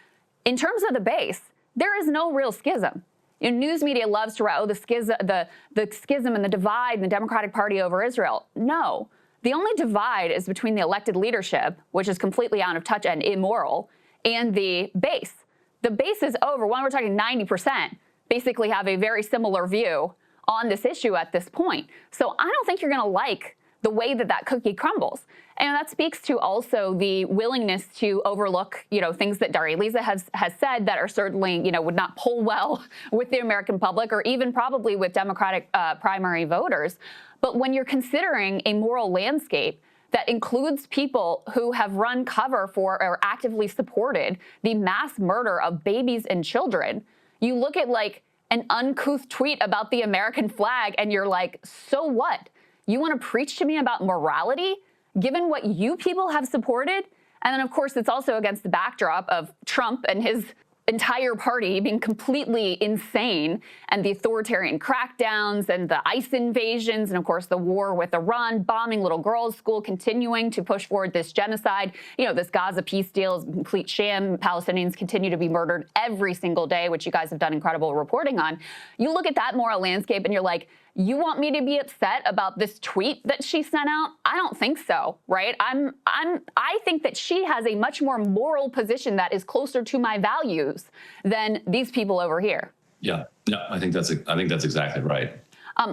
in terms of the base, there is no real schism. You know, news media loves to write, oh, the schism and the divide in the Democratic Party over Israel. No, the only divide is between the elected leadership, which is completely out of touch and immoral, and the base. The base is over. When we're talking 90%, basically have a very similar view on this issue at this point. So I don't think you're going to like the way that that cookie crumbles. And that speaks to also the willingness to overlook, you know, things that Darya-Liza has said that are certainly, you know, would not poll well with the American public or even probably with Democratic primary voters. But when you're considering a moral landscape that includes people who have run cover for or actively supported the mass murder of babies and children, you look at like an uncouth tweet about the American flag and you're like, so what? You want to preach to me about morality, given what you people have supported? And then, of course, it's also against the backdrop of Trump and his entire party being completely insane, and the authoritarian crackdowns and the ICE invasions, and of course the war with Iran, bombing little girls' school, continuing to push forward this genocide. You know, this Gaza peace deal is a complete sham. Palestinians continue to be murdered every single day, which you guys have done incredible reporting on. You look at that moral landscape and you're like, you want me to be upset about this tweet that she sent out? I don't think so, right? I think that she has a much more moral position that is closer to my values than these people over here. Yeah, I think that's exactly right.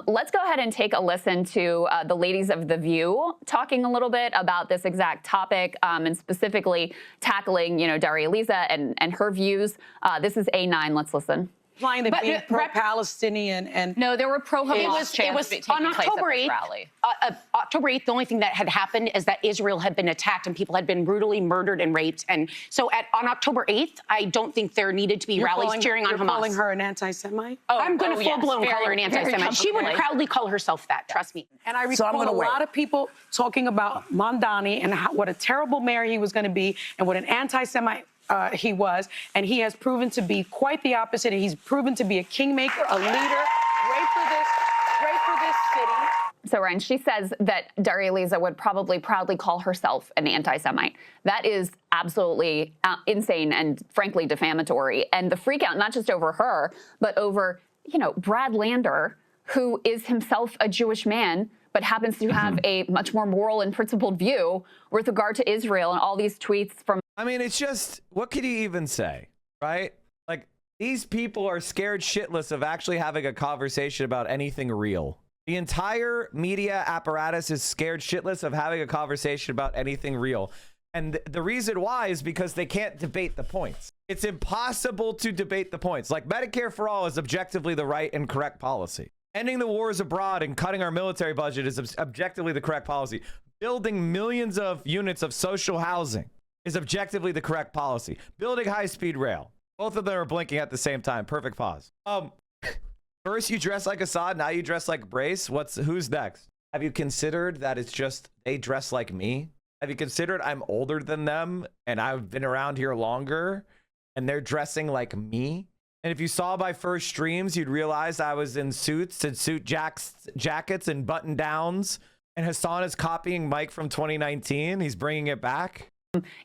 Let's go ahead and take a listen to the ladies of The View talking a little bit about this exact topic, and specifically tackling, you know, Darya-Liza and her views. This is A9. Let's listen. But being pro-Palestinian and no, there were pro-Hamas chants on October 8th. October 8th, the only thing that had happened is that Israel had been attacked and people had been brutally murdered and raped. And so on October 8th, I don't think there needed to be rallies cheering on Hamas. You're calling her an anti-Semite? I'm going to full-blown call her an anti-Semite. She would proudly call herself that, trust me. And I recall a lot of people talking about Mamdani and what a terrible mayor he was going to be and what an anti-Semite he was, and he has proven to be quite the opposite. He's proven to be a kingmaker, a leader. Great for this city. So, Ryan, she says that Darya-Liza would probably proudly call herself an anti-Semite. That is absolutely insane and, frankly, defamatory. And the freak out, not just over her, but over, you know, Brad Lander, who is himself a Jewish man, but happens to have a much more moral and principled view with regard to Israel, and all these tweets from... I mean, it's just, what could you even say, right? Like, these people are scared shitless of actually having a conversation about anything real. The entire media apparatus is scared shitless of having a conversation about anything real. And the reason why is because they can't debate the points. It's impossible to debate the points. Like, Medicare for all is objectively the right and correct policy. Ending the wars abroad and cutting our military budget is objectively the correct policy. Building millions of units of social housing is objectively the correct policy. Building high-speed rail. Both of them are blinking at the same time. Perfect pause. First you dress like Assad, now you dress like Brace. Who's next? Have you considered that it's just they dress like me? Have you considered I'm older than them and I've been around here longer and they're dressing like me? And if you saw my first streams, you'd realize I was in suits and suit jackets and button downs. And Hasan is copying Mike from 2019. He's bringing it back.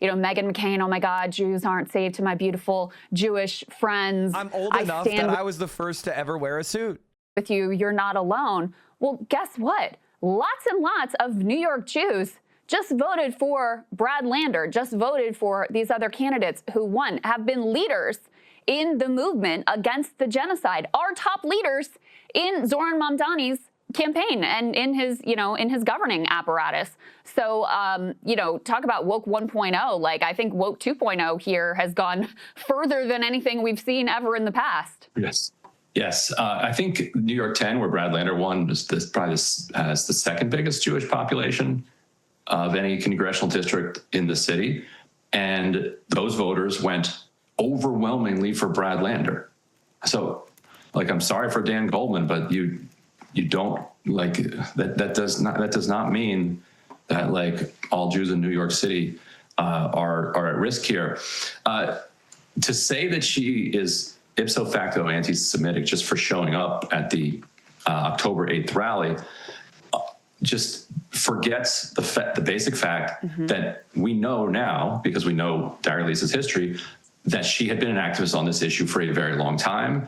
You know, Meghan McCain, oh my God, Jews aren't saved to my beautiful Jewish friends. I'm old enough that I was the first to ever wear a suit. With you, you're not alone. Well, guess what? Lots and lots of New York Jews just voted for Brad Lander, just voted for these other candidates who won, have been leaders in the movement against the genocide, are top leaders in Zohran Mamdani's campaign and in his, in his governing apparatus. So, talk about woke 1.0. Like, I think woke 2.0 here has gone further than anything we've seen ever in the past. Yes. I think New York 10, where Brad Lander won, has the second biggest Jewish population of any congressional district in the city. And those voters went overwhelmingly for Brad Lander. So, I'm sorry for Dan Goldman, but you don't that does not mean that all Jews in New York City are at risk here. To say that she is ipso facto anti-Semitic just for showing up at the October 8th rally just forgets the basic fact that we know now, because we know Dara Lisa's history, that she had been an activist on this issue for a very long time,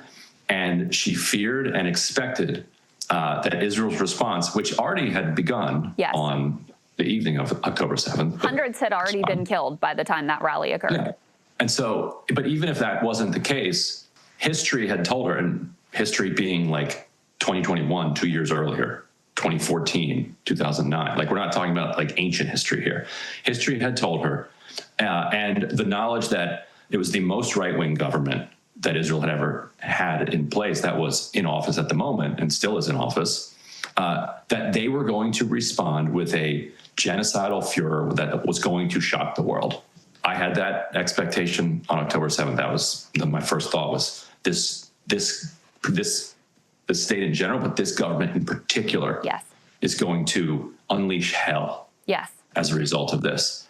and she feared and expected that Israel's response, which already had begun on the evening of October 7th. Hundreds had already been killed by the time that rally occurred. Yeah. And so, but even if that wasn't the case, history had told her, and history being 2021, 2 years earlier, 2014, 2009, we're not talking about ancient history here. History had told her, and the knowledge that it was the most right-wing government that Israel had ever had in place, that was in office at the moment and still is in office, that they were going to respond with a genocidal furor that was going to shock the world. I had that expectation on October 7th. That was my first thought was this state in general, but this government in particular is going to unleash hell as a result of this.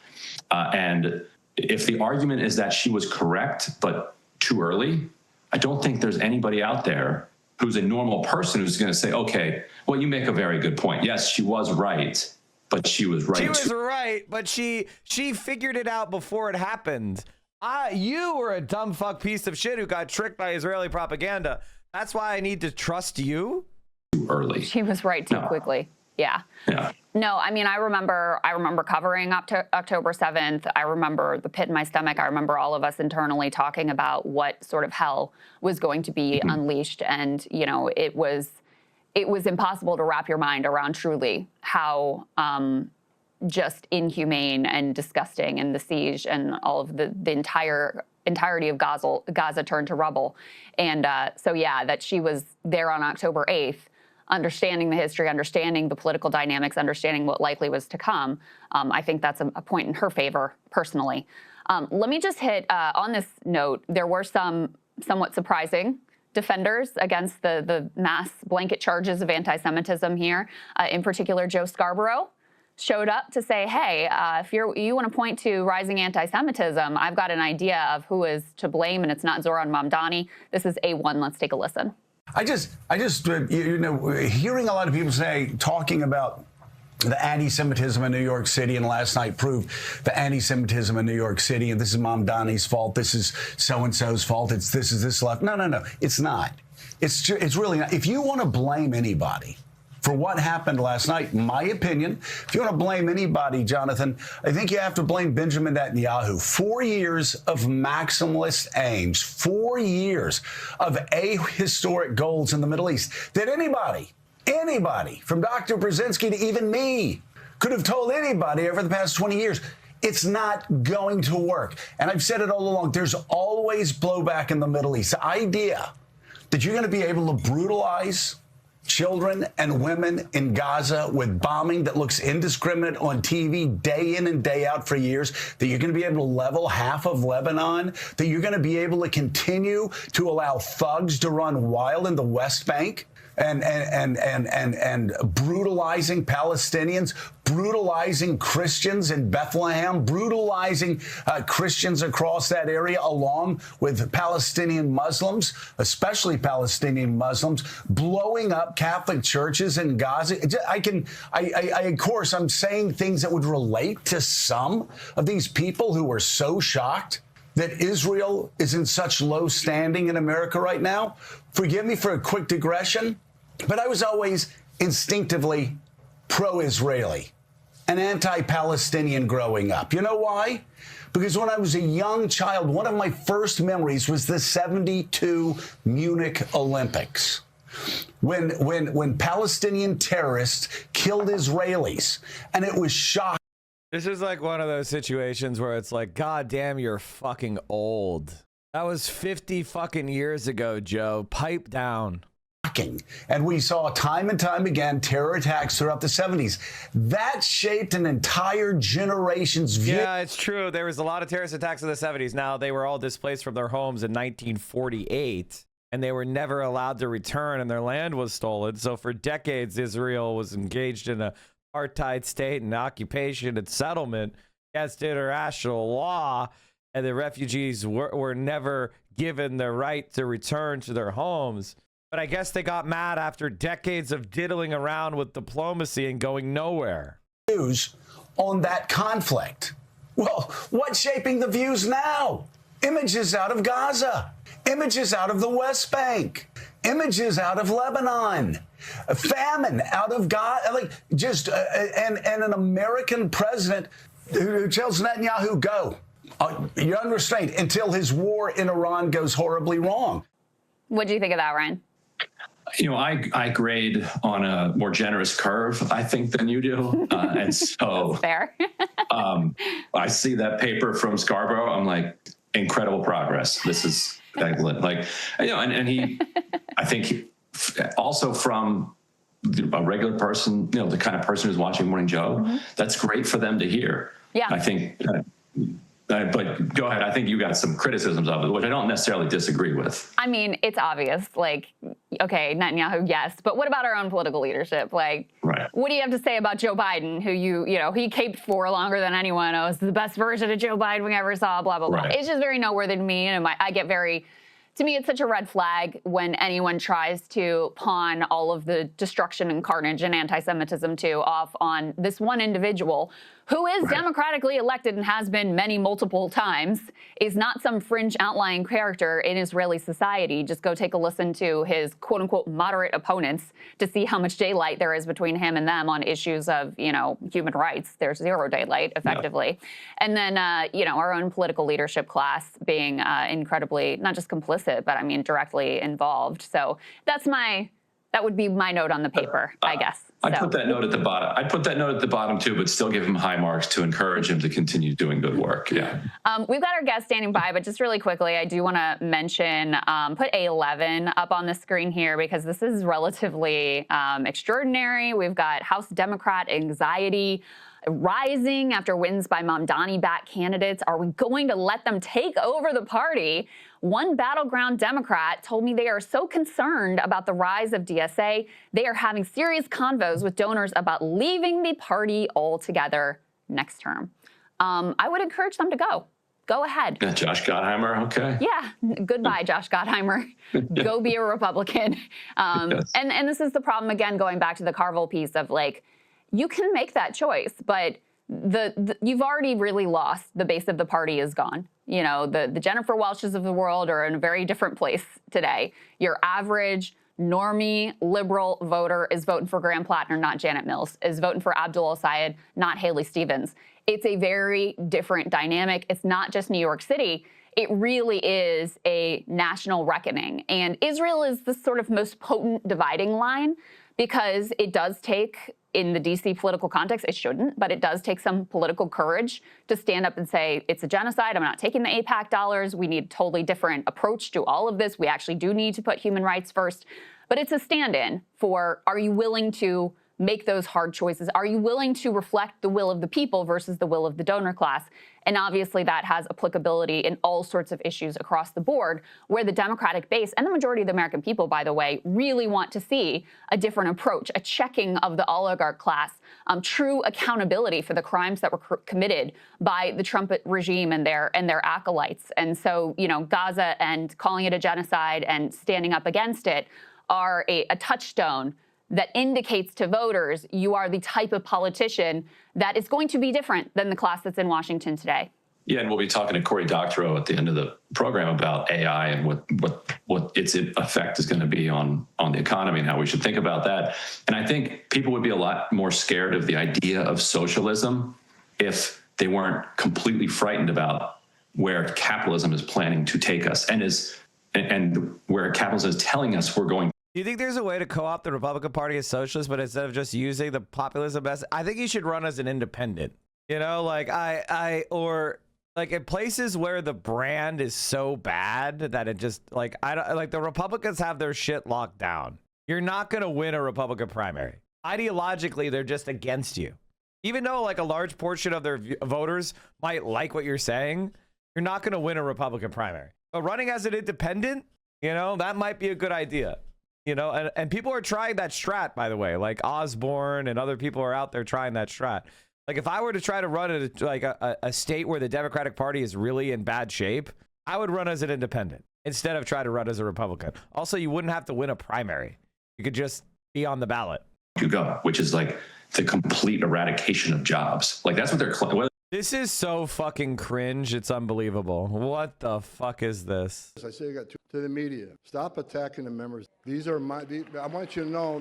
And if the argument is that she was correct, but too early, I don't think there's anybody out there who's a normal person who's going to say, okay, well, you make a very good point. Yes, she was right, but she was right. She was right, but she figured it out before it happened. You were a dumb fuck piece of shit who got tricked by Israeli propaganda. That's why I need to trust you. Too early. She was right too quickly. Yeah. No, I mean, I remember covering October 7th. I remember the pit in my stomach. I remember all of us internally talking about what sort of hell was going to be unleashed. And, it was impossible to wrap your mind around truly how just inhumane and disgusting, and the siege and all of the entirety of Gaza turned to rubble. And that she was there on October 8th, understanding the history, understanding the political dynamics, understanding what likely was to come. I think that's a point in her favor, personally. Let me just hit, on this note, there were some somewhat surprising defenders against the mass blanket charges of anti-Semitism here. In particular, Joe Scarborough showed up to say, hey, if you want to point to rising anti-Semitism, I've got an idea of who is to blame, and it's not Zohran Mamdani. This is A1. Let's take a listen. I just, hearing a lot of people talking about the anti-Semitism in New York City, and last night proved the anti-Semitism in New York City, and this is Mamdani's fault, this is so-and-so's fault, this is this left. No, it's not. It's really not. If you want to blame anybody for what happened last night, my opinion, if you want to blame anybody, Jonathan, I think you have to blame Benjamin Netanyahu. 4 years of maximalist aims, 4 years of ahistoric goals in the Middle East that anybody, from Dr. Brzezinski to even me, could have told anybody over the past 20 years, it's not going to work. And I've said it all along, there's always blowback in the Middle East. The idea that you're going to be able to brutalize children and women in Gaza with bombing that looks indiscriminate on TV day in and day out for years, that you're going to be able to level half of Lebanon, that you're going to be able to continue to allow thugs to run wild in the West Bank and brutalizing Palestinians, brutalizing Christians in Bethlehem, brutalizing Christians across that area, along with Palestinian Muslims, especially Palestinian Muslims, blowing up Catholic churches in Gaza. Of course, I'm saying things that would relate to some of these people who are so shocked that Israel is in such low standing in America right now. Forgive me for a quick digression, but I was always instinctively pro-Israeli. an anti-Palestinian growing up. You know why? Because when I was a young child, one of my first memories was the '72 Munich Olympics. When Palestinian terrorists killed Israelis, and it was shocking. This is like one of those situations where it's like, God damn, you're fucking old. That was 50 fucking years ago, Joe. Pipe down. And we saw time and time again terror attacks throughout the 70s. That shaped an entire generation's view. Yeah, it's true. There was a lot of terrorist attacks in the 70s. Now, they were all displaced from their homes in 1948, and they were never allowed to return, and their land was stolen. So for decades, Israel was engaged in a apartheid state and occupation and settlement against international law, and the refugees were never given the right to return to their homes. But I guess they got mad after decades of diddling around with diplomacy and going nowhere. Views on that conflict. Well, what's shaping the views now? Images out of Gaza, images out of the West Bank, images out of Lebanon, famine out of Gaza, like just and an American president who tells Netanyahu, go. You're unrestrained until his war in Iran goes horribly wrong. What do you think of that, Ryan? You know, I grade on a more generous curve, I think, than you do. And so That's fair. I see that paper from Scarborough. I'm like, incredible progress. This is excellent. Like, you know, and he, I think also from a regular person, you know, the kind of person who's watching Morning Joe, that's great for them to hear. Yeah. I think, but go ahead. I think you got some criticisms of it, which I don't necessarily disagree with. I mean, it's obvious. Like, okay, Netanyahu, yes, but what about our own political leadership? Like, what do you have to say about Joe Biden, who you know, he caped for longer than anyone? Oh, it's the best version of Joe Biden we ever saw, blah, blah, blah. It's just very noteworthy to me, and I get very... To me, it's such a red flag when anyone tries to pawn all of the destruction and carnage and anti-Semitism off on this one individual who is democratically elected and has been multiple times, is not some fringe outlying character in Israeli society. Just go take a listen to his quote-unquote moderate opponents to see how much daylight there is between him and them on issues of, you know, human rights. There's zero daylight, effectively. And then, you know, our own political leadership class being incredibly, not just complicit, but I mean, directly involved. So that would be my note on the paper, I guess. I'd put that note at the bottom. I'd put that note at the bottom too, but still give him high marks to encourage him to continue doing good work. Yeah. We've got our guest standing by, but just really quickly, I do want to mention, put A11 up on the screen here because this is relatively extraordinary. We've got House Democrat anxiety rising after wins by Mamdani-backed candidates. Are we going to let them take over the party? One battleground Democrat told me they are so concerned about the rise of DSA, they are having serious convos with donors about leaving the party altogether next term. I would encourage them to go. Go ahead. Yeah, Josh Gottheimer, okay. Yeah, goodbye, Josh Gottheimer. Go be a Republican. And this is the problem, again, going back to the Carville piece of like, you can make that choice, but you've already really lost. The base of the party is gone. You know, the Jennifer Welches of the world are in a very different place today. Your average normie liberal voter is voting for Graham Plattner, not Janet Mills, is voting for Abdul El-Sayed, not Haley Stevens. It's a very different dynamic. It's not just New York City. It really is a national reckoning. And Israel is the sort of most potent dividing line because it does take, in the DC political context, it shouldn't, but it does take some political courage to stand up and say, it's a genocide, I'm not taking the AIPAC dollars, we need a totally different approach to all of this, we actually do need to put human rights first. But it's a stand-in for, are you willing to make those hard choices? Are you willing to reflect the will of the people versus the will of the donor class? And obviously that has applicability in all sorts of issues across the board where the Democratic base and the majority of the American people, by the way, really want to see a different approach, a checking of the oligarch class, true accountability for the crimes that were committed by the Trump regime and their acolytes. And so, you know, Gaza and calling it a genocide and standing up against it are a touchstone that indicates to voters you are the type of politician that is going to be different than the class that's in Washington today. Yeah, and we'll be talking to Cory Doctorow at the end of the program about AI and what its effect is going to be on the economy and how we should think about that. And I think people would be a lot more scared of the idea of socialism if they weren't completely frightened about where capitalism is planning to take us and where capitalism is telling us we're going. Do you think there's a way to co-opt the Republican Party as socialist, but instead of just using the populism message, I think you should run as an independent. You know, like or like in places where the brand is so bad that it just like the Republicans have their shit locked down. You're not going to win a Republican primary. Ideologically, they're just against you. Even though like a large portion of their voters might like what you're saying, you're not going to win a Republican primary. But running as an independent, you know, that might be a good idea. You know, and people are trying that strat, by the way, like Osborne and other people are out there trying that strat. Like if I were to try to run in a state where the Democratic Party is really in bad shape, I would run as an independent instead of try to run as a Republican. Also, you wouldn't have to win a primary. You could just be on the ballot. To go, which is like the complete eradication of jobs. Like that's what they're. This is so fucking cringe. It's unbelievable. What the fuck is this? I say to the media, stop attacking the members. These are I want you to know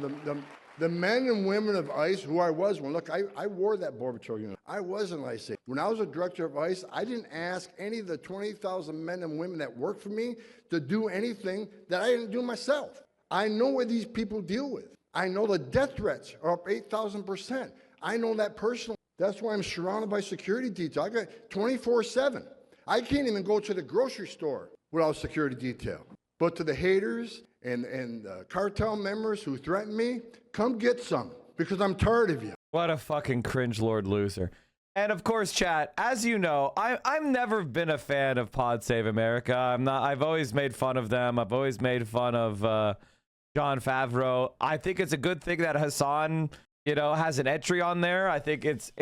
the men and women of ICE, who I was one. Look, I wore that Border Patrol unit. I was an ICE. When I was a director of ICE, I didn't ask any of the 20,000 men and women that worked for me to do anything that I didn't do myself. I know what these people deal with. I know the death threats are up 8,000%. I know that personally. That's why I'm surrounded by security detail. I got 24/7. I can't even go to the grocery store without security detail. But to the haters and cartel members who threaten me, come get some, because I'm tired of you. What a fucking cringe lord loser. And of course, chat, as you know, I've never been a fan of Pod Save America. I've always made fun of them. I've always made fun of Jon Favreau. I think it's a good thing that Hasan, you know, has an entry on there. I think it's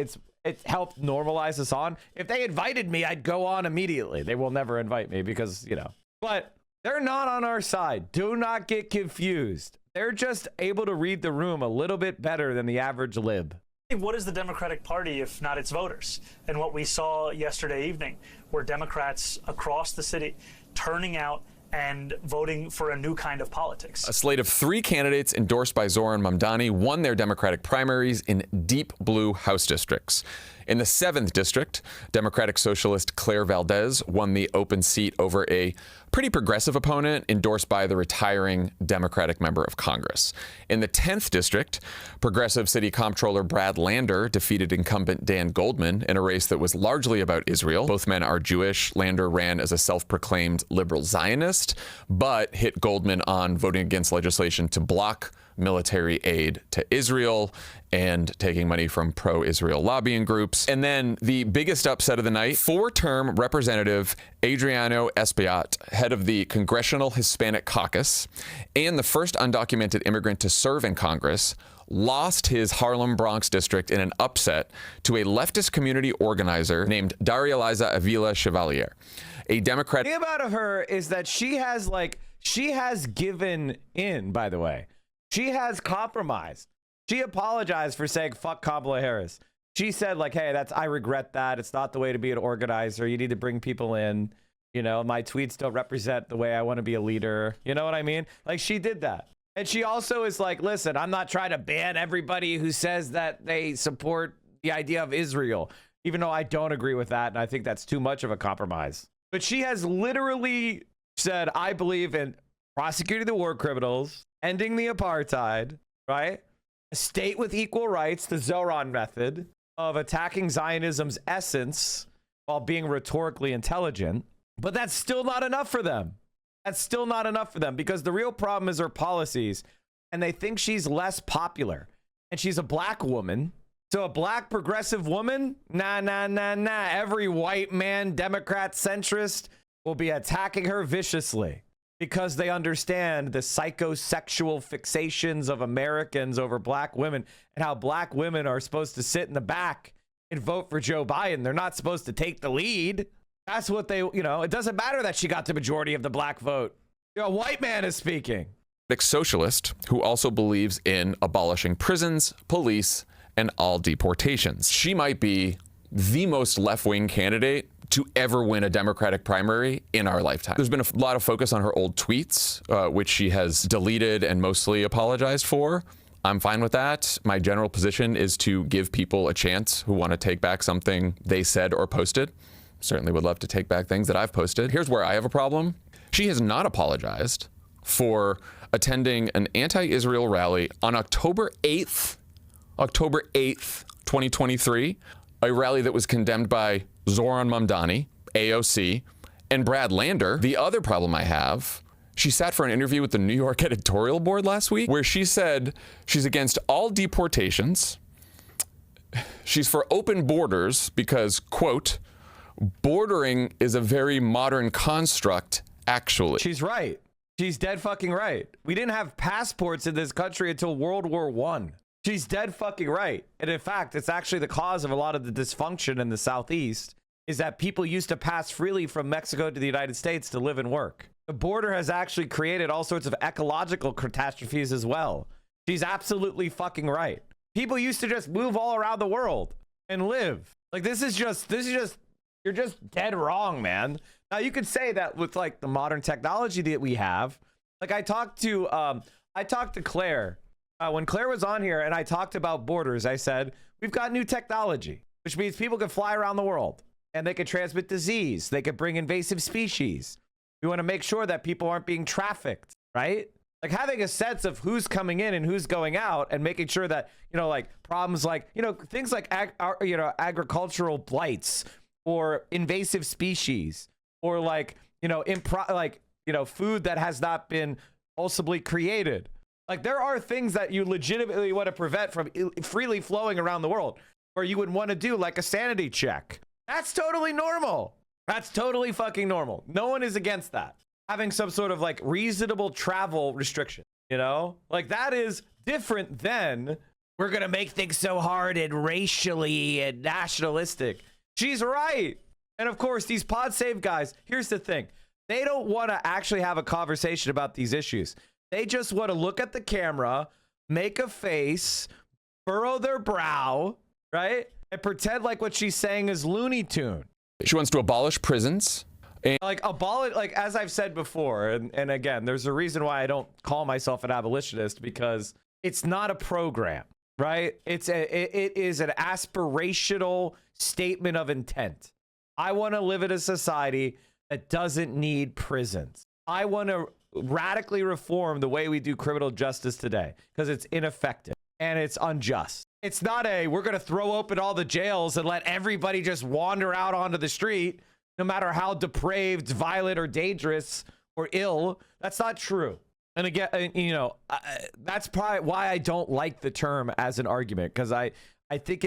helped normalize Hasan. If they invited me, I'd go on immediately. They will never invite me because, you know, but they're not on our side. Do not get confused. They're just able to read the room a little bit better than the average lib. What is the Democratic Party if not its voters? And what we saw yesterday evening were Democrats across the city turning out and voting for a new kind of politics. A slate of 3 candidates endorsed by Zohran Mamdani won their Democratic primaries in deep blue House districts. In the 7th district, Democratic Socialist Claire Valdez won the open seat over a pretty progressive opponent endorsed by the retiring Democratic member of Congress. In the 10th district, Progressive City Comptroller Brad Lander defeated incumbent Dan Goldman in a race that was largely about Israel. Both men are Jewish. Lander ran as a self-proclaimed liberal Zionist, but hit Goldman on voting against legislation to block military aid to Israel and taking money from pro-Israel lobbying groups. And then the biggest upset of the night, 4-term Representative Adriano Espaillat, head of the Congressional Hispanic Caucus and the first undocumented immigrant to serve in Congress, lost his Harlem Bronx district in an upset to a leftist community organizer named Daria Liza Avila Chevalier, a Democrat. The thing about her is that she has given in, by the way. She has compromised. She apologized for saying, fuck Kamala Harris. She said, like, hey, I regret that. It's not the way to be an organizer. You need to bring people in. You know, my tweets don't represent the way I want to be a leader. You know what I mean? Like, she did that. And she also is like, listen, I'm not trying to ban everybody who says that they support the idea of Israel, even though I don't agree with that. And I think that's too much of a compromise. But she has literally said, I believe in prosecuting the war criminals, ending the apartheid, right? A state with equal rights, the Zohran method of attacking Zionism's essence while being rhetorically intelligent. But that's still not enough for them. That's still not enough for them because the real problem is her policies. And they think she's less popular. And she's a black woman. So a black progressive woman? Nah. Every white man, Democrat, centrist will be attacking her viciously. Because they understand the psychosexual fixations of Americans over black women and how black women are supposed to sit in the back and vote for Joe Biden. They're not supposed to take the lead. That's what they, you know, it doesn't matter that she got the majority of the black vote. You know, a white man is speaking. Socialist who also believes in abolishing prisons, police, and all deportations. She might be the most left-wing candidate to ever win a Democratic primary in our lifetime. There's been a lot of focus on her old tweets, which she has deleted and mostly apologized for. I'm fine with that. My general position is to give people a chance who want to take back something they said or posted. Certainly would love to take back things that I've posted. Here's where I have a problem. She has not apologized for attending an anti-Israel rally on October 8th, 2023, a rally that was condemned by Zohran Mamdani, AOC, and Brad Lander. The other problem I have, she sat for an interview with the New York editorial board last week where she said she's against all deportations. She's for open borders because, quote, bordering is a very modern construct, actually. She's right. She's dead fucking right. We didn't have passports in this country until World War I. She's dead fucking right. And in fact, it's actually the cause of a lot of the dysfunction in the Southeast is that people used to pass freely from Mexico to the United States to live and work. The border has actually created all sorts of ecological catastrophes as well. She's absolutely fucking right. People used to just move all around the world and live. Like, this is just, you're just dead wrong, man. Now, you could say that with like the modern technology that we have. Like, I talked to Claire when Claire was on here and I talked about borders. I said, we've got new technology, which means people can fly around the world and they can transmit disease. They could bring invasive species. We want to make sure that people aren't being trafficked, right? Like having a sense of who's coming in and who's going out and making sure that, you know, like problems like, you know, things like, agricultural blights or invasive species or like, you know, food that has not been possibly created. Like there are things that you legitimately want to prevent from freely flowing around the world, or you would want to do like a sanity check. That's totally normal. That's totally fucking normal. No one is against that. Having some sort of like reasonable travel restriction, you know, like that is different than we're going to make things so hard and racially and nationalistic. She's right. And of course, these pod save guys, here's the thing. They don't want to actually have a conversation about these issues. They just want to look at the camera, make a face, furrow their brow, right? And pretend like what she's saying is Looney Tune. She wants to abolish prisons. And like as I've said before, and again, there's a reason why I don't call myself an abolitionist, because it's not a program, right? It is an aspirational statement of intent. I want to live in a society that doesn't need prisons. I want to radically reform the way we do criminal justice today because it's ineffective and it's unjust. It's not we're going to throw open all the jails and let everybody just wander out onto the street, no matter how depraved, violent, or dangerous or ill. That's not true. And again, you know, that's probably why I don't like the term as an argument, because I think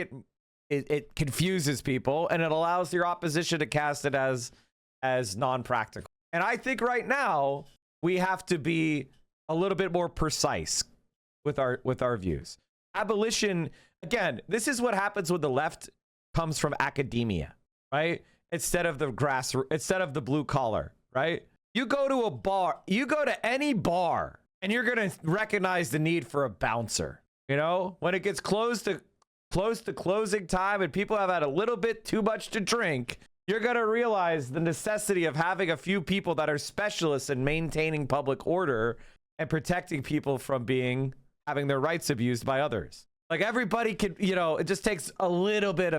it confuses people and it allows your opposition to cast it as non-practical. And I think right now we have to be a little bit more precise with our views. Abolition, again, this is what happens when the left comes from academia, right? Instead of the blue collar, right? You go to a bar, you go to any bar, and you're going to recognize the need for a bouncer. You know, when it gets close to closing time and people have had a little bit too much to drink, you're going to realize the necessity of having a few people that are specialists in maintaining public order and protecting people from having their rights abused by others. Like everybody could, you know, it just takes a little bit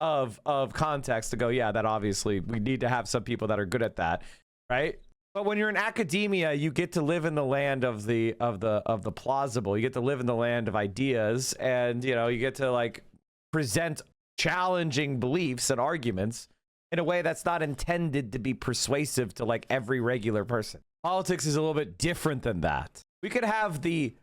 of context to go, yeah, that obviously we need to have some people that are good at that, right? But when you're in academia, you get to live in the land of the plausible. You get to live in the land of ideas, and you know, you get to like present challenging beliefs and arguments in a way that's not intended to be persuasive to like every regular person. Politics is a little bit different than that. We could have the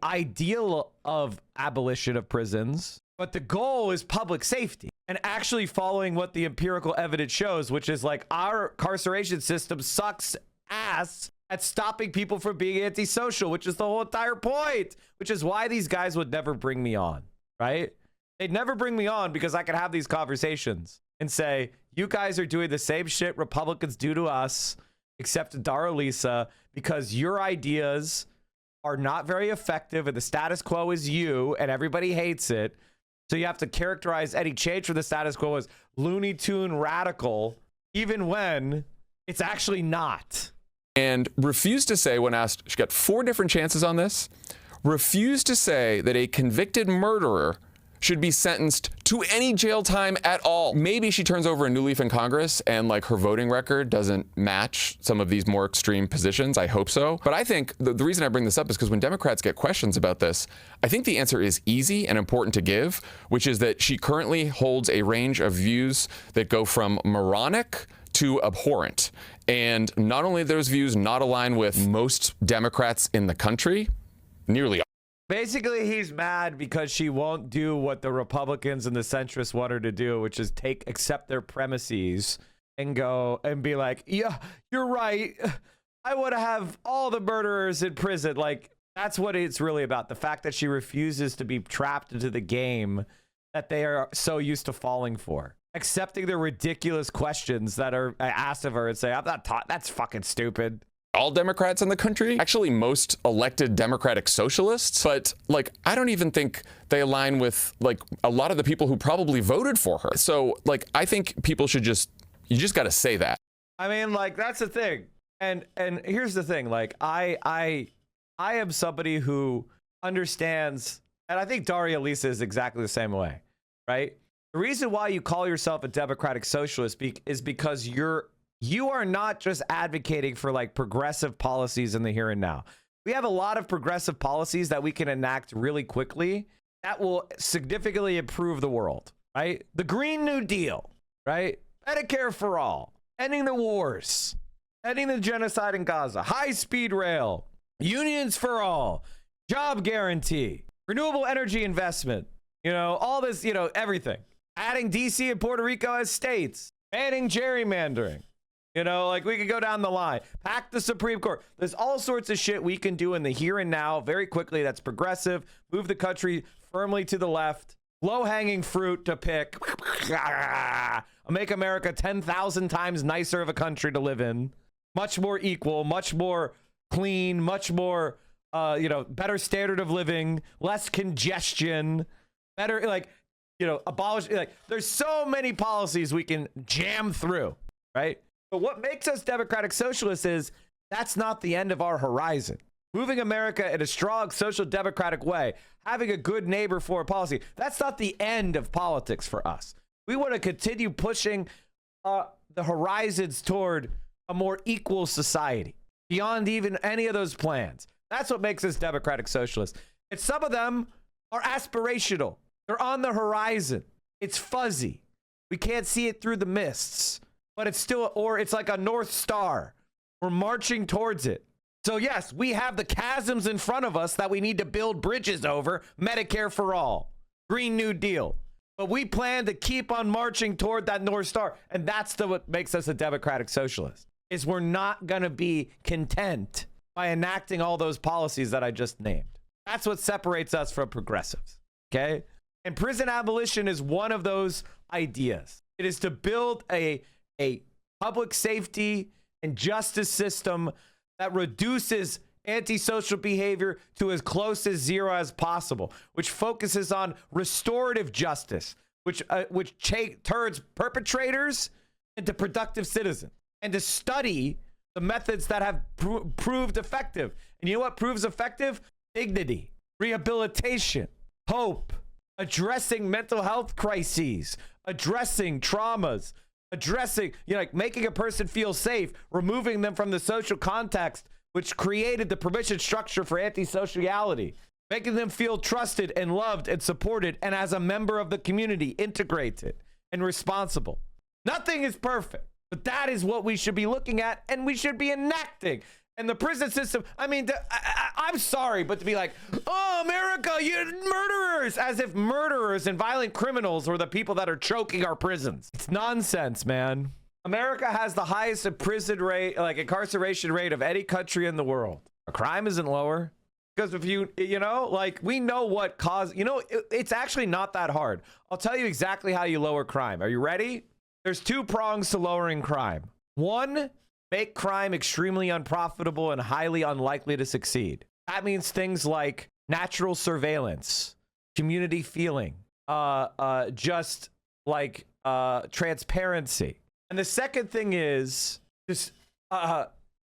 ideal of abolition of prisons, but the goal is public safety and actually following what the empirical evidence shows, which is like our incarceration system sucks ass at stopping people from being antisocial, which is the whole entire point, which is why these guys would never bring me on, right? They'd never bring me on because I could have these conversations and say, you guys are doing the same shit Republicans do to us, except to Dara Lisa, because your ideas are not very effective and the status quo is you and everybody hates it. So you have to characterize any change from the status quo as Looney Tune radical, even when it's actually not. And refused to say, when asked, she got 4 different chances on this, refused to say that a convicted murderer should be sentenced to any jail time at all. Maybe she turns over a new leaf in Congress and like her voting record doesn't match some of these more extreme positions. I hope so. But I think the reason I bring this up is because when Democrats get questions about this, I think the answer is easy and important to give, which is that she currently holds a range of views that go from moronic to abhorrent. And not only those views not align with most Democrats in the country, nearly all. Basically, he's mad because she won't do what the Republicans and the centrists want her to do, which is accept their premises and go and be like, yeah, you're right. I want to have all the murderers in prison. Like, that's what it's really about. The fact that she refuses to be trapped into the game that they are so used to falling for. Accepting the ridiculous questions that are asked of her and say, I'm not taught. That's fucking stupid. All Democrats in the country, actually most elected Democratic socialists, but like I don't even think they align with like a lot of the people who probably voted for her. So like I think people should you just got to say that. I mean, like that's the thing. And here's the thing, like I am somebody who understands, and I think Daria Lisa is exactly the same way, right? The reason why you call yourself a Democratic socialist is because you are not just advocating for like progressive policies in the here and now. We have a lot of progressive policies that we can enact really quickly that will significantly improve the world, right? The Green New Deal, right? Medicare for all, ending the wars, ending the genocide in Gaza, high-speed rail, unions for all, job guarantee, renewable energy investment, all this, everything. Adding DC and Puerto Rico as states, banning gerrymandering. Like we could go down the line, pack the Supreme Court. There's all sorts of shit we can do in the here and now very quickly that's progressive, move the country firmly to the left, low-hanging fruit to pick, make America 10,000 times nicer of a country to live in, much more equal, much more clean, much more, better standard of living, less congestion, better, abolish, there's so many policies we can jam through, right? But what makes us Democratic Socialists is that's not the end of our horizon. Moving America in a strong social democratic way, having a good neighbor foreign policy, that's not the end of politics for us. We want to continue pushing the horizons toward a more equal society beyond even any of those plans. That's what makes us Democratic Socialists. And some of them are aspirational. They're on the horizon. It's fuzzy. We can't see it through the mists. But it's still, or it's like a North Star. We're marching towards it. So yes, we have the chasms in front of us that we need to build bridges over. Medicare for all, Green New Deal. But we plan to keep on marching toward that North Star. And that's what makes us a Democratic Socialist, is we're not going to be content by enacting all those policies that I just named. That's what separates us from progressives, okay? And prison abolition is one of those ideas. It is to build a public safety and justice system that reduces antisocial behavior to as close as zero as possible, which focuses on restorative justice, which turns perpetrators into productive citizens, and to study the methods that have proved effective. And you know what proves effective? Dignity, rehabilitation, hope, addressing mental health crises, addressing traumas, addressing, making a person feel safe, removing them from the social context, which created the permission structure for antisociality, making them feel trusted and loved and supported, and as a member of the community, integrated and responsible. Nothing is perfect, but that is what we should be looking at, and we should be enacting. And the prison system, I'm sorry, but to be like, oh, America, you murderers, as if murderers and violent criminals were the people that are choking our prisons. It's nonsense, man. America has the highest incarceration rate of any country in the world. Our crime isn't lower. Because if we know what caused, it's actually not that hard. I'll tell you exactly how you lower crime. Are you ready? There's 2 prongs to lowering crime. 1, make crime extremely unprofitable and highly unlikely to succeed. That means things like natural surveillance, community feeling, just like transparency. And the second thing is just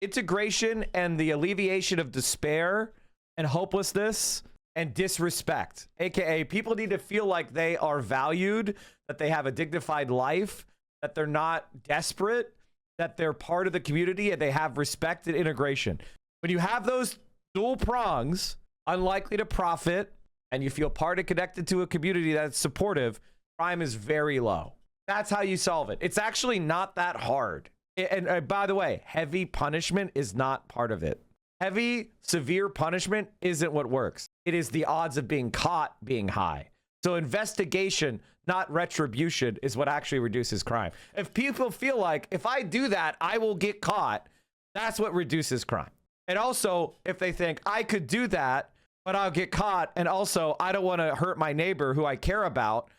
integration and the alleviation of despair and hopelessness and disrespect. AKA, people need to feel like they are valued, that they have a dignified life, that they're not desperate, that they're part of the community, and they have respect and integration. When you have those dual prongs, unlikely to profit, and you feel part and connected to a community that's supportive, crime is very low. That's how you solve it. It's actually not that hard. And by the way, heavy punishment is not part of it. Heavy, severe punishment isn't what works. It is the odds of being caught being high. So investigation, not retribution, is what actually reduces crime. If people feel like, if I do that, I will get caught, that's what reduces crime. And also, if they think, I could do that, but I'll get caught, and also, I don't want to hurt my neighbor who I care about,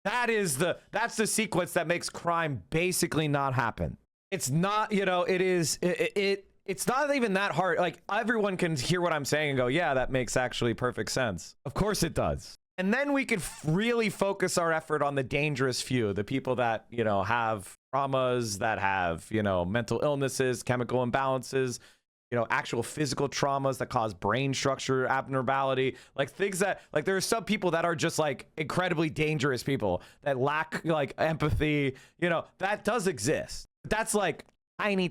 that's the sequence that makes crime basically not happen. It's not, it's not even that hard. Like, everyone can hear what I'm saying and go, yeah, that makes actually perfect sense. Of course it does. And then we could really focus our effort on the dangerous few, the people that, have traumas, that have, mental illnesses, chemical imbalances, actual physical traumas that cause brain structure abnormality, like things that, like, there are some people that are just like incredibly dangerous people that lack like empathy, that does exist. That's like tiny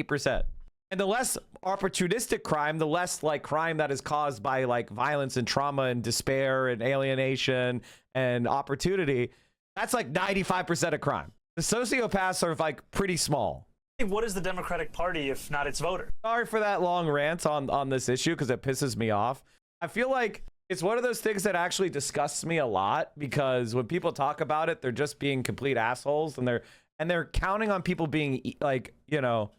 percent. And the less opportunistic crime, the less like crime that is caused by like violence and trauma and despair and alienation and opportunity, that's like 95% of crime. The sociopaths are like pretty small. What is the Democratic Party if not its voters? Sorry for that long rant on this issue because it pisses me off. I feel like it's one of those things that actually disgusts me a lot, because when people talk about it, they're just being complete assholes, and they're counting on people being like,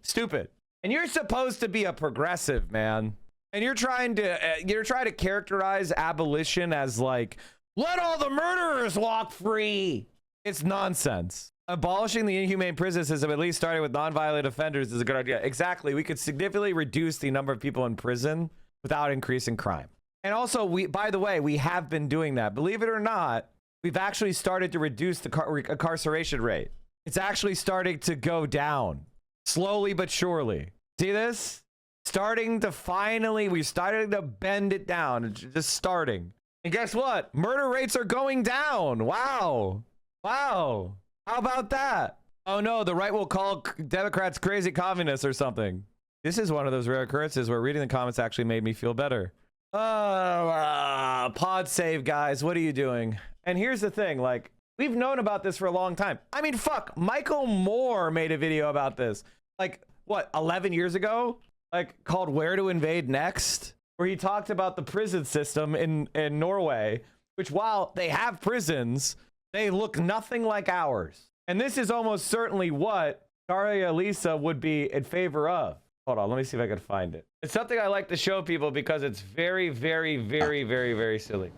stupid. And you're supposed to be a progressive, man. And you're trying to characterize abolition as like, let all the murderers walk free. It's nonsense. Abolishing the inhumane prison system, at least starting with nonviolent offenders, is a good idea. Exactly. We could significantly reduce the number of people in prison without increasing crime. And also, by the way, we have been doing that. Believe it or not, we've actually started to reduce the incarceration rate. It's actually starting to go down. Slowly but surely. See this? We're starting to bend it down. It's just starting. And guess what? Murder rates are going down. Wow. How about that? Oh no, the right will call Democrats crazy communists or something. This is one of those rare occurrences where reading the comments actually made me feel better. Pod save, guys. What are you doing? And here's the thing, like, we've known about this for a long time. I mean, fuck, Michael Moore made a video about this. Like, what, 11 years ago? Like, called Where to Invade Next? Where he talked about the prison system in Norway, which, while they have prisons, they look nothing like ours. And this is almost certainly what Daria Lisa would be in favor of. Hold on, let me see if I can find it. It's something I like to show people because it's very, very, very, very, very silly.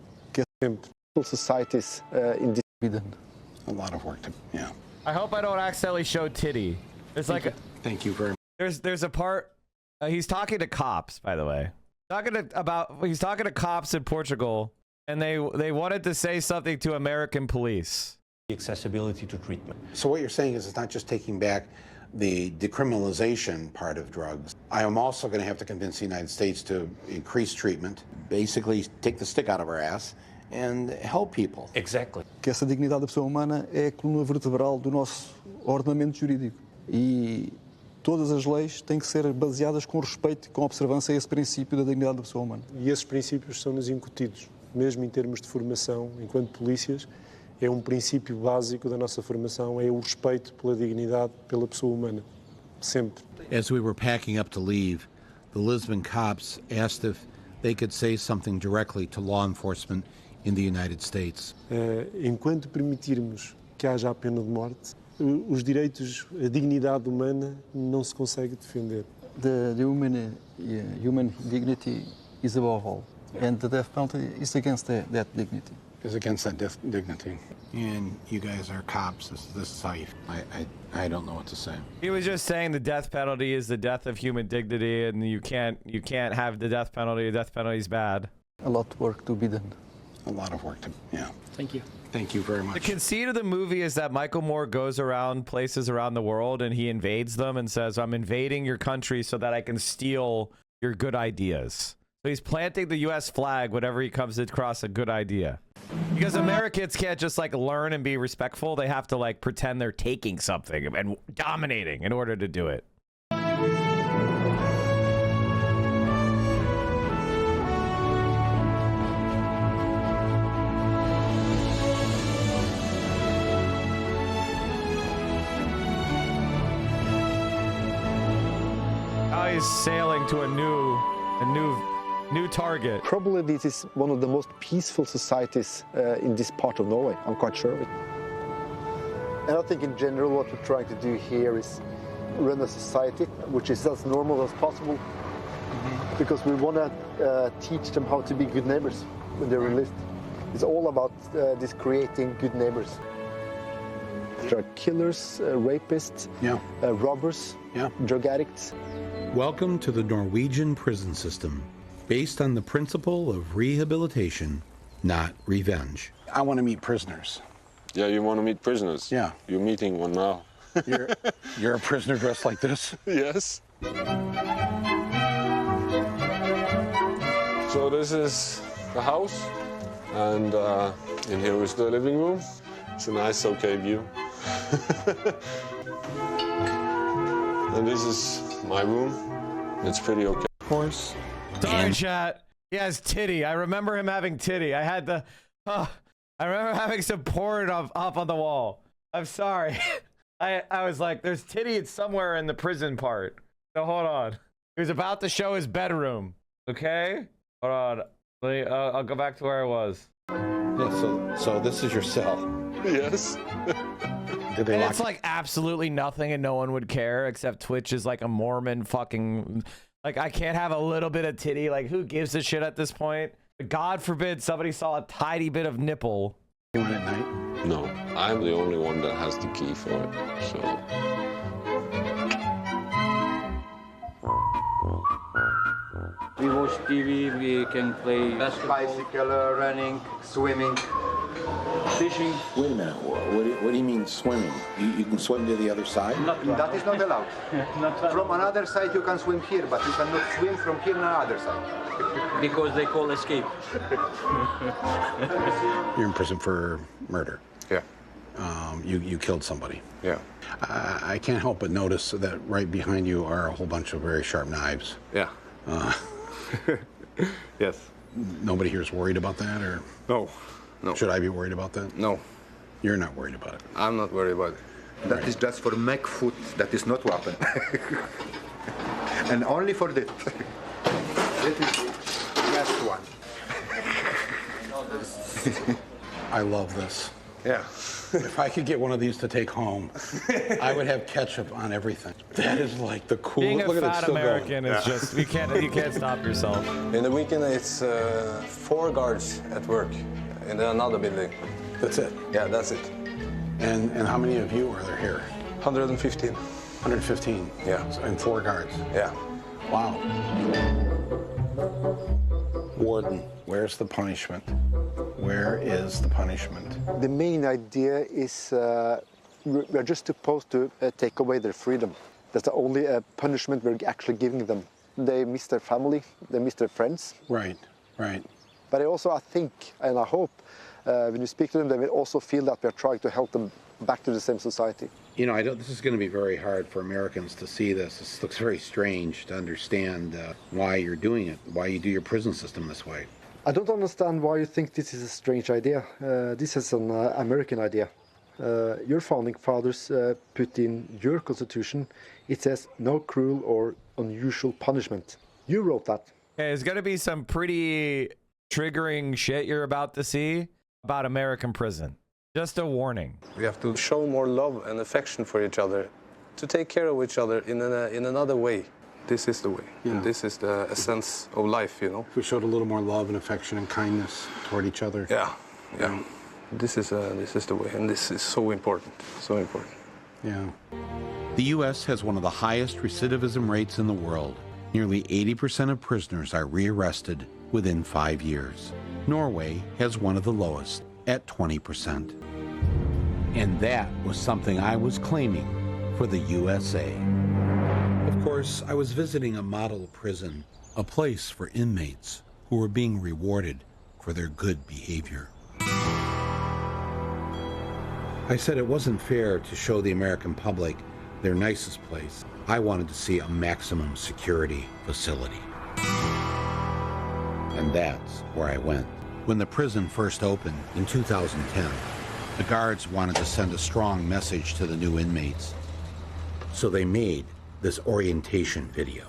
Societies in this. A lot of work to, yeah. I hope I don't accidentally show titty. It's like thank you very much. There's a part. He's talking to cops, by the way. He's talking to cops in Portugal, and they wanted to say something to American police. Accessibility to treatment. So what you're saying is it's not just taking back the decriminalization part of drugs. I am also going to have to convince the United States to increase treatment, basically take the stick out of our ass and help people. Exactly. Que essa dignidade da pessoa humana é a coluna vertebral do nosso ordenamento jurídico. E todas as leis têm que ser baseadas com respeito e com observância a esse princípio da dignidade da pessoa humana. E esses princípios são-nos incutidos, mesmo em termos de formação, enquanto polícias. É princípio básico da nossa formação, é o respeito pela dignidade, pela pessoa humana, sempre. As we were packing up to leave, the Lisbon cops asked if they could say something directly to law enforcement in the United States. Enquanto permitirmos que haja a pena de morte, os direitos, a dignidade humana não se consegue defender. The human dignity is above all, and the death penalty is against that dignity. Is against that dignity. And you guys are cops. This is how you... I don't know what to say. He was just saying the death penalty is the death of human dignity, and you can't have the death penalty. The death penalty is bad. A lot of work to be done. A lot of work to... Yeah. Thank you. Thank you very much. The conceit of the movie is that Michael Moore goes around places around the world and he invades them and says, I'm invading your country so that I can steal your good ideas. So he's planting the U.S. flag whenever he comes across a good idea. Because Americans can't just like learn and be respectful. They have to like pretend they're taking something and dominating in order to do it. He's sailing to a new target. Probably this is one of the most peaceful societies in this part of Norway. I'm quite sure of it. And I think in general what we're trying to do here is run a society which is as normal as possible, because we want to teach them how to be good neighbors when they're enlisted. It's all about this creating good neighbors. There are killers, rapists, robbers, drug addicts. Welcome to the Norwegian prison system, based on the principle of rehabilitation, not revenge. I want to meet prisoners. Yeah, you want to meet prisoners? Yeah. You're meeting one now. You're a prisoner dressed like this? Yes. So this is the house, and in here is the living room. It's a nice, okay view. And this is my room. It's pretty okay. Of course. Sorry, chat. He has titty. I remember him having titty. I had the... I remember having some porn up on the wall. I'm sorry. I was like, there's titty somewhere in the prison part. So hold on. He was about to show his bedroom. Okay? Hold on. I'll go back to where I was. Yeah, so this is your cell. Yes. Did they And lock it's like absolutely nothing and no one would care, except Twitch is like a Mormon fucking... Like, I can't have a little bit of titty. Like, who gives a shit at this point? God forbid somebody saw a tiny bit of nipple. You went at night? No, I'm the only one that has the key for it, so... We watch TV, we can play bicycle, running, swimming, fishing. Wait a minute, what do you mean swimming? You can swim to the other side? That is not allowed. From another side you can swim here, but you cannot swim from here to another side. Because they call escape. You're in prison for murder. Yeah. You killed somebody. Yeah. I can't help but notice that right behind you are a whole bunch of very sharp knives. Yeah. Yes. Nobody here is worried about that, or? No. Should I be worried about that? No. You're not worried about it? I'm not worried about it. That is just for make food, that is not weapon. And only for that. That is the last one. I love this. Yeah. If I could get one of these to take home, I would have ketchup on everything. That is like the coolest. Being a Look at it, fat still American going. is just, you can't stop yourself. In the weekend, it's 4 guards at work in another building. That's it? Yeah, that's it. And how many of you are there here? 115. 115? Yeah. So, and 4 guards? Yeah. Wow. Warden, where's the punishment? Where is the punishment? The main idea is we're just supposed to take away their freedom. That's the only punishment we're actually giving them. They miss their family, they miss their friends. Right. But I think, and I hope, when you speak to them, they will also feel that we're trying to help them back to the same society. You know, this is going to be very hard for Americans to see this. This looks very strange to understand why you're doing it, why you do your prison system this way. I don't understand why you think this is a strange idea. This is an American idea. Your founding fathers put in your constitution, it says no cruel or unusual punishment. You wrote that. Okay, there's going to be some pretty triggering shit you're about to see about American prison. Just a warning. We have to show more love and affection for each other, to take care of each other in another way. This is the way. Yeah. And this is the essence of life, you know. If we showed a little more love and affection and kindness toward each other. Yeah. This is the way, and this is so important. So important. Yeah. The U.S. has one of the highest recidivism rates in the world. Nearly 80% of prisoners are rearrested within 5 years. Norway has one of the lowest. at 20%. And that was something I was claiming for the USA. Of course, I was visiting a model prison, a place for inmates who were being rewarded for their good behavior. I said it wasn't fair to show the American public their nicest place. I wanted to see a maximum security facility. And that's where I went. When the prison first opened in 2010, the guards wanted to send a strong message to the new inmates. So they made this orientation video.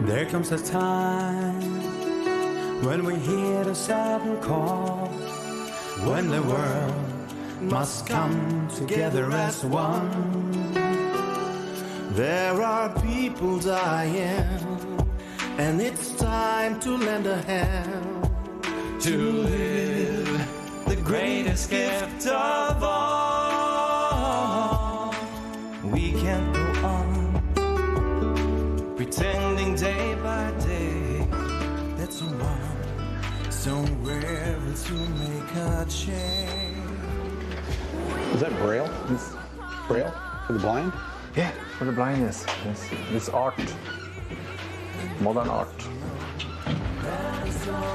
There comes a time when we hear the sudden call, when the world must come together as one. There are people dying, and it's time to lend a hand to live the greatest gift of all. We can't go on pretending day by day that somewhere to make a change. Is that Braille? Braille for the blind? Yeah, for the blindness. It's art, modern art.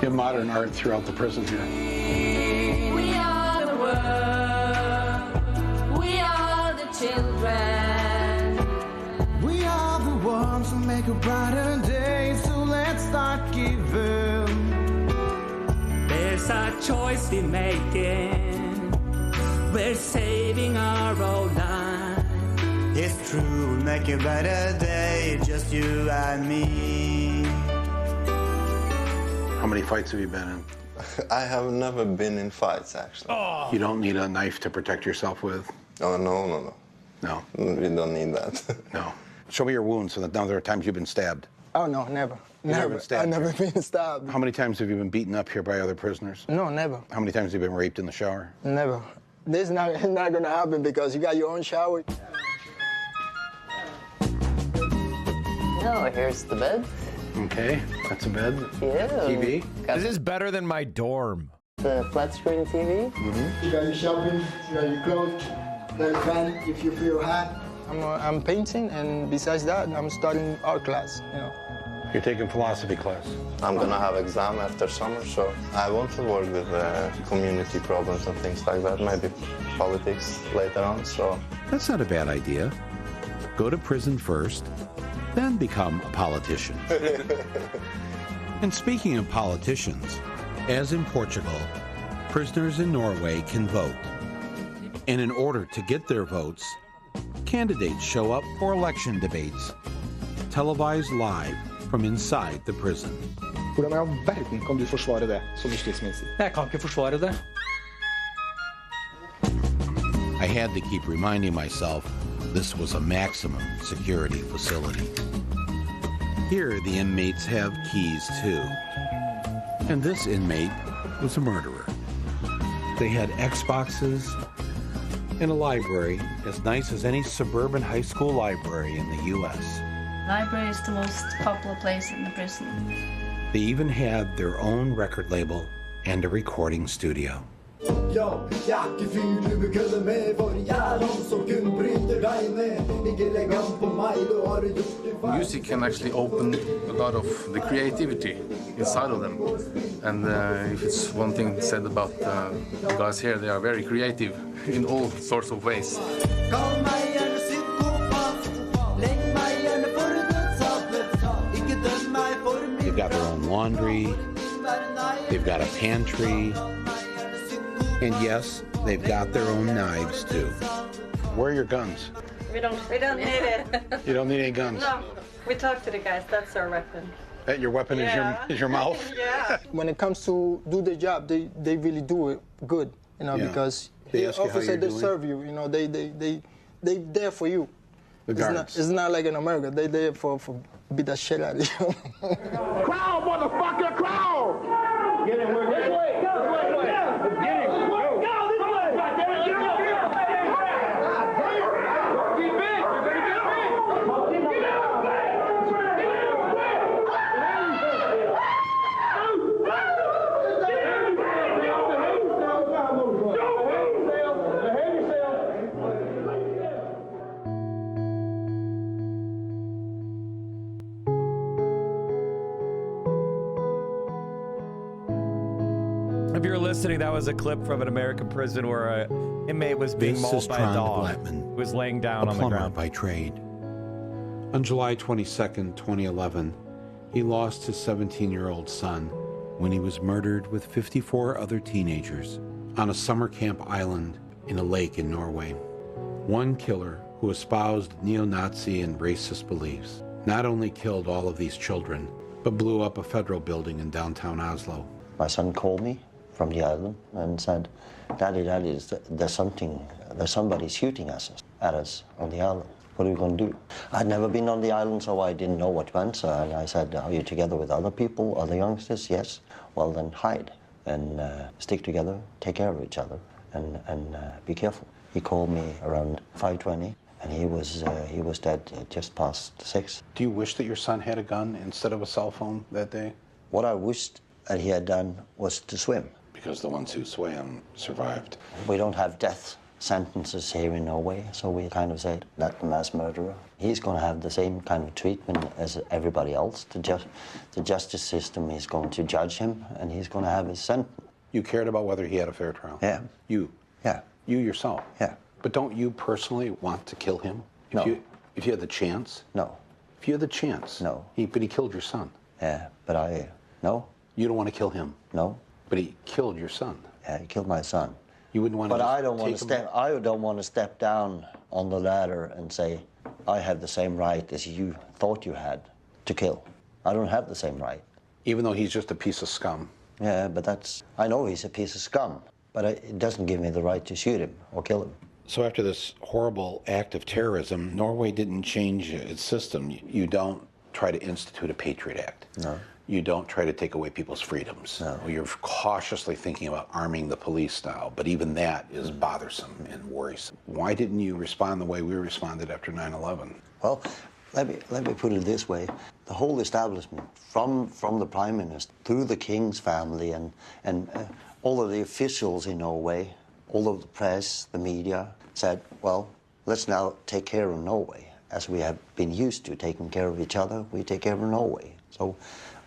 You have modern art throughout the prison here. We are the world. We are the children. We are the ones who make a brighter day. So let's start giving. There's a choice we're making. We're saving our own life. It's true, make a brighter day, just you and me. How many fights have you been in? I have never been in fights, actually. Oh. You don't need a knife to protect yourself with? Oh, no. No? We don't need that. No. Show me your wounds so that now there are times you've been stabbed. Oh, no, never. Never been stabbed? I've never been stabbed. How many times have you been beaten up here by other prisoners? No, never. How many times have you been raped in the shower? Never. This is not going to happen because you got your own shower. Oh, here's the bed. Okay, that's a bed. Yeah. TV. This is better than my dorm. The flat screen TV. Mm-hmm. You got your shopping, you got your clothes, you got a fan if you feel hot. I'm painting, and besides that, I'm starting art class, you know. You're taking philosophy class. I'm gonna have exam after summer, so I want to work with community problems and things like that, maybe politics later on, so. That's not a bad idea. Go to prison first, then become a politician. And speaking of politicians, as in Portugal, prisoners in Norway can vote. And in order to get their votes, candidates show up for election debates, televised live from inside the prison. Hvordan i all verden kan du forsvare det som justisminister? Jeg kan ikke forsvare det. I had to keep reminding myself this was a maximum security facility. Here, the inmates have keys too. And this inmate was a murderer. They had Xboxes and a library as nice as any suburban high school library in the U.S. Library is the most popular place in the prison. They even had their own record label and a recording studio. Music can actually open a lot of the creativity inside of them. And if it's one thing said about the guys here, they are very creative in all sorts of ways. They've got their own laundry, they've got a pantry, and yes, they've got their own knives too. Where are your guns? We don't need it. You don't need any guns? No, we talk to the guys, that's our weapon. That your weapon is your mouth? Yeah. When it comes to do the job, they really do it good, you know, because they the officer, they serve you, you know, they there for you. The guards. It's not like in America. They there for beat the shit out of you. Crowd, motherfucker, crowd! Get him, we're this way. This way. Get him. Go. Go this way. Get him. Be big. You're gonna get big. Get out. If you're listening, that was a clip from an American prison where an inmate was being This mauled is by a Trond dog. Blattman, Who was laying down a on the plumber ground. by trade. On July 22nd, 2011, he lost his 17-year-old son when he was murdered with 54 other teenagers on a summer camp island in a lake in Norway. One killer who espoused neo-Nazi and racist beliefs not only killed all of these children, but blew up a federal building in downtown Oslo. My son called me from the island and said, Daddy, there's somebody shooting at us on the island. What are we going to do? I'd never been on the island, so I didn't know what to answer. And I said, are you together with other people, other youngsters? Yes. Well, then hide and stick together, take care of each other, and be careful. He called me around 5:20, and he was dead just past 6. Do you wish that your son had a gun instead of a cell phone that day? What I wished that he had done was to swim. Because the ones who swam survived. We don't have death sentences here in Norway, so we kind of said that the mass murderer, he's going to have the same kind of treatment as everybody else. The justice system is going to judge him, and he's going to have his sentence. You cared about whether he had a fair trial? Yeah. You? Yeah. You yourself? Yeah. But don't you personally want to kill him? No. If you had the chance? No. If you had the chance? No. But he killed your son? Yeah, but no. You don't want to kill him? No. But he killed your son? Yeah, he killed my son. You wouldn't want to. But I don't want to step down on the ladder and say, I have the same right as you thought you had to kill. I don't have the same right. Even though he's just a piece of scum? Yeah, but I know he's a piece of scum, but it doesn't give me the right to shoot him or kill him. So after this horrible act of terrorism, Norway didn't change its system. You don't try to institute a Patriot Act. No. You don't try to take away people's freedoms. No. You're cautiously thinking about arming the police style, but even that is bothersome and worrisome. Why didn't you respond the way we responded after 9/11? Well, let me put it this way. The whole establishment, from the Prime Minister through the King's family and all of the officials in Norway, all of the press, the media, said, well, let's now take care of Norway. As we have been used to taking care of each other, we take care of Norway. So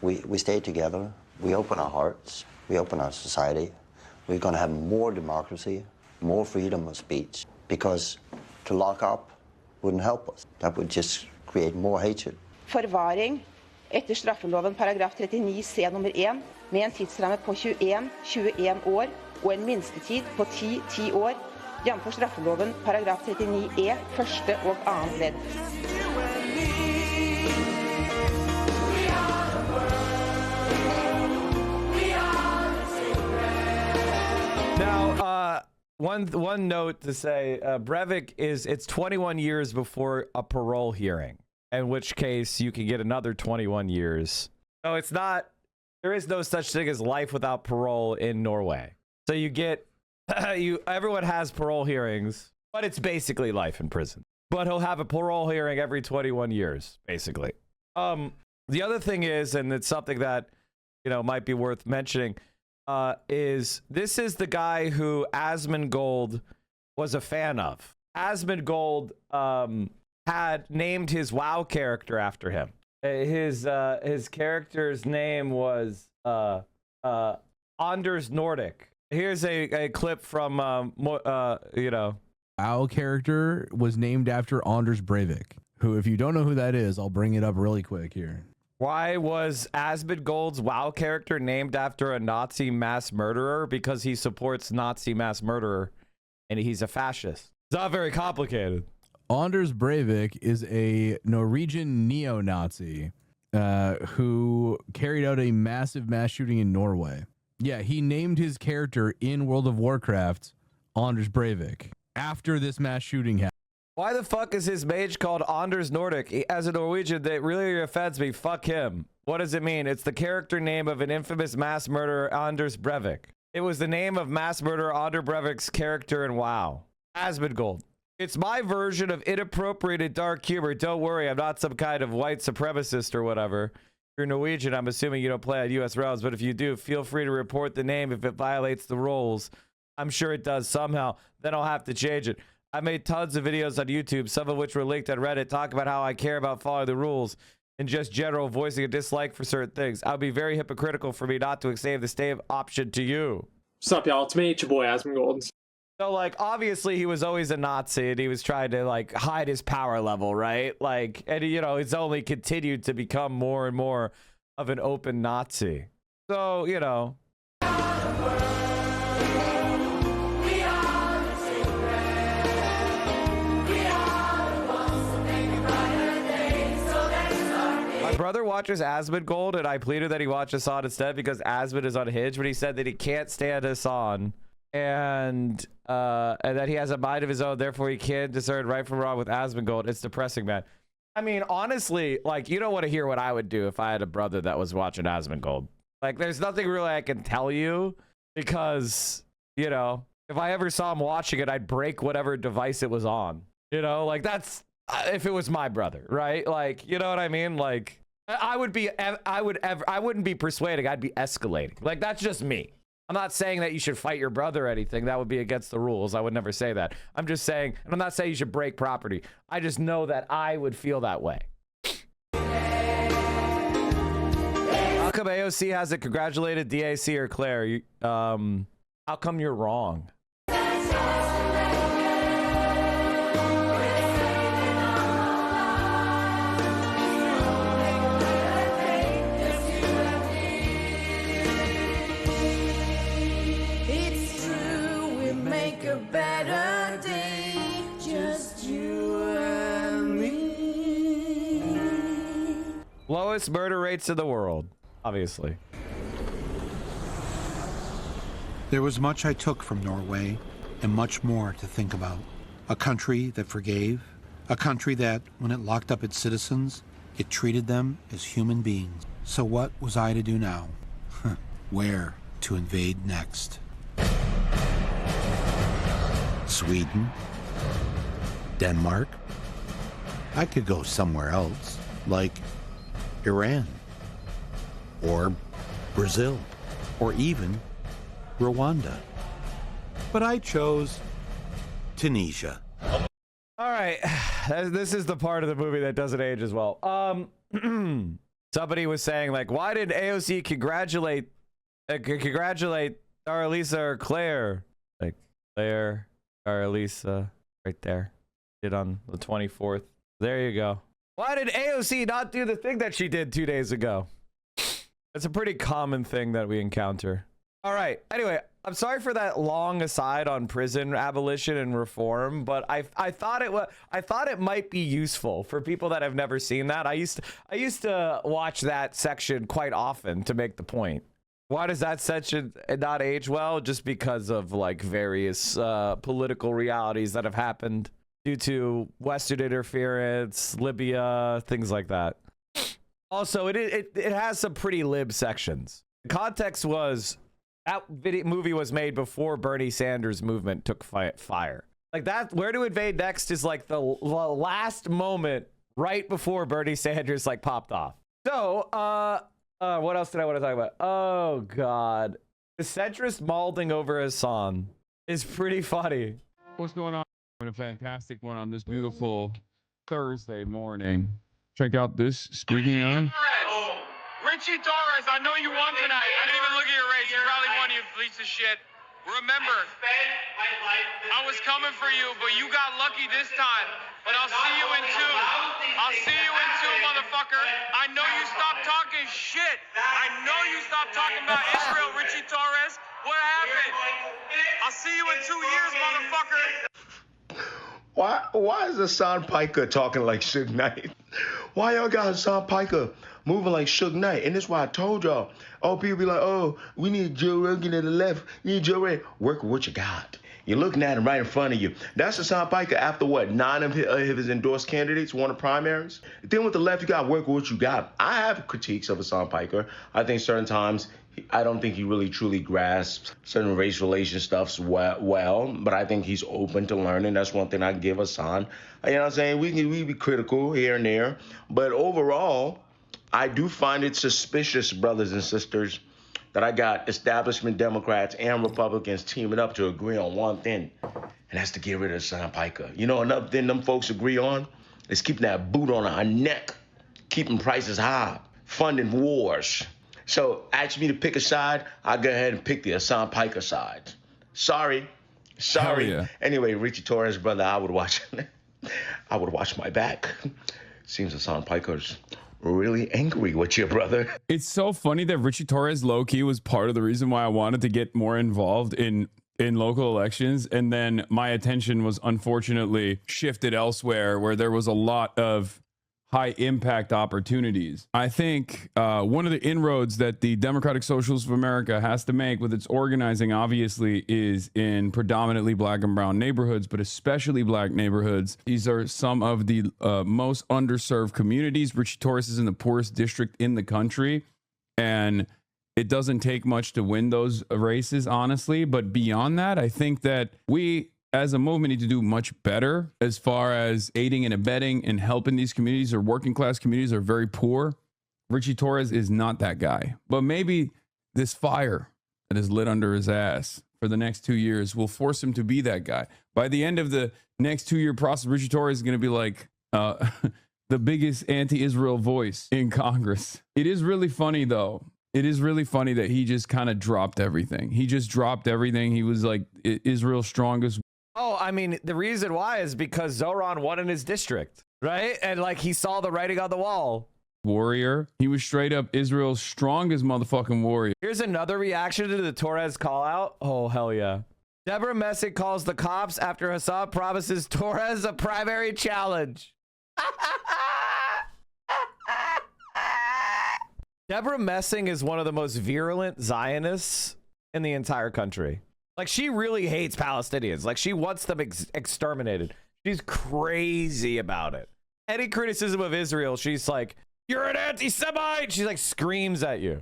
we stay together, we open our hearts, we open our society. We're going to have more democracy, more freedom of speech, because to lock up wouldn't help us. That would just create more hatred. Forvaring etter straffeloven paragraf 39 C nummer 1 med en tidsramme på 21 år og en minstetid på 10 år, jf. straffeloven paragraf 39 E første og annet ledd. Now, one note to say, Breivik it's 21 years before a parole hearing, in which case you can get another 21 years. So it's not, there is no such thing as life without parole in Norway. So you get, everyone has parole hearings, but it's basically life in prison. But he'll have a parole hearing every 21 years, basically. The other thing is, and it's something that, might be worth mentioning, is this is the guy who Asmongold was a fan of. Asmongold had named his WoW character after him. His character's name was Anders Nordic. Here's a clip from WoW character was named after Anders Breivik, who, if you don't know who that is, I'll bring it up really quick here. Why was Asmongold's WoW character named after a Nazi mass murderer? Because he supports Nazi mass murderer, and he's a fascist. It's not very complicated. Anders Breivik is a Norwegian neo-Nazi who carried out a massive mass shooting in Norway. Yeah, he named his character in World of Warcraft Anders Breivik after this mass shooting happened. Why the fuck is his mage called Anders Nordic? As a Norwegian, that really offends me. Fuck him. What does it mean? It's the character name of an infamous mass murderer, Anders Breivik. It was the name of mass murderer Anders Breivik's character in WoW. Asmongold. It's my version of inappropriate dark humor. Don't worry, I'm not some kind of white supremacist or whatever. If you're Norwegian, I'm assuming you don't play on US realms, but if you do, feel free to report the name if it violates the rules. I'm sure it does somehow. Then I'll have to change it. I made tons of videos on YouTube, some of which were linked on Reddit, talk about how I care about following the rules and just general voicing a dislike for certain things. I would be very hypocritical for me not to save the stave option to you. What's up, y'all? It's me, it's your boy Asmongold. So, like, obviously he was always a Nazi and he was trying to, like, hide his power level, right? Like, and, you know, it's only continued to become more and more of an open Nazi. So, you know. My brother watches Asmongold, and I pleaded that he watch Hasan instead because Asmon is unhinged, but he said that he can't stand Hasan and that he has a mind of his own, therefore he can't discern right from wrong with Asmongold. It's depressing, man. I mean, honestly, like, you don't want to hear what I would do if I had a brother that was watching Asmongold. Like, there's nothing really I can tell you because, you know, if I ever saw him watching it, I'd break whatever device it was on. You know, like, that's if it was my brother, right? Like, you know what I mean? Like, I wouldn't be persuading. I'd be escalating. Like, that's just me. I'm not saying that you should fight your brother or anything. That would be against the rules. I would never say that. I'm just saying, and I'm not saying you should break property. I just know that I would feel that way. How come AOC hasn't congratulated DAC or Claire? How come you're wrong? Better day, just you and me. Lowest murder rates in the world, obviously. There was much I took from Norway and much more to think about. A country that forgave, a country that, when it locked up its citizens, it treated them as human beings. So what was I to do now? Where to invade next? Sweden? Denmark? I could go somewhere else, like Iran, or Brazil, or even Rwanda. But I chose Tunisia. All right, this is the part of the movie that doesn't age as well. Somebody was saying, like, why did AOC congratulate Darlisa or Claire? Like, Claire, Darlisa, right there. Did on the 24th. There you go. Why did AOC not do the thing that she did 2 days ago? It's a pretty common thing that we encounter. All right. Anyway, I'm sorry for that long aside on prison abolition and reform, but I thought it might be useful for people that have never seen that. I used to watch that section quite often to make the point. Why does that section not age well? Just because of like various political realities that have happened due to Western interference, Libya, things like that. Also, it has some pretty lib sections. The context was that movie was made before Bernie Sanders' movement took fire. Like that, Where to Invade Next is like the last moment right before Bernie Sanders like popped off. So, what else did I want to talk about? Oh God, the centrist Malding over Hasan is pretty funny. What's going on? A fantastic one on this beautiful Thursday morning. Check out this squeaking on. Richie Torres, I know you won tonight. I didn't even look at your race. You probably won, you piece of shit. Remember, I was coming for you, but you got lucky this time. But I'll see you in two. I'll see you in two, motherfucker. I know you stopped talking shit. I know you stopped talking about Israel, Richie Torres. What happened? I'll see you in 2 years, motherfucker. Why is Hasan Piker talking like Suge Knight? Why y'all got Hasan Piker moving like Suge Knight? And that's why I told y'all. Oh, people be like, oh, we need Joe Rogan to the left. You need Joe Rogan. Work with what you got. You're looking at him right in front of you. That's Hasan Piker after what, 9 of his endorsed candidates won the primaries? Then with the left, you got to work with what you got. I have critiques of Hasan Piker. I think certain times, I don't think he really truly grasps certain race relation stuffs well, but I think he's open to learning. That's one thing I give Hasan. You know what I'm saying? We be critical here and there, but overall, I do find it suspicious, brothers and sisters, that I got establishment Democrats and Republicans teaming up to agree on one thing, and that's to get rid of Hasan Piker. You know, another thing them folks agree on is keeping that boot on our neck, keeping prices high, funding wars. So ask me to pick a side, I'll go ahead and pick the Hasan Piker side. Sorry. Yeah. Anyway, Richie Torres, brother, I would watch my back. Seems Hasan Piker's really angry with you, brother. It's so funny that Richie Torres low-key was part of the reason why I wanted to get more involved in local elections, and then my attention was unfortunately shifted elsewhere where there was a lot of high impact opportunities. I think one of the inroads that the Democratic Socialists of America has to make with its organizing, obviously, is in predominantly black and brown neighborhoods, but especially black neighborhoods. These are some of the most underserved communities. Richie Torres is in the poorest district in the country, and it doesn't take much to win those races, honestly. But beyond that, I think that we as a movement need to do much better as far as aiding and abetting and helping these communities, or working class communities, are very poor. Richie Torres is not that guy, but maybe this fire that is lit under his ass for the next 2 years will force him to be that guy. By the end of the next 2-year process, Richie Torres is going to be like the biggest anti-Israel voice in Congress. It is really funny though. It is really funny that he just kind of dropped everything. He just dropped everything. He was like Israel's strongest. Oh, I mean, the reason why is because Zohran won in his district, right? And like he saw the writing on the wall. Warrior. He was straight up Israel's strongest motherfucking warrior. Here's another reaction to the Torres call out. Oh, hell yeah. Deborah Messick calls the cops after Hasan promises Torres a primary challenge. Deborah Messing is one of the most virulent Zionists in the entire country. Like, she really hates Palestinians. Like, she wants them exterminated. She's crazy about it. Any criticism of Israel, she's like, you're an anti-Semite. She like screams at you.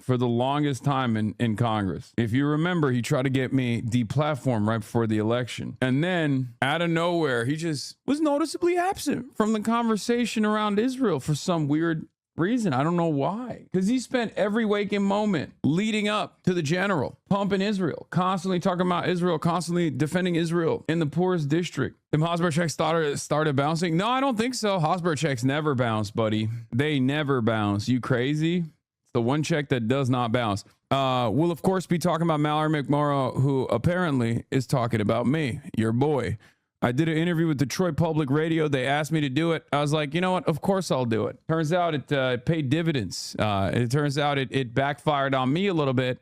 For the longest time in Congress. If you remember, he tried to get me deplatformed right before the election. And then out of nowhere, he just was noticeably absent from the conversation around Israel for some weird reason. I don't know why. Because he spent every waking moment leading up to the general, pumping Israel, constantly talking about Israel, constantly defending Israel in the poorest district. Them Hosber checks started bouncing. No, I don't think so. Hosber checks never bounce, buddy. They never bounce. You crazy? It's the one check that does not bounce. We'll, of course, be talking about Mallory McMorrow, who apparently is talking about me, your boy. I did an interview with Detroit Public Radio. They asked me to do it. I was like, you know what? Of course I'll do it. Turns out it paid dividends. It turns out it backfired on me a little bit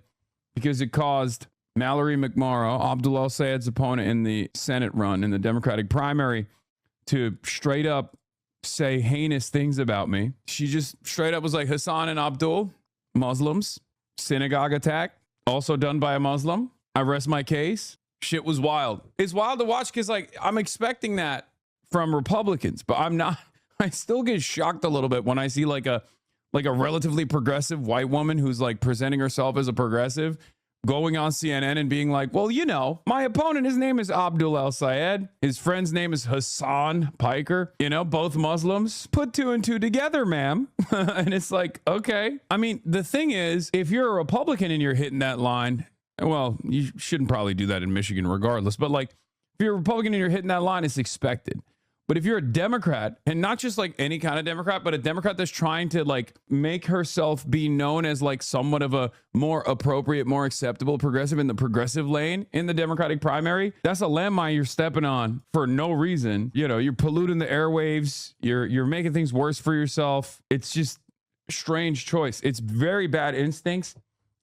because it caused Mallory McMorrow, Abdul El-Sayed's opponent in the Senate run in the Democratic primary, to straight up say heinous things about me. She just straight up was like, Hasan and Abdul, Muslims, synagogue attack, also done by a Muslim. I rest my case. Shit was wild. It's wild to watch because like I'm expecting that from Republicans, but I'm not. I still get shocked a little bit when I see like a relatively progressive white woman who's like presenting herself as a progressive going on CNN and being like, well, you know, my opponent, his name is Abdul El-Sayed. His friend's name is Hasan Piker. You know, both Muslims. Put 2 and 2 together, ma'am. And it's like, okay. I mean, the thing is, if you're a Republican and you're hitting that line, well, you shouldn't probably do that in Michigan regardless. But like, if you're a Republican and you're hitting that line, it's expected. But if you're a Democrat, and not just like any kind of Democrat, but a Democrat that's trying to like make herself be known as like somewhat of a more appropriate, more acceptable progressive in the progressive lane in the Democratic primary, that's a landmine you're stepping on for no reason. You know, you're polluting the airwaves. You're making things worse for yourself. It's just a strange choice. It's very bad instincts.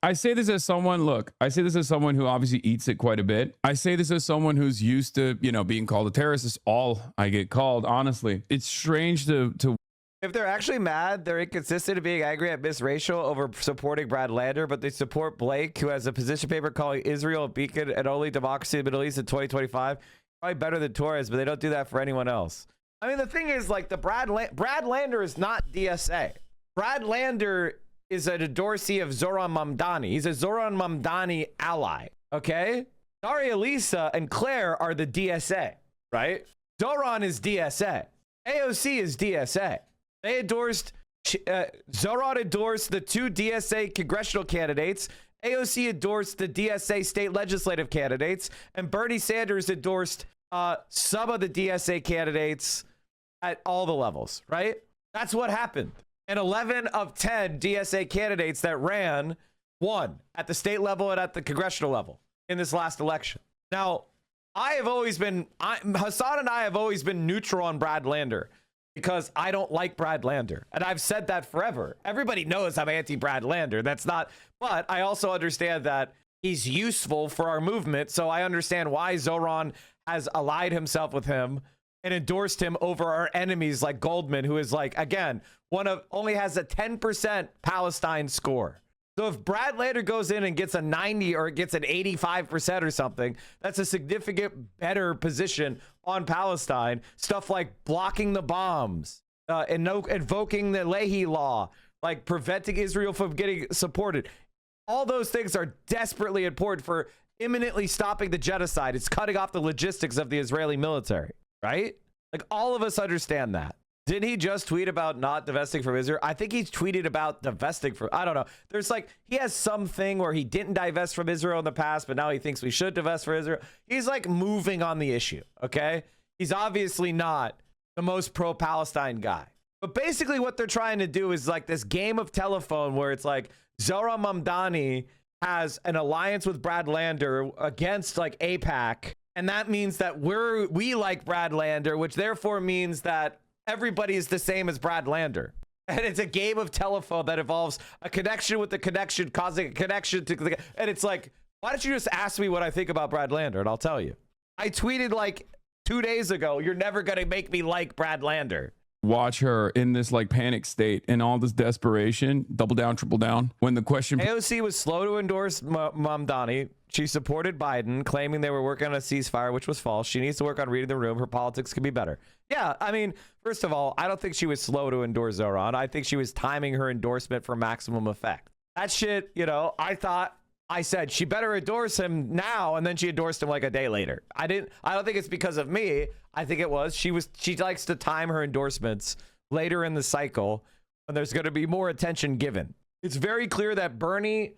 I say this as someone, look, I say this as someone who obviously eats it quite a bit. I say this as someone who's used to, you know, being called a terrorist. It's all I get called, honestly. It's strange to If they're actually mad, they're inconsistent in being angry at Miss Rachel over supporting Brad Lander, but they support Blake, who has a position paper calling Israel a beacon and only democracy in the Middle East in 2025. Probably better than Torres, but they don't do that for anyone else. I mean, the thing is, like, Brad Lander is not DSA. Brad Lander is an endorsee of Zohran Mamdani. He's a Zohran Mamdani ally, okay? Daria Lisa and Claire are the DSA, right? Zohran is DSA. AOC is DSA. They endorsed, Zohran endorsed the 2 DSA congressional candidates. AOC endorsed the DSA state legislative candidates. And Bernie Sanders endorsed some of the DSA candidates at all the levels, right? That's what happened. And 11 of 10 DSA candidates that ran won at the state level and at the congressional level in this last election. Now, Hasan and I have always been neutral on Brad Lander because I don't like Brad Lander. And I've said that forever. Everybody knows I'm anti-Brad Lander. That's not, but I also understand that he's useful for our movement. So I understand why Zohran has allied himself with him and endorsed him over our enemies like Goldman, who is like, again, only has a 10% Palestine score. So if Brad Lander goes in and gets a 90 or gets an 85% or something, that's a significant better position on Palestine. Stuff like blocking the bombs, invoking the Leahy law, like preventing Israel from getting supported. All those things are desperately important for imminently stopping the genocide. It's cutting off the logistics of the Israeli military, right? Like, all of us understand that. Did he just tweet about not divesting from Israel? I think he tweeted about divesting from, I don't know. There's like, he has something where he didn't divest from Israel in the past, but now he thinks we should divest from Israel. He's like moving on the issue, okay? He's obviously not the most pro-Palestine guy. But basically what they're trying to do is like this game of telephone where it's like Zohran Mamdani has an alliance with Brad Lander against like AIPAC. And that means that we like Brad Lander, which therefore means that everybody is the same as Brad Lander. And it's a game of telephone that involves a connection with the connection causing a connection to the, and it's like, why don't you just ask me what I think about Brad Lander and I'll tell you. I tweeted like 2 days ago, you're never going to make me like Brad Lander. Watch her in this like panic state and all this desperation, double down, triple down. When the question, AOC was slow to endorse Mamdani. She supported Biden, claiming they were working on a ceasefire, which was false. She needs to work on reading the room. Her politics could be better. Yeah, I mean, first of all, I don't think she was slow to endorse Zohran. I think she was timing her endorsement for maximum effect. That shit, you know, I said she better endorse him now, and then she endorsed him like a day later. I don't think it's because of me. I think it was she likes to time her endorsements later in the cycle when there's going to be more attention given. It's very clear that Bernie,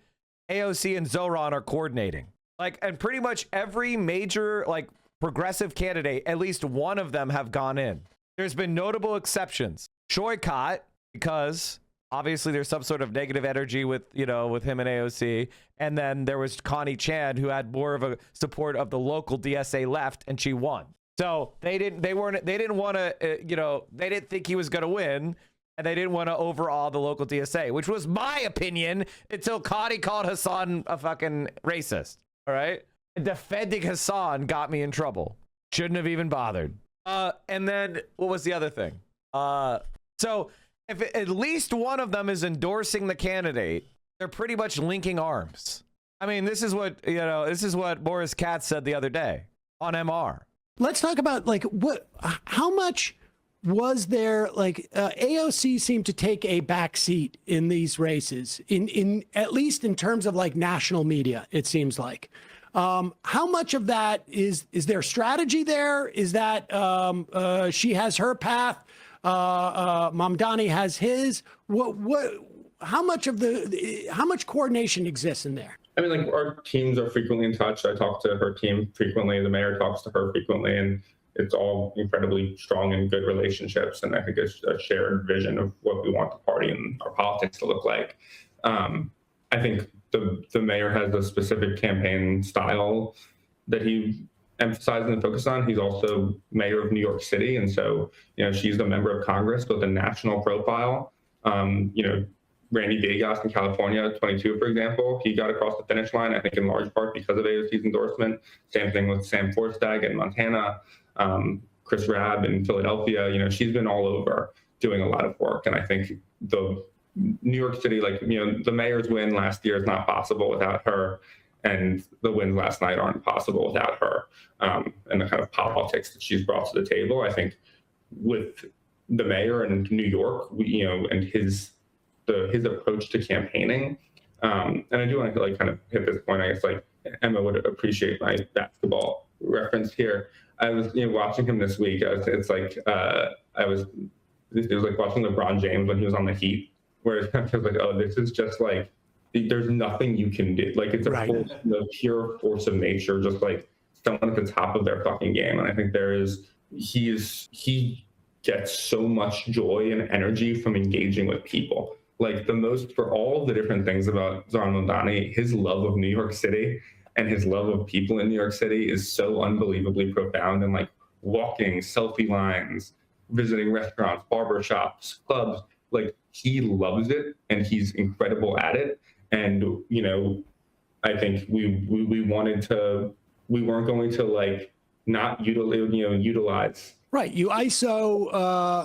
AOC, and Zohran are coordinating. Like, and pretty much every major like progressive candidate, at least one of them have gone in. There's been notable exceptions. Choicott, because obviously there's some sort of negative energy with him and AOC. And then there was Connie Chan, who had more of a support of the local DSA left, and she won. So they didn't want to, they didn't think he was going to win, and they didn't want to overawe the local DSA, which was my opinion until Connie called Hasan a fucking racist. All right. And defending Hasan got me in trouble. Shouldn't have even bothered. And then what was the other thing? So if at least one of them is endorsing the candidate, they're pretty much linking arms. I mean, this is what Boris Katz said the other day on MR. Let's talk about like how much was there, like AOC seemed to take a back seat in these races in at least in terms of like national media, it seems like. How much of that is there strategy there? Is that she has her path, Mamdani has his? How much coordination exists in there? I mean, like, our teams are frequently in touch. I talk to her team frequently. The mayor talks to her frequently, and it's all incredibly strong and good relationships. And I think it's a shared vision of what we want the party and our politics to look like. I think the mayor has a specific campaign style that he emphasizes and focuses on. He's also mayor of New York City. And so, she's the member of Congress with a national profile. Randy Vegas in California, 22, for example, he got across the finish line, I think in large part because of AOC's endorsement. Same thing with Sam Forstag in Montana, Chris Rabb in Philadelphia. She's been all over. doing a lot of work. And I think the New York City, like, the mayor's win last year is not possible without her, and the wins last night aren't possible without her, and the kind of politics that she's brought to the table. I think with the mayor in New York, and his approach to campaigning, and I do want to like kind of hit this point. I guess like Emma would appreciate my basketball reference here. I was watching him this week. It was like watching LeBron James when he was on the Heat, where I was like, oh, this is just like, there's nothing you can do. Like, it's a force, pure force of nature, just like someone at the top of their fucking game. And I think he gets so much joy and energy from engaging with people. Like, for all of the different things about Zohran Maldani, his love of New York City and his love of people in New York City is so unbelievably profound. And like walking, selfie lines, visiting restaurants, barbershops, clubs, like he loves it and he's incredible at it. And, I think we weren't going to like not utilize. Right, you ISO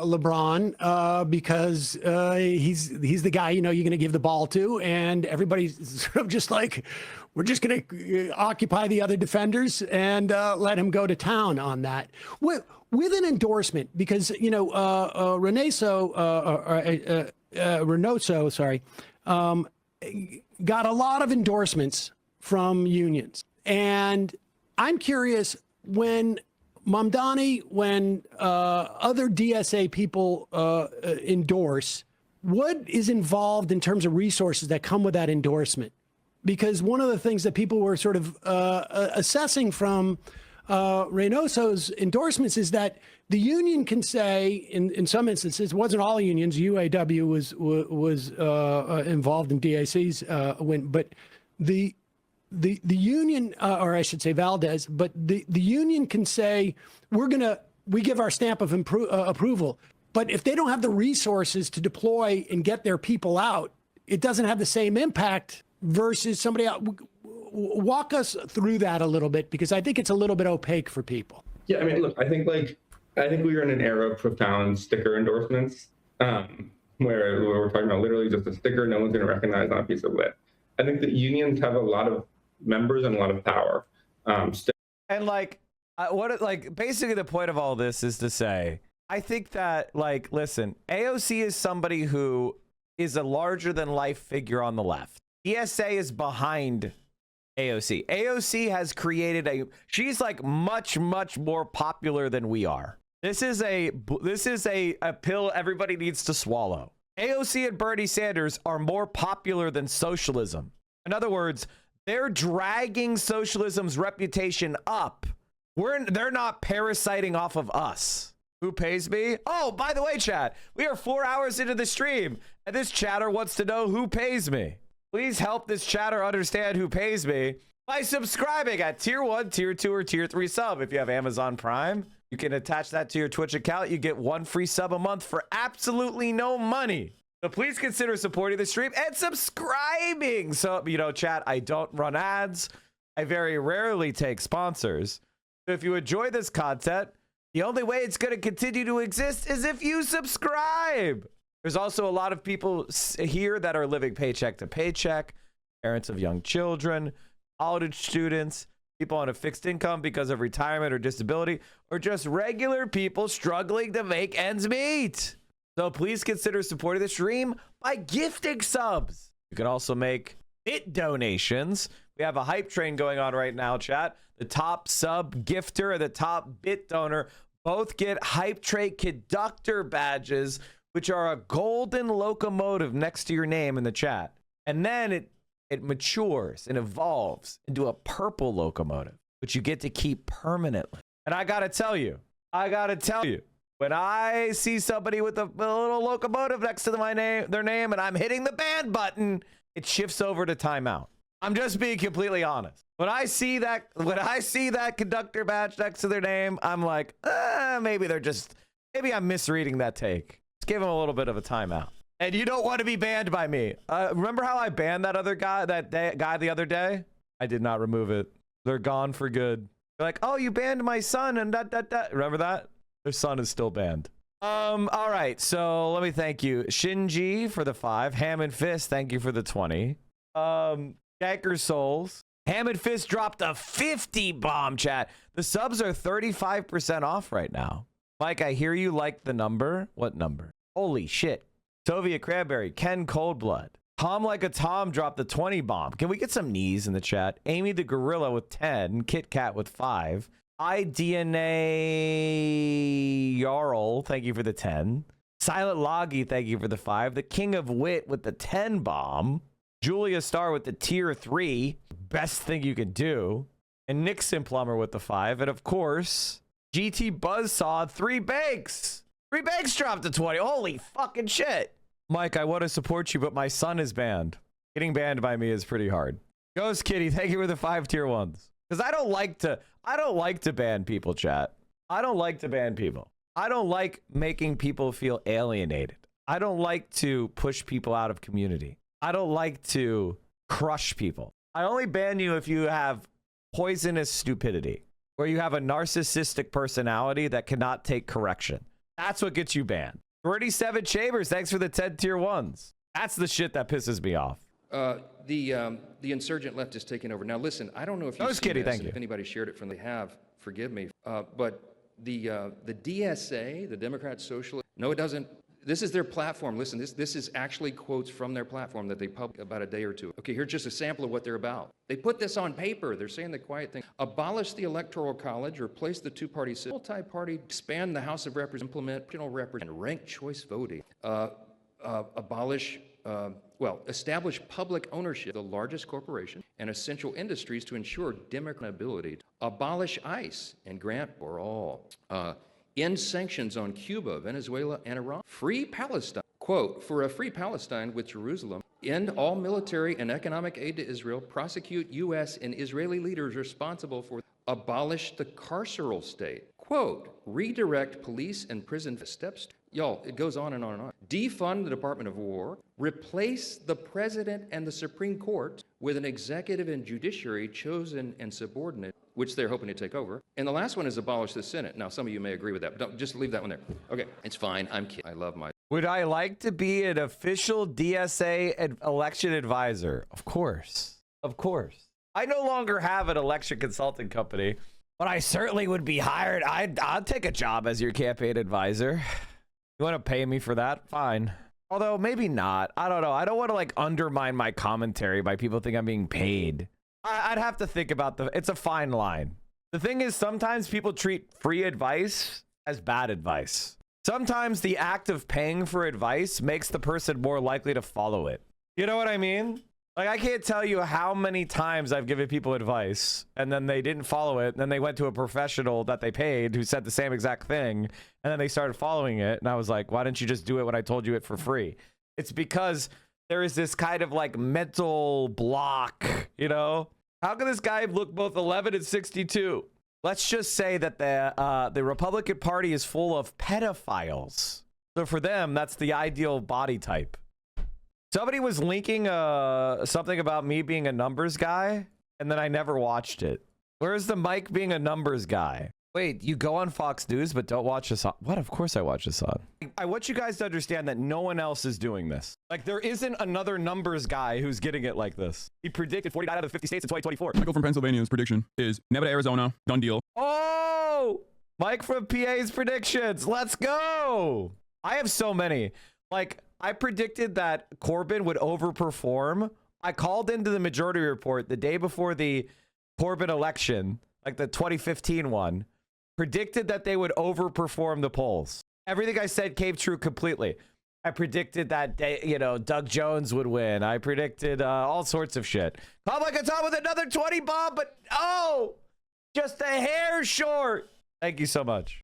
LeBron because he's the guy you're going to give the ball to, and everybody's sort of just like, we're just going to occupy the other defenders and let him go to town on that with an endorsement, because Reynoso, sorry, got a lot of endorsements from unions, and I'm curious when Mamdani, when other DSA people endorse, what is involved in terms of resources that come with that endorsement? Because one of the things that people were sort of assessing from Reynoso's endorsements is that the union can say, in some instances, it wasn't all unions, UAW was involved in DAC's win, but the union, or I should say Valdez, but the union can say, we give our stamp of approval. But if they don't have the resources to deploy and get their people out, it doesn't have the same impact versus somebody else. Walk us through that a little bit, because I think it's a little bit opaque for people. Yeah, I mean, look, I think we are in an era of profound sticker endorsements, where we're talking about literally just a sticker no one's going to recognize on a piece of lit. I think that unions have a lot of members and a lot of power. And basically the point of all this is to say, I think that, listen, AOC is somebody who is a larger than life figure on the left. ESA is behind AOC. AOC has created she's much, much more popular than we are. This is a pill everybody needs to swallow. AOC and Bernie Sanders are more popular than socialism. In other words, they're dragging socialism's reputation up. They're not parasiting off of us. Who pays me? Oh, by the way, chat, we are 4 hours into the stream, and this chatter wants to know who pays me. Please help this chatter understand who pays me by subscribing at tier 1, tier 2, or tier 3 sub. If you have Amazon Prime, you can attach that to your Twitch account. You get 1 free sub a month for absolutely no money. So please consider supporting the stream and subscribing. So, chat, I don't run ads. I very rarely take sponsors. So if you enjoy this content, the only way it's going to continue to exist is if you subscribe. There's also a lot of people here that are living paycheck to paycheck, parents of young children, college students, people on a fixed income because of retirement or disability, or just regular people struggling to make ends meet. So please consider supporting the stream by gifting subs. You can also make bit donations. We have a hype train going on right now, chat. The top sub gifter and the top bit donor both get hype train conductor badges, which are a golden locomotive next to your name in the chat. And then it matures and evolves into a purple locomotive, which you get to keep permanently. And I gotta tell you, when I see somebody with a little locomotive next to their name, and I'm hitting the ban button, it shifts over to timeout. I'm just being completely honest. When I see that conductor badge next to their name, I'm like, maybe I'm misreading that take. Just give them a little bit of a timeout. And you don't want to be banned by me. Remember how I banned that other guy, guy the other day? I did not remove it. They're gone for good. They're like, oh, you banned my son and that. Remember that? Their son is still banned. All right, so let me thank you. Shinji for the 5. Ham and Fist, thank you for the 20. Jacker Souls. Ham and Fist dropped a 50 bomb, chat. The subs are 35% off right now. Mike, I hear you like the number. What number? Holy shit. Soviet Cranberry, Ken Coldblood. Tom Like a Tom dropped the 20 bomb. Can we get some knees in the chat? Amy the Gorilla with 10. Kit Kat with 5. iDNA Jarl, thank you for the 10. Silent Loggy, thank you for the 5. The King of Wit with the 10 bomb. Julia Star with the tier 3. Best thing you can do. And Nixon Plumber with the 5. And of course, GT Buzzsaw, 3 banks. 3 banks dropped to 20. Holy fucking shit. Mike, I want to support you, but my son is banned. Getting banned by me is pretty hard. Ghost Kitty, thank you for the 5 tier 1s. Because I don't like to ban people, chat. I don't like to ban people. I don't like making people feel alienated. I don't like to push people out of community. I don't like to crush people. I only ban you if you have poisonous stupidity, or you have a narcissistic personality that cannot take correction. That's what gets you banned. 37 Chambers, thanks for the 10 tier 1s. That's the shit that pisses me off. The insurgent left is taking over. Now, listen, I don't know if you've seen this, and if anybody shared it from they have, forgive me. But the DSA, the Democrat Socialist, no, it doesn't. This is their platform. Listen, this is actually quotes from their platform that they published about a day or two. Okay, here's just a sample of what they're about. They put this on paper. They're saying the quiet thing. Abolish the Electoral College, replace the two-party system, multi-party, expand the House of Representatives, implement regional representation, and ranked choice voting. Establish public ownership of the largest corporation and essential industries to ensure democratability. Abolish ICE and grant for all. End sanctions on Cuba, Venezuela, and Iran. Free Palestine. Quote, for a free Palestine with Jerusalem, end all military and economic aid to Israel, prosecute U.S. and Israeli leaders responsible for abolish the carceral state. Quote, redirect police and prison steps. Y'all, it goes on and on and on. Defund the Department of War, replace the president and the Supreme Court with an executive and judiciary chosen and subordinate, which they're hoping to take over. And the last one is abolish the Senate. Now, some of you may agree with that, but don't, just leave that one there. Okay, it's fine. I'm kidding. I love my... Would I like to be an official DSA election advisor? Of course. Of course. I no longer have an election consulting company, but I certainly would be hired. I'd take a job as your campaign advisor. You want to pay me for that? Fine. Although maybe not. I don't know. I don't want to like undermine my commentary by people think I'm being paid. I'd have to think about it's a fine line. The thing is, sometimes people treat free advice as bad advice. Sometimes the act of paying for advice makes the person more likely to follow it. You know what I mean? Like, I can't tell you how many times I've given people advice and then they didn't follow it. And then they went to a professional that they paid who said the same exact thing. And then they started following it. And I was like, why didn't you just do it when I told you it for free? It's because there is this kind of like mental block, you know? How can this guy look both 11 and 62? Let's just say that the Republican Party is full of pedophiles. So for them, that's the ideal body type. Somebody was linking something about me being a numbers guy, and then I never watched it. Where's the Mike being a numbers guy? Wait, you go on Fox News, but don't watch Hasan? What? Of course I watch Hasan. I want you guys to understand that no one else is doing this. Like, there isn't another numbers guy who's getting it like this. He predicted 49 out of the 50 states in 2024. Michael from Pennsylvania's prediction is Nevada, Arizona, done deal. Oh! Mike from PA's predictions. Let's go! I have so many. Like, I predicted that Corbyn would overperform. I called into the majority report the day before the Corbyn election, like the 2015 one, predicted that they would overperform the polls. Everything I said came true completely. I predicted that Doug Jones would win. I predicted all sorts of shit. Tom Like a Tom with another 20 bomb, but just a hair short. Thank you so much.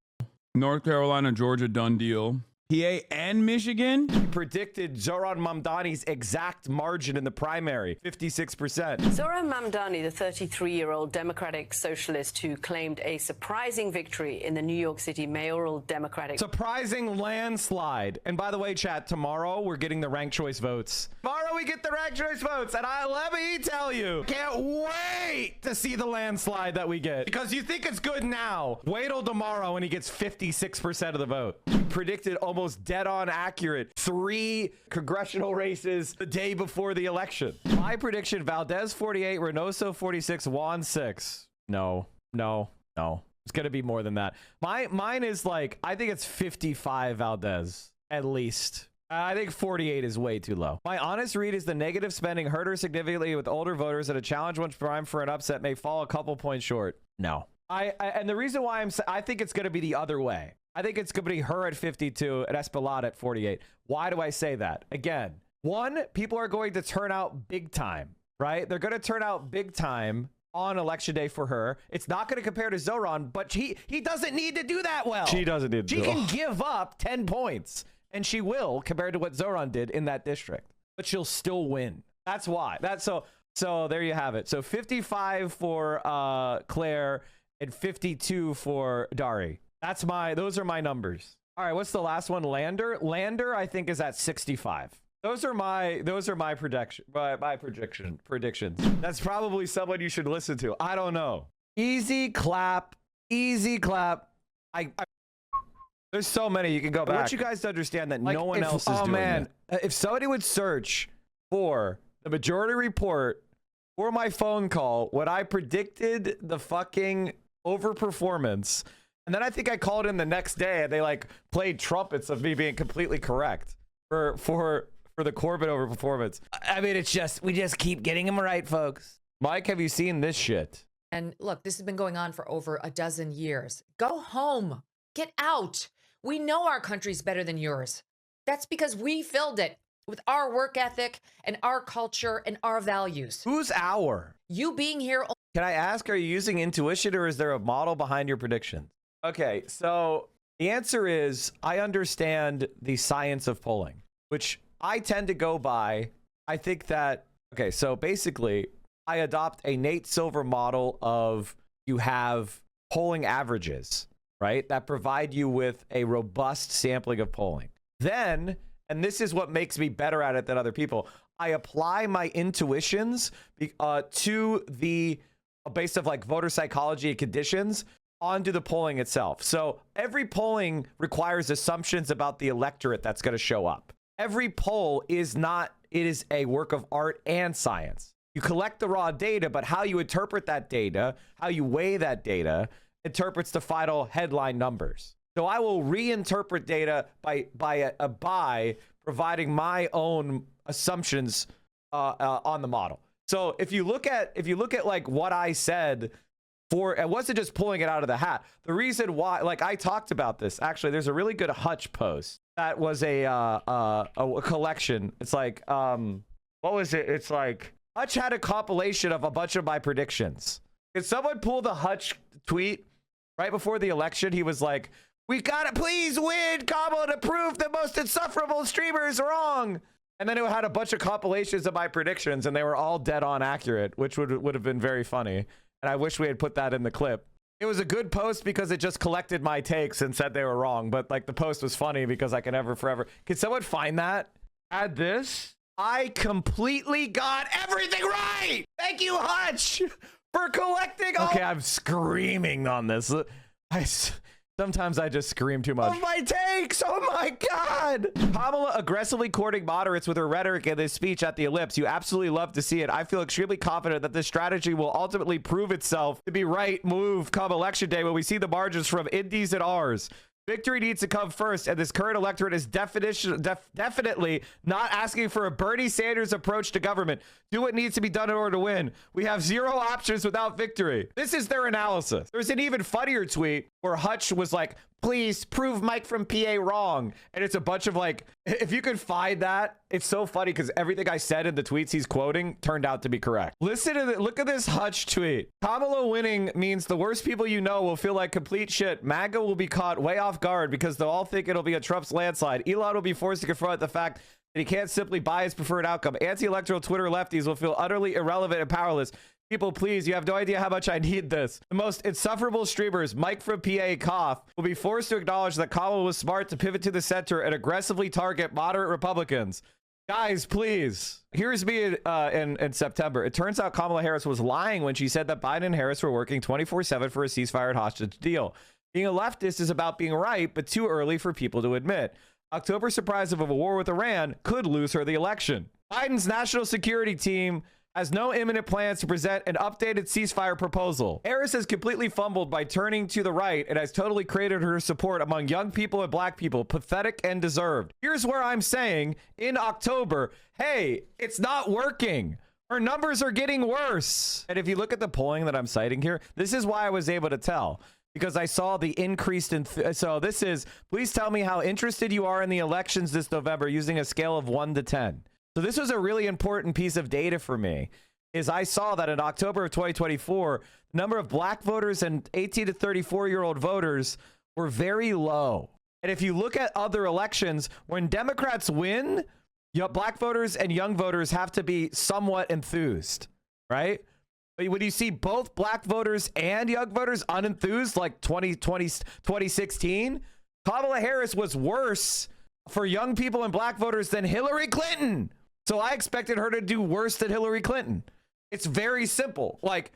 North Carolina, Georgia, done deal. PA and Michigan? He predicted Zohran Mamdani's exact margin in the primary, 56%. Zohran Mamdani, the 33-year-old Democratic socialist who claimed a surprising victory in the New York City mayoral Democratic... Surprising landslide. And by the way, chat, tomorrow we're getting the ranked choice votes. Tomorrow we get the ranked choice votes, and let me tell you, can't wait to see the landslide that we get. Because you think it's good now. Wait till tomorrow when he gets 56% of the vote. Predicted almost dead on accurate 3 congressional races the day before the election. My prediction: Valdez 48, Reynoso 46, Juan 6. No. It's gonna be more than that. Mine is like, I think it's 55 Valdez at least. I think 48 is way too low. My honest read is the negative spending hurt her significantly with older voters, and a challenge once primed for an upset may fall a couple points short. No. And the reason why I think it's gonna be the other way. I think it's going to be her at 52 and Espelada at 48. Why do I say that? Again, one, people are going to turn out big time, right? They're going to turn out big time on election day for her. It's not going to compare to Zohran, but he doesn't need to do that well. She doesn't need to. She can give up 10 points, and she will, compared to what Zohran did in that district. But she'll still win. That's why. So there you have it. So 55 for Claire and 52 for Dari. Those are my numbers. All right, what's the last one? Lander, I think, is at 65. Those are my predictions. That's probably someone you should listen to. I don't know. Easy clap. There's so many you can go back. I want you guys to understand that no one else is doing it. If somebody would search for the majority report or my phone call, when I predicted the fucking overperformance. And then I think I called in the next day and they like played trumpets of me being completely correct for the Corbyn overperformance. I mean, we just keep getting them right, folks. Mike, have you seen this shit? And look, this has been going on for over a dozen years. Go home. Get out. We know our country's better than yours. That's because we filled it with our work ethic and our culture and our values. Who's our? You being here. Can I ask, are you using intuition or is there a model behind your predictions? Okay, so the answer is I understand the science of polling, which I tend to go by. I think that, okay, so basically I adopt a Nate Silver model of you have polling averages, right? That provide you with a robust sampling of polling. Then, and this is what makes me better at it than other people, I apply my intuitions to the base of like voter psychology and conditions onto the polling itself. So every polling requires assumptions about the electorate that's going to show up. Every poll is a work of art and science. You collect the raw data, but how you interpret that data, how you weigh that data, interprets the final headline numbers. So I will reinterpret data by providing my own assumptions on the model. So if you look at like what I said, it wasn't just pulling it out of the hat. The reason why, like I talked about this, actually, there's a really good Hutch post that was a collection. It's like, what was it? It's like Hutch had a compilation of a bunch of my predictions. Could someone pull the Hutch tweet right before the election? He was like, "We gotta please win, Kamala, to prove the most insufferable streamer is wrong." And then it had a bunch of compilations of my predictions, and they were all dead on accurate, which would have been very funny. And I wish we had put that in the clip. It was a good post because it just collected my takes and said they were wrong. But like the post was funny because I can never forever. Can someone find that? Add this. I completely got everything right. Thank you, Hutch, for collecting all. Okay, I'm screaming on this. Sometimes I just scream too much. Oh, my takes! Oh my God! Kamala aggressively courting moderates with her rhetoric in this speech at the ellipse. You absolutely love to see it. I feel extremely confident that this strategy will ultimately prove itself to be right move come election day when we see the margins from Indies and R's. Victory needs to come first, and this current electorate is definitely not asking for a Bernie Sanders approach to government. Do what needs to be done in order to win. We have zero options without victory. This is their analysis. There's an even funnier tweet where Hutch was like, please prove Mike from PA wrong. And it's a bunch of like, if you could find that, it's so funny because everything I said in the tweets he's quoting turned out to be correct. Listen to the, look at this Hutch tweet. Kamala winning means the worst people you know will feel like complete shit. MAGA will be caught way off guard because they'll all think it'll be a Trump's landslide. Elon will be forced to confront the fact that he can't simply buy his preferred outcome. Anti-electoral Twitter lefties will feel utterly irrelevant and powerless. People, please, you have no idea how much I need this. The most insufferable streamers, Mike from PA cough, will be forced to acknowledge that Kamala was smart to pivot to the center and aggressively target moderate Republicans. Guys, please. Here's me in September. It turns out Kamala Harris was lying when she said that Biden and Harris were working 24/7 for a ceasefire and hostage deal. Being a leftist is about being right, but too early for people to admit. October's surprise of a war with Iran could lose her the election. Biden's national security team has no imminent plans to present an updated ceasefire proposal. Harris has completely fumbled by turning to the right and has totally created her support among young people and black people. Pathetic and deserved. Here's where I'm saying in October, hey, it's not working. Our numbers are getting worse. And if you look at the polling that I'm citing here, this is why I was able to tell. Because I saw the increased so this is, please tell me how interested you are in the elections this November using a scale of 1 to 10. So this was a really important piece of data for me, is I saw that in October of 2024, the number of black voters and 18 to 34-year-old voters were very low. And if you look at other elections, when Democrats win, black voters and young voters have to be somewhat enthused, right? But when you see both black voters and young voters unenthused, like 2016, Kamala Harris was worse for young people and black voters than Hillary Clinton. So I expected her to do worse than Hillary Clinton. It's very simple. Like,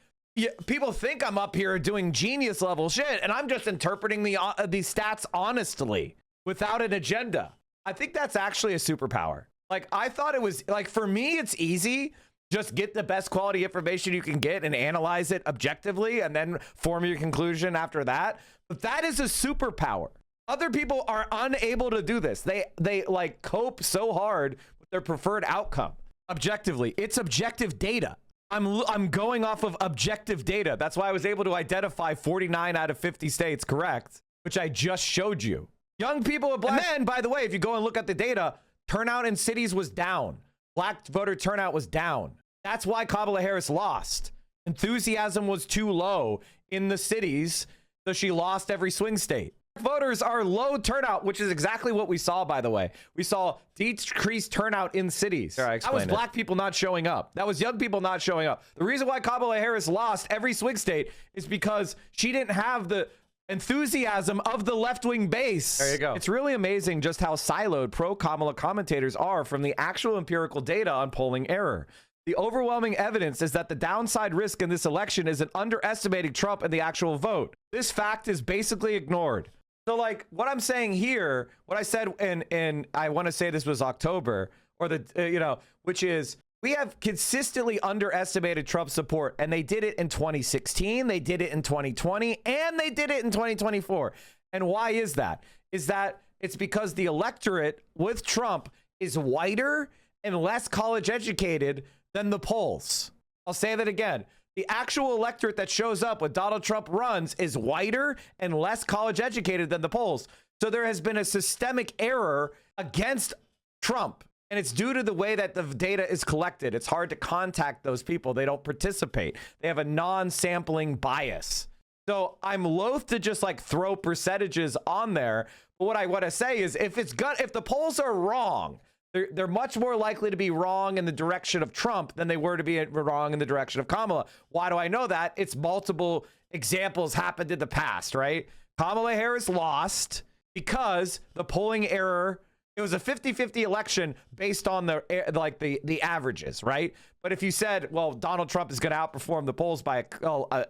people think I'm up here doing genius level shit, and I'm just interpreting these stats honestly without an agenda. I think that's actually a superpower. Like, I thought it was, like, for me, it's easy. Just get the best quality information you can get and analyze it objectively and then form your conclusion after that. But that is a superpower. Other people are unable to do this. They like cope so hard with their preferred outcome. Objectively, it's objective data. I'm going off of objective data. That's why I was able to identify 49 out of 50 states correct, which I just showed you. Young people and black. And then, by the way, if you go and look at the data, turnout in cities was down. Black voter turnout was down. That's why Kamala Harris lost. Enthusiasm was too low in the cities, so she lost every swing state. Voters are low turnout, which is exactly what we saw, by the way. We saw decreased turnout in cities. That was black people not showing up. That was young people not showing up. The reason why Kamala Harris lost every swing state is because she didn't have the enthusiasm of the left-wing base. There you go. It's really amazing just how siloed pro-Kamala commentators are from the actual empirical data on polling error. The overwhelming evidence is that the downside risk in this election is an underestimating Trump in the actual vote. This fact is basically ignored. So, like, what I'm saying here, what I said in I want to say this was October, or the, which is, we have consistently underestimated Trump's support, and they did it in 2016, they did it in 2020, and they did it in 2024. And why is that? Is that it's because the electorate with Trump is whiter and less college educated than the polls. I'll say that again. The actual electorate that shows up when Donald Trump runs is whiter and less college educated than the polls. So there has been a systemic error against Trump. And it's due to the way that the data is collected. It's hard to contact those people. They don't participate. They have a non-sampling bias. So I'm loath to just like throw percentages on there. But what I want to say is if the polls are wrong, they're much more likely to be wrong in the direction of Trump than they were to be wrong in the direction of Kamala. Why do I know that? It's multiple examples happened in the past, right? Kamala Harris lost because the polling error, it was a 50-50 election based on the averages, right? But if you said, well, Donald Trump is going to outperform the polls by a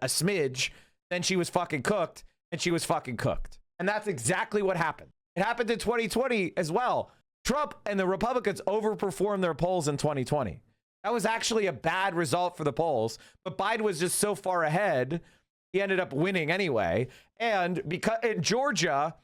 smidge, then she was fucking cooked, and she was fucking cooked. And that's exactly what happened. It happened in 2020 as well. Trump and the Republicans overperformed their polls in 2020. That was actually a bad result for the polls, but Biden was just so far ahead, he ended up winning anyway. And because in Georgia,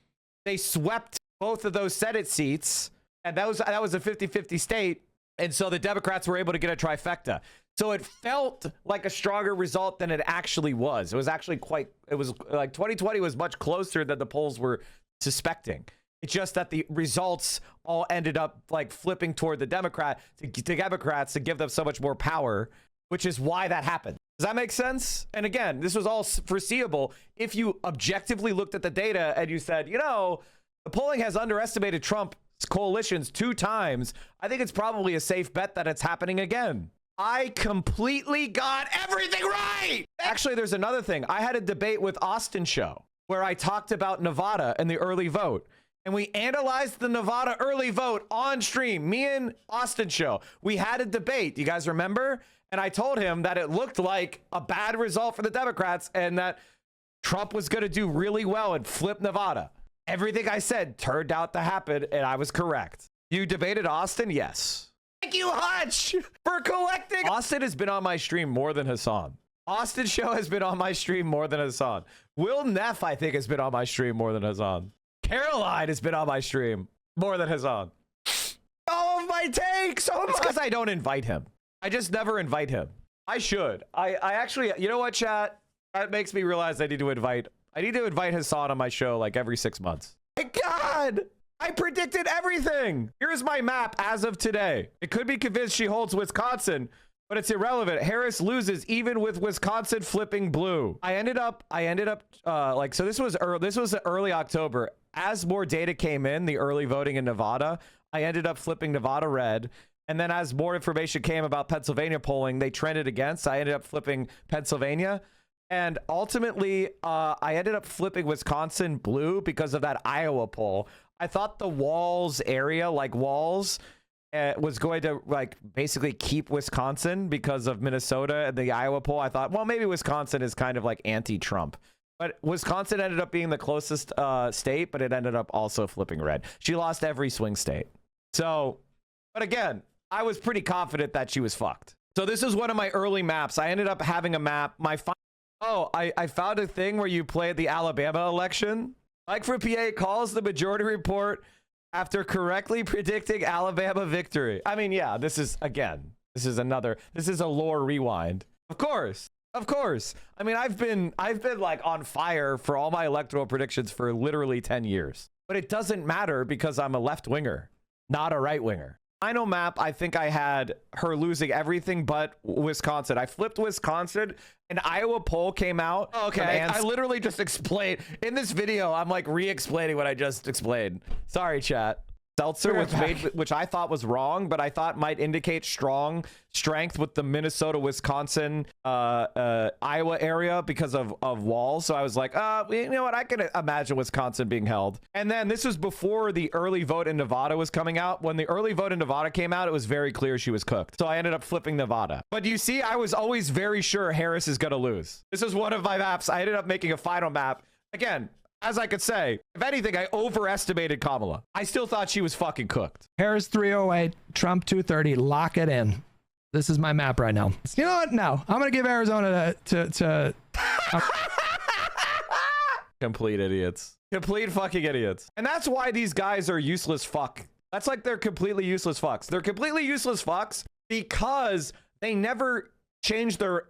they swept both of those Senate seats, and that was a 50-50 state, and so the Democrats were able to get a trifecta. So it felt like a stronger result than it actually was. It was actually it was like 2020 was much closer than the polls were suspecting. It's just that the results all ended up like flipping toward the Democrats to give them so much more power, which is why that happened. Does that make sense? And again, this was all foreseeable if you objectively looked at the data and you said, you know, the polling has underestimated Trump's coalitions 2 times. I think it's probably a safe bet that it's happening again. I completely got everything right. Actually, there's another thing. I had a debate with Austin Show where I talked about Nevada and the early vote. And we analyzed the Nevada early vote on stream. Me and Austin Show. We had a debate. You guys remember? And I told him that it looked like a bad result for the Democrats and that Trump was going to do really well and flip Nevada. Everything I said turned out to happen, and I was correct. You debated Austin? Yes. Thank you, Hutch, for collecting. Austin has been on my stream more than Hasan. Austin Show has been on my stream more than Hasan. Will Neff, I think, has been on my stream more than Hasan. Caroline has been on my stream more than Hasan. All of my takes. It's because I don't invite him. I just never invite him. I should. I actually, you know what, chat? That makes me realize I need to invite Hasan on my show like every 6 months. My God. I predicted everything. Here's my map as of today. It could be convinced she holds Wisconsin, but it's irrelevant. Harris loses even with Wisconsin flipping blue. I ended up so this was early October. As more data came in, the early voting in Nevada, I ended up flipping Nevada red. And then as more information came about Pennsylvania polling, they trended against. I ended up flipping Pennsylvania. And ultimately, I ended up flipping Wisconsin blue because of that Iowa poll. I thought the Walls area, like Walls, was going to like basically keep Wisconsin because of Minnesota and the Iowa poll. I thought, well, maybe Wisconsin is kind of like anti-Trump. But Wisconsin ended up being the closest state, but it ended up also flipping red. She lost every swing state. So, but again, I was pretty confident that she was fucked. So this is one of my early maps. I ended up having a map. I found a thing where you played the Alabama election. Mike from PA calls the majority report after correctly predicting Alabama victory. I mean, yeah, this is a lore rewind. Of course. I mean, I've been like on fire for all my electoral predictions for literally 10 years. But it doesn't matter because I'm a left winger, not a right winger. Final map, I think I had her losing everything but Wisconsin. I flipped Wisconsin. An Iowa poll came out. Okay, I literally just explained. In this video, I'm like re-explaining what I just explained. Sorry, chat. Seltzer, which I thought was wrong, but I thought might indicate strength with the Minnesota, Wisconsin, Iowa area because of Walls. So I was like, you know what? I can imagine Wisconsin being held. And then this was before the early vote in Nevada was coming out. When the early vote in Nevada came out, it was very clear she was cooked. So I ended up flipping Nevada. But you see, I was always very sure Harris is going to lose. This is one of my maps. I ended up making a final map. Again, as I could say, if anything, I overestimated Kamala. I still thought she was fucking cooked. Harris 308, Trump 230. Lock it in. This is my map right now. You know what? No, I'm going to give Arizona to Complete idiots. Complete fucking idiots. And that's why these guys are useless fuck. That's like they're completely useless fucks. They're completely useless fucks because they never change their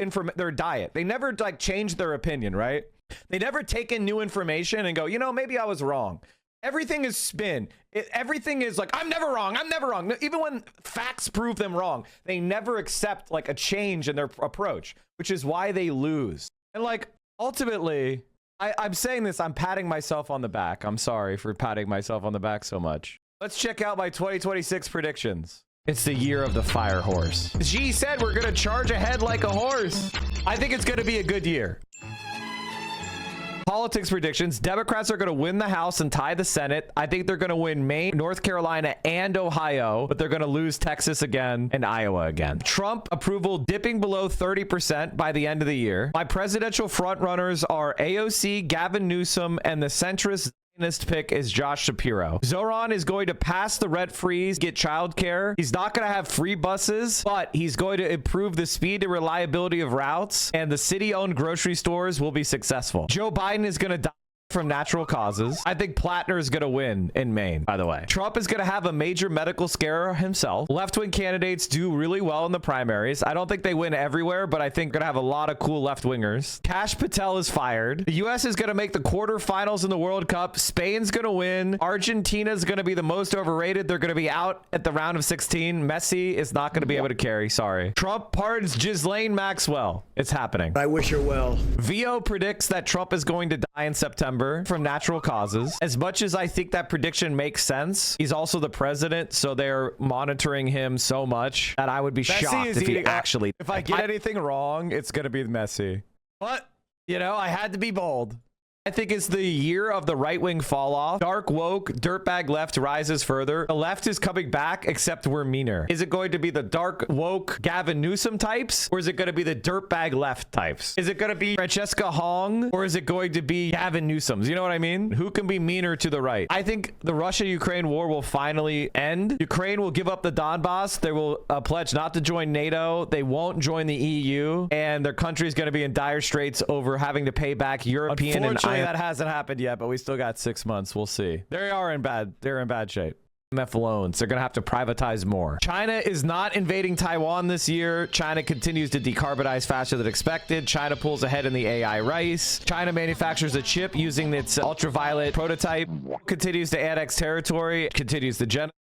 diet. They never like change their opinion, right? They never take in new information and go, you know, maybe I was wrong. Everything is spin. Everything is like, I'm never wrong. I'm never wrong. Even when facts prove them wrong, they never accept like a change in their approach, which is why they lose. And like, ultimately, I'm saying this, I'm patting myself on the back. I'm sorry for patting myself on the back so much. Let's check out my 2026 predictions. It's the year of the fire horse. G said we're going to charge ahead like a horse. I think it's going to be a good year. Politics predictions. Democrats are going to win the House and tie the Senate. I think they're going to win Maine, North Carolina, and Ohio, but they're going to lose Texas again and Iowa again. Trump approval dipping below 30% by the end of the year. My presidential frontrunners are AOC, Gavin Newsom, and the centrist pick is Josh Shapiro. Zohran is going to pass the rent freeze, get childcare. He's not going to have free buses, but he's going to improve the speed and reliability of routes, and the city-owned grocery stores will be successful. Joe Biden is going to die from natural causes. I think Plattner is going to win in Maine, by the way. Trump is going to have a major medical scare himself. Left-wing candidates do really well in the primaries. I don't think they win everywhere, but I think we're going to have a lot of cool left-wingers. Kash Patel is fired. The U.S. is going to make the quarterfinals in the World Cup. Spain's going to win. Argentina is going to be the most overrated. They're going to be out at the round of 16. Messi is not going to be able to carry. Sorry. Trump pardons Ghislaine Maxwell. It's happening. I wish her well. VO predicts that Trump is going to die in September from natural causes. As much as I think that prediction makes sense, he's also the president, so they're monitoring him so much that I would be shocked if he actually... If I get anything wrong, it's going to be Messi. But, you know, I had to be bold. I think it's the year of the right-wing fall-off. Dark woke, dirtbag left rises further. The left is coming back, except we're meaner. Is it going to be the dark woke Gavin Newsom types? Or is it going to be the dirtbag left types? Is it going to be Francesca Hong? Or is it going to be Gavin Newsom's? You know what I mean? Who can be meaner to the right? I think the Russia-Ukraine war will finally end. Ukraine will give up the Donbass. They will pledge not to join NATO. They won't join the EU. And their country is going to be in dire straits over having to pay back European and that hasn't happened yet, but we still got 6 months. We'll see. They're in bad shape. IMF loans. They're going to have to privatize more. China is not invading Taiwan this year. China continues to decarbonize faster than expected. China pulls ahead in the AI race. China manufactures a chip using its ultraviolet prototype. Continues to annex territory. Continues the genocide.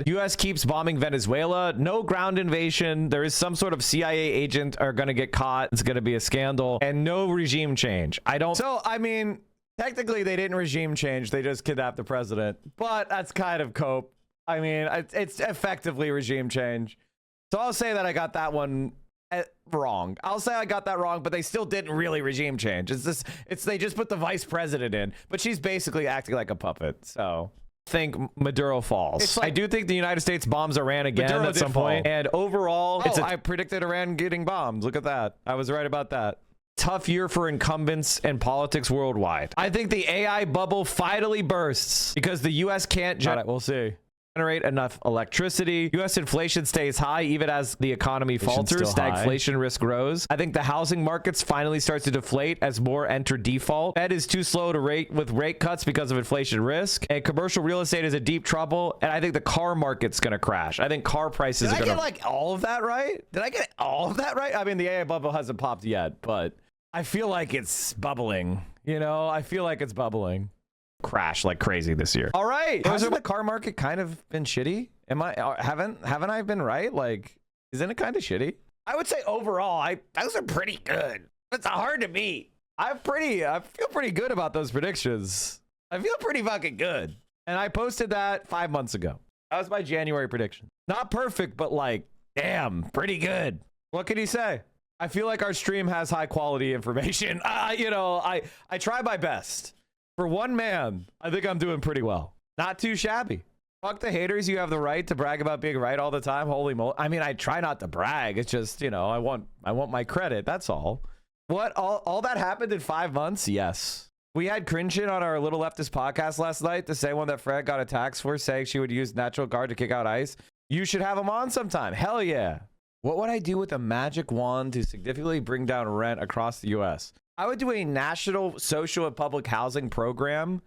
U.S. keeps bombing Venezuela. No ground invasion. There is some sort of CIA agent are going to get caught. It's going to be a scandal. And no regime change. I mean... Technically, they didn't regime change. They just kidnapped the president. But that's kind of cope. I mean, it's effectively regime change. So I'll say that I got that one wrong. I'll say I got that wrong, but they still didn't really regime change. They just put the vice president in. But she's basically acting like a puppet. So I think Maduro falls. I do think the United States bombs Iran again at some point. And overall, I predicted Iran getting bombed. Look at that. I was right about that. Tough year for incumbents and politics worldwide. I think the AI bubble finally bursts because the U.S. can't we'll see. Generate enough electricity. U.S. inflation stays high even as the economy falters. Stagflation risk grows. I think the housing markets finally start to deflate as more enter default. Fed is too slow to with rate cuts because of inflation risk. And commercial real estate is in deep trouble. And I think the car market's going to crash. I think car prices are going to... Did I get like all of that right? Did I get all of that right? I mean, the AI bubble hasn't popped yet, but I feel like it's bubbling. You know, I feel like it's bubbling. Crash like crazy this year. All right. Hasn't the car market kind of been shitty? Haven't I been right? Like, isn't it kind of shitty? I would say overall, those are pretty good. It's hard to beat. I feel pretty good about those predictions. I feel pretty fucking good. And I posted that 5 months ago. That was my January prediction. Not perfect, but like, damn, pretty good. What can you say? I feel like our stream has high quality information. You know, I try my best. For one man, I think I'm doing pretty well. Not too shabby. Fuck the haters. You have the right to brag about being right all the time. Holy moly. I mean, I try not to brag. It's just, you know, I want my credit. That's all. What? All that happened in 5 months? Yes. We had Cringeon on our Little Leftist podcast last night, the same one that Fred got attacked for, saying she would use natural guard to kick out ICE. You should have him on sometime. Hell yeah. What would I do with a magic wand to significantly bring down rent across the U.S.? I would do a national social and public housing program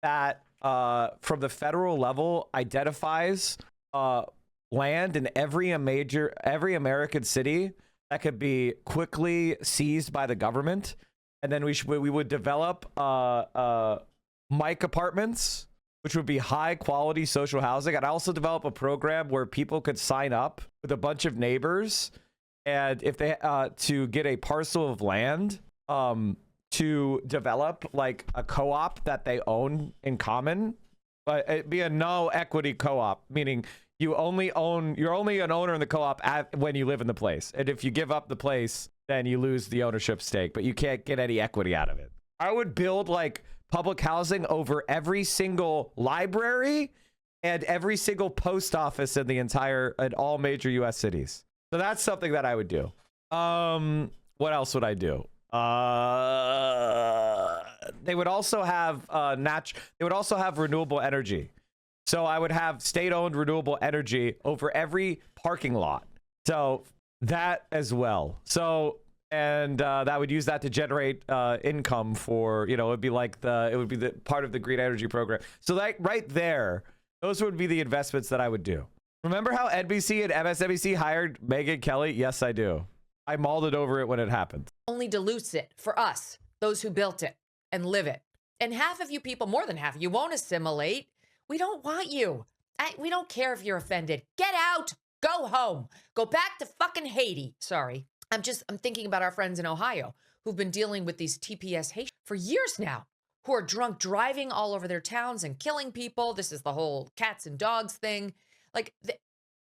that from the federal level identifies land in every American city that could be quickly seized by the government. And then we would develop mic apartments, which would be high quality social housing. I'd also develop a program where people could sign up with a bunch of neighbors, and if they to get a parcel of land to develop like a co-op that they own in common, but it'd be a no equity co-op, meaning you're only an owner in the co-op when you live in the place, and if you give up the place, then you lose the ownership stake, but you can't get any equity out of it. I would build like public housing over every single library and every single post office in all major U.S. cities. So that's something that I would do. What else would I do? They would also have renewable energy. So I would have state-owned renewable energy over every parking lot. So that as well. So and that would use that to generate income for, you know, it would be the part of the green energy program. So like right there, those would be the investments that I would do. Remember how NBC and MSNBC hired Megyn Kelly? Yes, I do. I mauled over it when it happened. Only dilutes it for us, those who built it and live it. And half of you people, more than half, you won't assimilate. We don't want you. We don't care if you're offended. Get out. Go home. Go back to fucking Haiti. Sorry. I'm thinking about our friends in Ohio who've been dealing with these TPS hate for years now, who are drunk driving all over their towns and killing people. This is the whole cats and dogs thing. Like,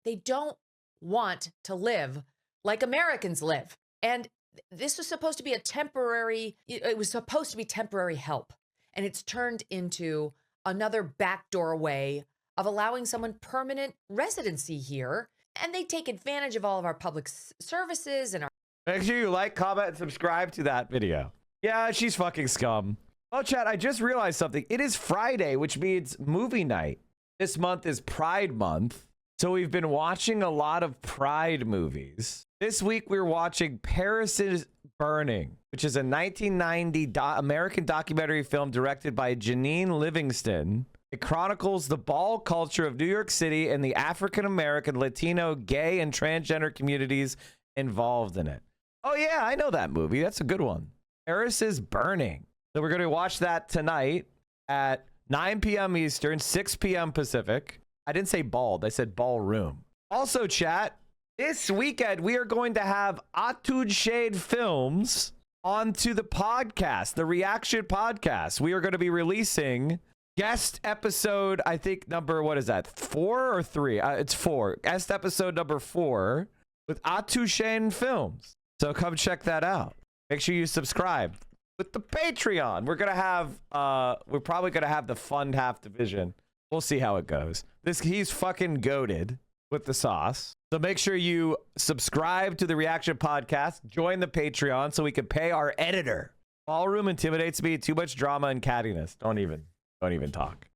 they don't want to live like Americans live. And this was supposed to be it was supposed to be temporary help. And it's turned into another backdoor way of allowing someone permanent residency here. And they take advantage of all of our public services and our... Make sure you like, comment, and subscribe to that video. Yeah, she's fucking scum. Oh, chat, I just realized something. It is Friday, which means movie night. This month is Pride Month. So we've been watching a lot of Pride movies. This week we're watching Paris is Burning, which is a 1990 American documentary film directed by Janine Livingston. It chronicles the ball culture of New York City and the African American, Latino, gay, and transgender communities involved in it. Oh yeah, I know that movie. That's a good one. Paris is Burning. So we're going to watch that tonight at 9 p.m. Eastern, 6 p.m. Pacific. I didn't say bald. I said ballroom. Also, chat, this weekend, we are going to have Atud Shade Films onto the podcast, the reaction podcast. We are going to be releasing guest episode, I think number, what is that? 4 or 3? It's 4. Guest episode number 4 with Atud Shade Films. So come check that out. Make sure you subscribe with the Patreon. We're probably going to have the fund half division. We'll see how it goes. He's fucking goated with the sauce. So make sure you subscribe to the reaction podcast, join the Patreon so we can pay our editor. Ballroom intimidates me. Too much drama and cattiness. Don't even talk.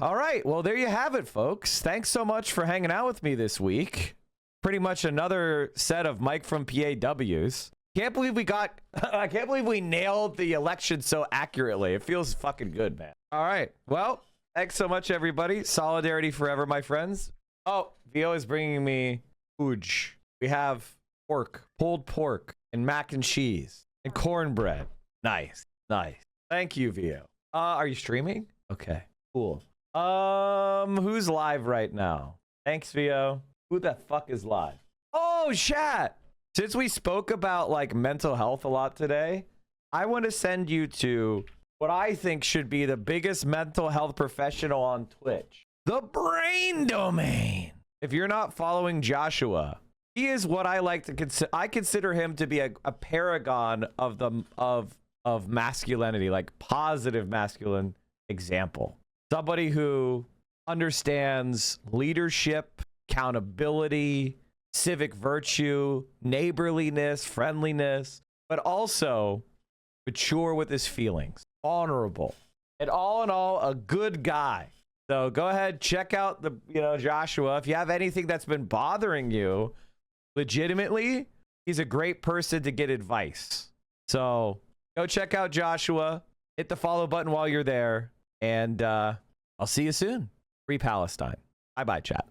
All right. Well, there you have it, folks. Thanks so much for hanging out with me this week. Pretty much another set of Mike from PAWs. Can't believe I can't believe we nailed the election so accurately. It feels fucking good, man. All right. Well, thanks so much, everybody. Solidarity forever, my friends. Oh, Vio is bringing me Uj. We have pork, pulled pork, and mac and cheese, and cornbread. Nice. Thank you, Vio. Are you streaming? Okay, cool. Who's live right now? Thanks, Vio. Who the fuck is live? Oh, chat. Since we spoke about like mental health a lot today, I want to send you to what I think should be the biggest mental health professional on Twitch, the Brain Domain. If you're not following Joshua, he is what I like to consider. I consider him to be a paragon of masculinity, like positive masculine example. Somebody who understands leadership, accountability, civic virtue, neighborliness, friendliness, but also mature with his feelings, vulnerable, and all in all, a good guy. So go ahead, check out Joshua. If you have anything that's been bothering you, legitimately, he's a great person to get advice. So go check out Joshua. Hit the follow button while you're there. And I'll see you soon. Free Palestine. Bye-bye, chat.